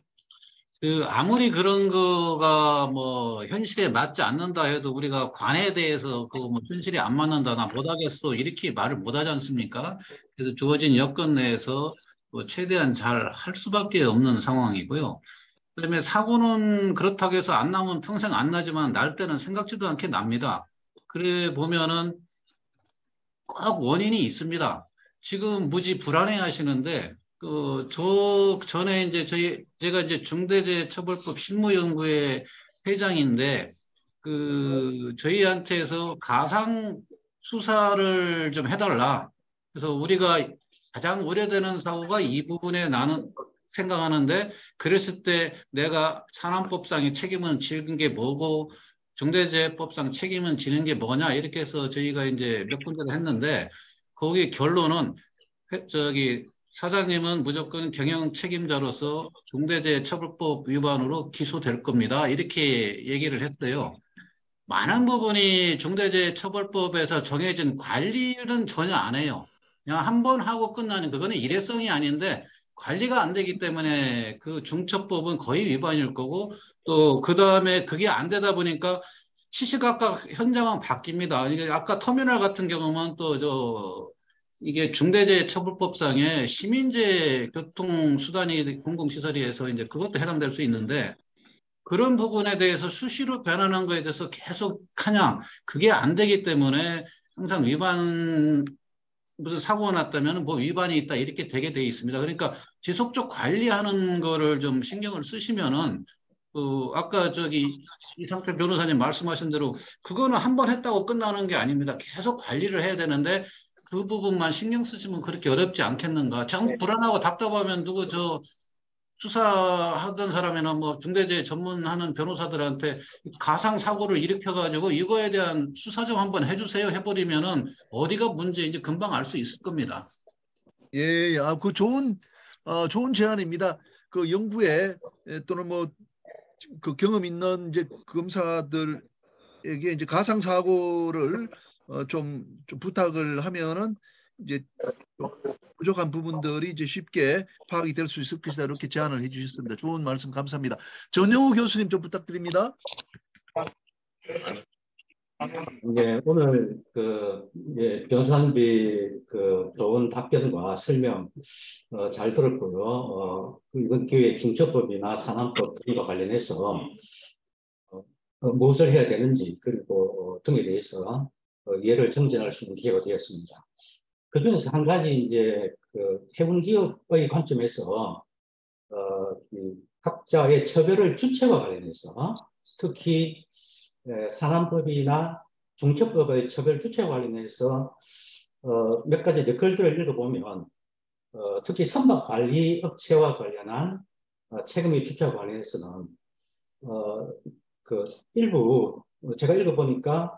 아무리 그런 거가 뭐 현실에 맞지 않는다 해도 우리가 관에 대해서 그 뭐 현실이 안 맞는다, 나 못하겠어, 이렇게 말을 못하지 않습니까? 그래서 주어진 여건 내에서 뭐 최대한 잘 할 수밖에 없는 상황이고요. 그다음에 사고는 그렇다고 해서 안 나면 평생 안 나지만 날 때는 생각지도 않게 납니다. 그래 보면은 꼭 원인이 있습니다. 지금 무지 불안해 하시는데, 전에 이제 제가 이제 중대재해처벌법 실무연구회 회장인데, 저희한테서 가상 수사를 좀 해달라. 그래서 우리가 가장 우려되는 사고가 이 부분에 나는 생각하는데, 그랬을 때 내가 산안법상의 책임은 지는 게 뭐고, 중대재해법상 책임은 지는 게 뭐냐, 이렇게 해서 저희가 이제 몇 군데를 했는데, 거기 결론은, 사장님은 무조건 경영 책임자로서 중대재해처벌법 위반으로 기소될 겁니다, 이렇게 얘기를 했어요. 많은 부분이 중대재해처벌법에서 정해진 관리는 전혀 안 해요. 그냥 한 번 하고 끝나는, 그거는 일회성이 아닌데 관리가 안 되기 때문에 그 중처법은 거의 위반일 거고, 또 그 다음에 그게 안 되다 보니까 시시각각 현장은 바뀝니다. 이게 아까 터미널 같은 경우는 이게 중대재해처벌법상에 시민재 교통수단이 공공시설에서 이제 그것도 해당될 수 있는데, 그런 부분에 대해서 수시로 변하는 거에 대해서 계속 하냐, 그게 안 되기 때문에 항상 무슨 사고가 났다면 뭐 위반이 있다, 이렇게 되게 돼 있습니다. 그러니까 지속적 관리하는 거를 좀 신경을 쓰시면은, 아까 이상철 변호사님 말씀하신 대로 그거는 한 번 했다고 끝나는 게 아닙니다. 계속 관리를 해야 되는데 그 부분만 신경 쓰시면 그렇게 어렵지 않겠는가. 참 불안하고 답답하면 수사하던 사람이나 뭐 중대재해 전문하는 변호사들한테 가상 사고를 일으켜가지고 이거에 대한 수사 좀 한번 해주세요 해버리면은 어디가 문제인지 금방 알 수 있을 겁니다. 예, 그 좋은 제안입니다. 그 연구에 또는 뭐 그 경험 있는 이제 검사들에게 이제 가상 사고를 좀 부탁을 하면은 이제 부족한 부분들이 이제 쉽게 파악이 될 수 있을 것이다, 이렇게 제안을 해주셨습니다. 좋은 말씀 감사합니다. 전영우 교수님 좀 부탁드립니다. 이제 오늘 변호사님이 좋은 답변과 설명 잘 들었고요. 이번 기회에 중처법이나 산안법 등과 관련해서 무엇을 해야 되는지, 그리고 등에 대해서 이해를 정진할 수 있는 기회가 되었습니다. 그 중에서 한 가지 이제 해운 기업의 관점에서 각자의 처벌을 주체와 관련해서 특히 산안법이나 중처법의 처벌 주체와 관련해서 몇 가지 이제 글들을 읽어보면 특히 선박관리업체와 관련한 책임의 주체와 관련해서는 일부 제가 읽어보니까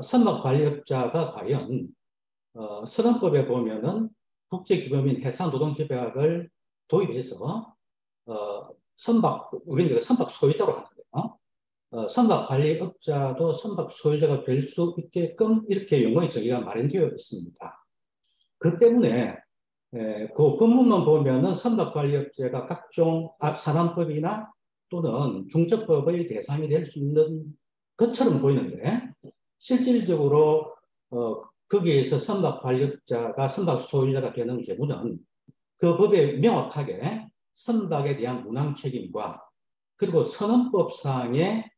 선박관리업자가 과연 선언법에 보면은 국제기금인 해상노동협약을 도입해서 우리는 선박 소유자로 하는데요. 선박관리업자도 선박 소유자가 될 수 있게끔 이렇게 용어의 정의가 마련되어 있습니다. 그 때문에 그 본문만 보면은 선박관리업체가 각종 사단법이나 또는 중적법의 대상이 될 수 있는 것처럼 보이는데 실질적으로 거기에서 선박관리업자가 선박 소유자가 되는 경우는 그 법에 명확하게 선박에 대한 운항 책임과 그리고 선언법상의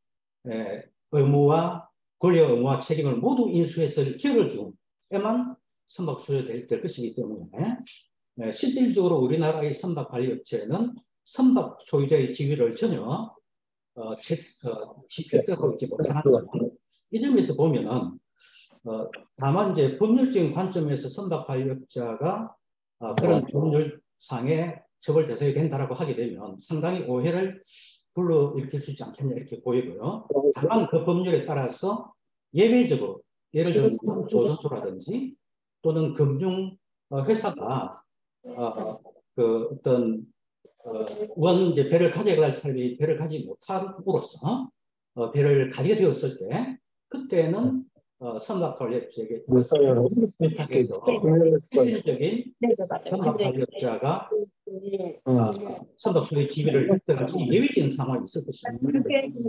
의무와 권리와 의무와 책임을 모두 인수해서 기업을 경우에만 선박 소유될 것이기 때문에 실질적으로 우리나라의 선박관리업체는 선박 소유자의 지위를 전혀 집행하고 있지 못하는 점. 이 점에서 보면은 다만 이제 법률적인 관점에서 선박관리업자가 그런 법률상의 처벌 대상이 된다라고 하게 되면 상당히 오해를 불러일으킬 수 있지 않겠냐 이렇게 보이고요. 다만 그 법률에 따라서 예외적으로 예를 들면 조선소라든지 또는 금융 회사가 그 어떤 이제 배를 가져갈 사람이 배를 가지 못함으로써 배를 가지게 되었을 때 그때는 선박관리업자에게 실질적인 선박관리업자가 선박 소유의 지위를 획득할 수 있는 예외적인 상황이 있을 것입니다.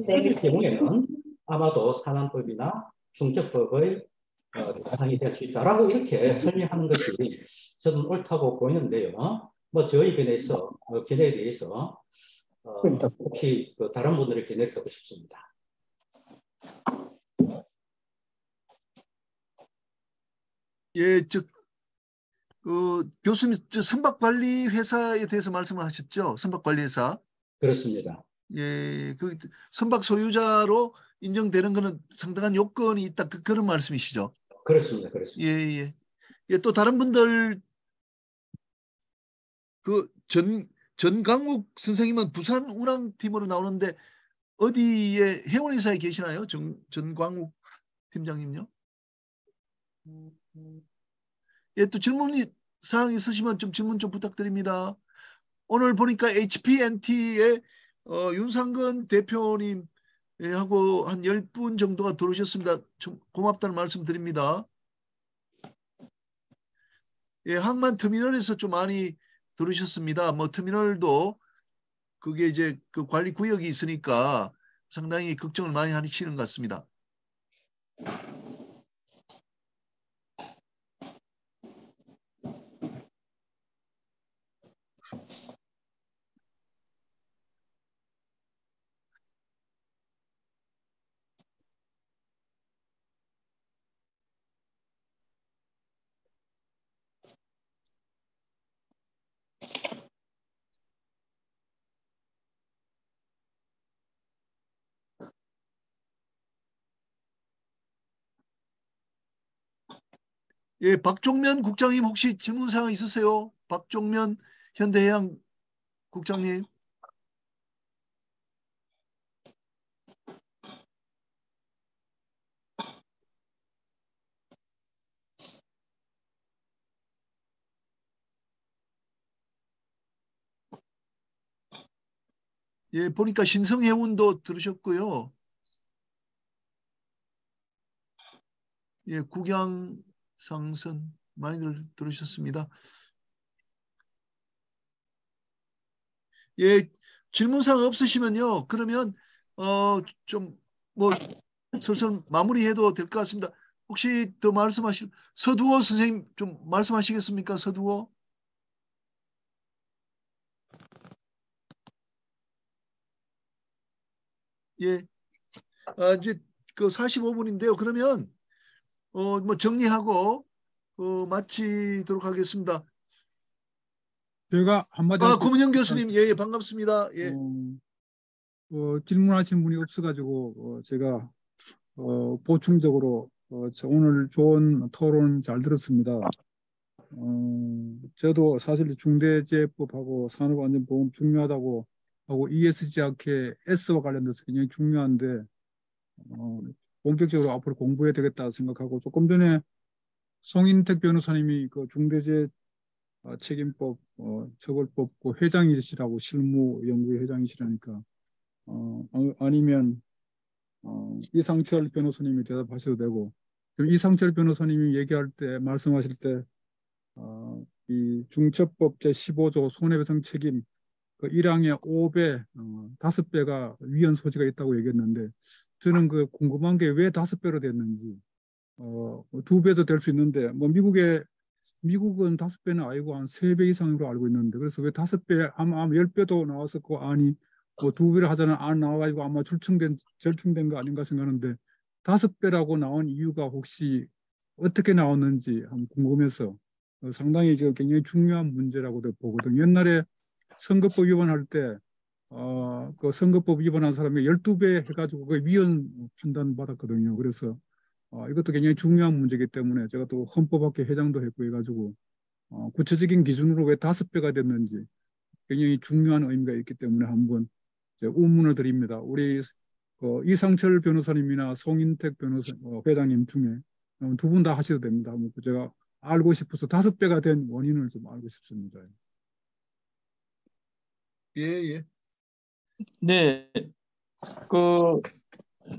그럴 경우에는 아마도 산안법이나 중적법의 대상이 될 수 있다라고 이렇게 설명하는 것이 저는 옳다고 보이는데요. 뭐 저희 견해에 대해서 혹시 다른 분들의 견해를 듣고 싶습니다. 예, 교수님, 선박관리 회사에 대해서 말씀하셨죠? 선박관리회사. 그렇습니다. 예, 선박 소유자로 인정되는 것은 상당한 요건이 있다. 그런 말씀이시죠? 그렇습니다. 예. 예, 또 다른 분들 전강욱 선생님은 부산 운항팀으로 나오는데 어디에 해운회사에 계시나요? 전광욱 팀장님요? 예, 또 질문 사항 있으시면 질문 좀 부탁드립니다. 오늘 보니까 HPNT의 윤상근 대표님 하고 한 10분 정도가 들어오셨습니다. 좀 고맙다는 말씀 드립니다. 예, 항만 터미널에서 좀 많이 들으셨습니다. 뭐 터미널도 그게 이제 그 관리 구역이 있으니까 상당히 걱정을 많이 하시는 것 같습니다. 예, 박종면 국장님 혹시 질문 사항 있으세요? 박종면 현대해양 국장님. 예, 보니까 신성해운도 들으셨고요. 예, 국양상선 많이들 들으셨습니다. 예, 질문사항 없으시면요. 그러면 좀 뭐 슬슬 마무리해도 될 것 같습니다. 혹시 더 말씀하실 서두호 선생님 좀 말씀하시겠습니까? 서두호. 예, 이제 그 45분인데요. 그러면 뭐 정리하고 마치도록 하겠습니다. 제가 한마디 할게요. 고문영 교수님, 예, 반갑습니다. 예. 질문하신 분이 없어가지고 제가 보충적으로 오늘 좋은 토론 잘 들었습니다. 저도 사실 중대재해법하고 산업안전보험 중요하다고 하고 ESG 학회 S와 관련돼서 굉장히 중요한데 본격적으로 앞으로 공부해야 되겠다 생각하고 조금 전에 송인택 변호사님이 그 중대재해 책임법, 처벌법 그 회장이시라고 실무연구회 회장이시라니까 아니면 이상철 변호사님이 대답하셔도 되고, 이상철 변호사님이 얘기할 때 말씀하실 때 이 중처법 제15조 손해배상 책임 그 1항의 5배, 5배가 위헌 소지가 있다고 얘기했는데, 저는 그 궁금한 게 왜 5배로 됐는지, 2배도 될 수 있는데, 뭐 미국은 5배는 아니고 한 3배 이상으로 알고 있는데, 그래서 왜 5배, 아마 10배도 나왔었고, 아니, 뭐 2배를 하자는 안 나와가지고 아마 절충된 거 아닌가 생각하는데, 5배라고 나온 이유가 혹시 어떻게 나왔는지 한번 궁금해서 상당히 지금 굉장히 중요한 문제라고도 보거든요. 옛날에 선거법 위반할 때, 그 선거법 위반한 사람이 12배 해가지고 그 위헌 판단 받았거든요. 그래서 이것도 굉장히 중요한 문제이기 때문에 제가 또 헌법학회 회장도 했고 해가지고 구체적인 기준으로 왜 5배가 됐는지 굉장히 중요한 의미가 있기 때문에 한번 의문을 드립니다. 우리 이상철 변호사님이나 송인택 변호사 회장님 중에 두 분 다 하셔도 됩니다. 제가 알고 싶어서 5배가 된 원인을 좀 알고 싶습니다. 예. 네, 그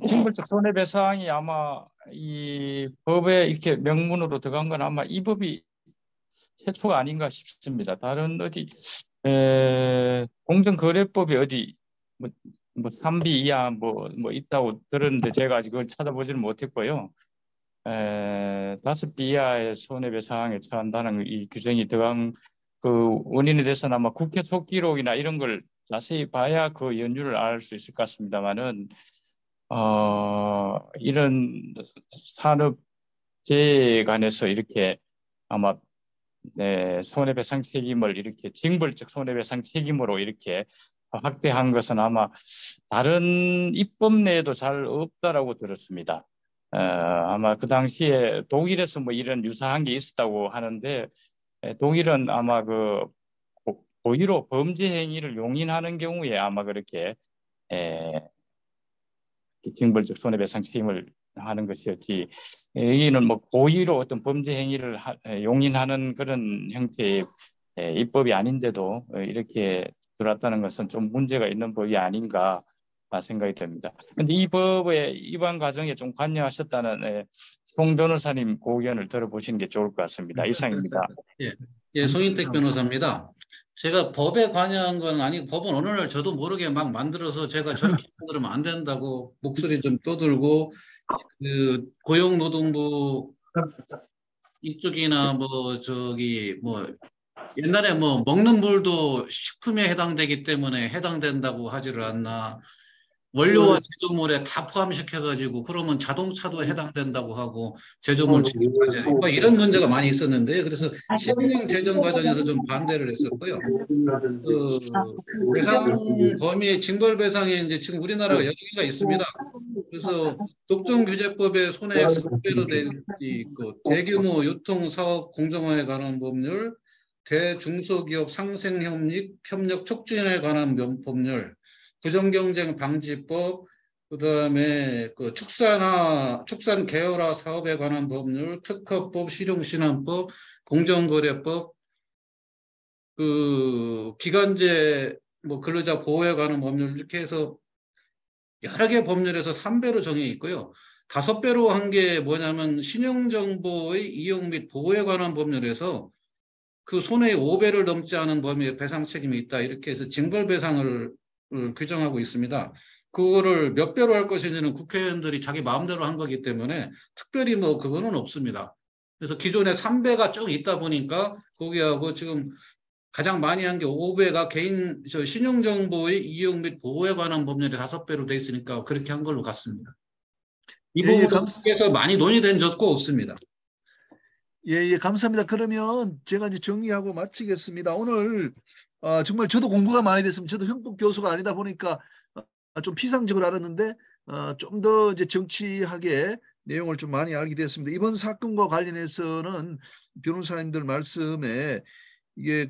징벌적 손해배상이 아마 이 법에 이렇게 명문으로 들어간 건 아마 이 법이 최초가 아닌가 싶습니다. 다른 어디 공정거래법이 어디 뭐 3B 이하 뭐 있다고 들었는데 제가 아직 그걸 찾아보지는 못했고요. 5B 이하의 손해배상에 처한다는 이 규정이 들어간 그 원인에 대해서는 아마 국회 속기록이나 이런 걸 자세히 봐야 그 연유를 알 수 있을 것 같습니다만은 이런 산업재해에 관해서 이렇게 아마 손해배상 책임을 이렇게 징벌적 손해배상 책임으로 이렇게 확대한 것은 아마 다른 입법 내에도 잘 없다라고 들었습니다. 아마 그 당시에 독일에서 뭐 이런 유사한 게 있었다고 하는데 독일은 아마 그 고의로 범죄 행위를 용인하는 경우에 아마 그렇게 징벌적 손해배상 책임을 하는 것이었지, 여기는 뭐 고의로 어떤 범죄 행위를 용인하는 그런 형태의 입법이 아닌데도 이렇게 들어왔다는 것은 좀 문제가 있는 법이 아닌가 생각이 됩니다. 그런데 이 법의 입안 과정에 좀 관여하셨다는 송 변호사님 고견을 들어보시는 게 좋을 것 같습니다. 이상입니다. 예, 송인택 변호사입니다. 제가 법에 관여한 건 아니고 법은 어느 날 저도 모르게 막 만들어서 제가 저렇게 만들면 안 된다고 목소리 좀 떠들고 그 고용노동부 이쪽이나 뭐 옛날에 뭐 먹는 물도 식품에 해당되기 때문에 해당된다고 하지를 않나, 원료와 제조물에 다 포함시켜가지고 그러면 자동차도 해당된다고 하고 제조물 책임까지 뭐 이런 문제가 많이 있었는데, 그래서 시행령 제정 과정에서 좀 반대를 했었고요. 그 배상 범위 징벌 배상에 이제 지금 우리나라가 여러 개가 있습니다. 그래서 독점규제법에 손해액 10배로 돼 있고, 대규모 유통사업 공정화에 관한 법률, 대중소기업 상생협력 촉진에 관한 법률, 부정경쟁 방지법, 그다음에 그 축산 계열화 사업에 관한 법률, 특허법, 실용신안법, 공정거래법, 그 기간제 뭐 근로자 보호에 관한 법률, 이렇게 해서 여러 개 법률에서 3배로 정해 있고요. 5배로 한 게 뭐냐면 신용정보의 이용 및 보호에 관한 법률에서 그 손해의 5배를 넘지 않은 범위에 배상 책임이 있다, 이렇게 해서 징벌배상을 규정하고 있습니다. 그거를 몇 배로 할 것인지는 국회의원들이 자기 마음대로 한 거기 때문에 특별히 뭐 그거는 없습니다. 그래서 기존에 3배가 쭉 있다 보니까 거기하고 지금 가장 많이 한 게 5배가 신용정보의 이용 및 보호에 관한 법률이 5배로 돼 있으니까 그렇게 한 걸로 같습니다. 이 부분에서 많이 논의된 적도 없습니다. 예, 감사합니다. 그러면 제가 이제 정리하고 마치겠습니다. 오늘 정말 저도 공부가 많이 됐습니다. 저도 형법 교수가 아니다 보니까 좀 피상적으로 알았는데 좀 더 이제 정치하게 내용을 좀 많이 알게 됐습니다. 이번 사건과 관련해서는 변호사님들 말씀에 이게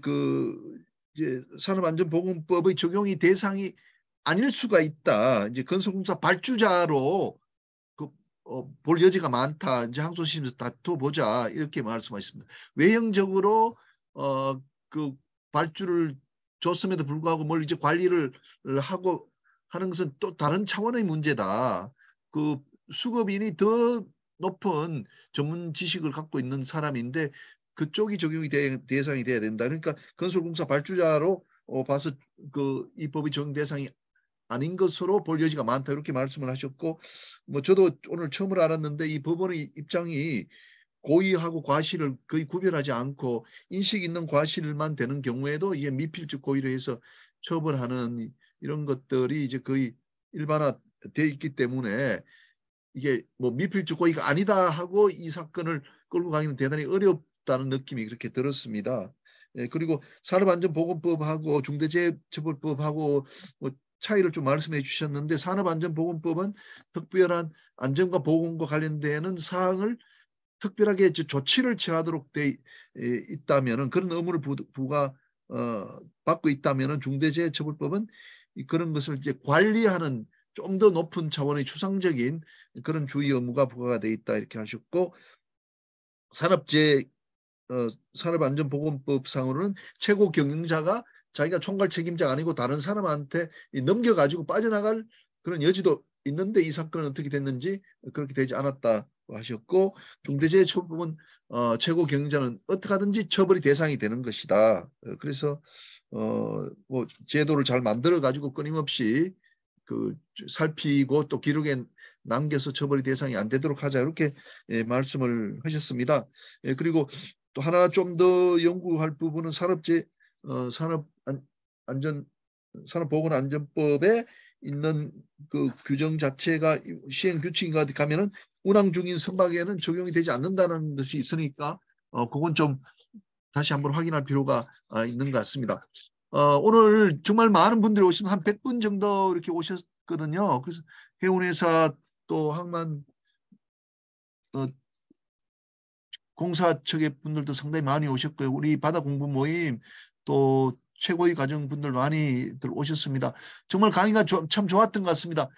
이제 산업안전보건법의 적용이 대상이 아닐 수가 있다. 이제 건설공사 발주자로 볼 여지가 많다. 이제 항소심에서 다퉈보자, 이렇게 말씀하셨습니다. 외형적으로 그 발주를 줬음에도 불구하고 뭘 이제 관리를 하고 하는 것은 또 다른 차원의 문제다. 그 수급인이 더 높은 전문 지식을 갖고 있는 사람인데 그쪽이 적용이 대상이 돼야 된다. 그러니까 건설공사 발주자로 봐서 그 이 법이 적용 대상이 아닌 것으로 볼 여지가 많다 이렇게 말씀을 하셨고, 뭐 저도 오늘 처음으로 알았는데 이 법원의 입장이 고의하고 과실을 거의 구별하지 않고 인식 있는 과실만 되는 경우에도 이게 미필적 고의로 해서 처벌하는 이런 것들이 이제 거의 일반화되어 있기 때문에 이게 뭐 미필적 고의가 아니다 하고 이 사건을 끌고 가기는 대단히 어렵다는 느낌이 그렇게 들었습니다. 예, 그리고 산업안전보건법하고 중대재해처벌법하고 뭐 차이를 좀 말씀해 주셨는데 산업안전보건법은 특별한 안전과 보건과 관련되는 사항을 특별하게 조치를 취하도록 돼 있다면은 그런 의무를 받고 있다면은 중대재해처벌법은 그런 것을 이제 관리하는 좀 더 높은 차원의 추상적인 그런 주의 의무가 부과가 돼 있다 이렇게 하셨고, 산업안전보건법상으로는 최고 경영자가 자기가 총괄 책임자가 아니고 다른 사람한테 넘겨가지고 빠져나갈 그런 여지도 있는데 이 사건은 어떻게 됐는지 그렇게 되지 않았다고 하셨고, 중대재해처벌법은 최고 경영자는 어떻게 하든지 처벌이 대상이 되는 것이다. 그래서 뭐 제도를 잘 만들어 가지고 끊임없이 그 살피고 또 기록에 남겨서 처벌이 대상이 안 되도록 하자 이렇게 말씀을 하셨습니다. 그리고 또 하나 좀 더 연구할 부분은 산업보건안전법에 있는 그 규정 자체가 시행 규칙인가 가면은 운항 중인 선박에는 적용이 되지 않는다는 것이 있으니까 그건 좀 다시 한번 확인할 필요가 있는 것 같습니다. 오늘 정말 많은 분들이 오시면 한 100분 정도 이렇게 오셨거든요. 그래서 해운회사 또 항만 공사 측의 분들도 상당히 많이 오셨고요. 우리 바다 공부 모임 또 최고위 과정 분들 많이들 오셨습니다. 정말 강의가 참 좋았던 것 같습니다.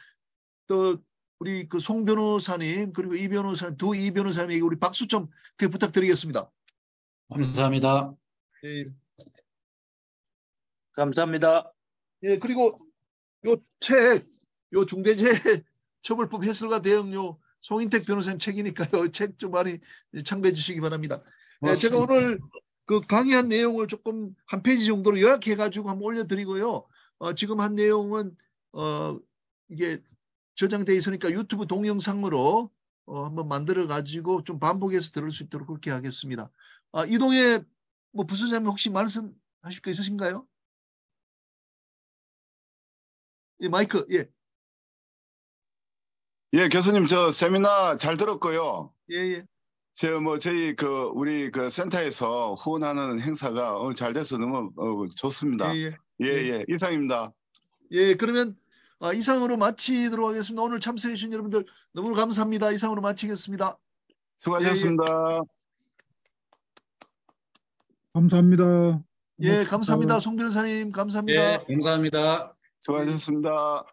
또 우리 그 송 변호사님 그리고 이 변호사님 이 변호사님에게 우리 박수 좀 부탁드리겠습니다. 감사합니다. 예. 감사합니다. 예, 그리고 요 중대재해처벌법 해설과 대응요 송인택 변호사님 책이니까요. 책 좀 많이 참고해 주시기 바랍니다. 예, 제가 오늘 그 강의한 내용을 조금 한 페이지 정도로 요약해 가지고 한번 올려드리고요. 지금 한 내용은 이게 저장돼 있으니까 유튜브 동영상으로 한번 만들어 가지고 좀 반복해서 들을 수 있도록 그렇게 하겠습니다. 이동해 뭐 부소장님 혹시 말씀하실 거 있으신가요? 예, 마이크, 예. 예, 교수님, 저 세미나 잘 들었고요. 예, 예. 저희 우리 센터에서 후원하는 행사가 잘 돼서 너무 좋습니다. 예, 예, 이상입니다. 예, 그러면 이상으로 마치도록 하겠습니다. 오늘 참석해 주신 여러분들 너무 감사합니다. 이상으로 마치겠습니다. 수고하셨습니다. 감사합니다. 예, 감사합니다. 송 변호사님, 감사합니다. 예, 감사합니다. 수고하셨습니다.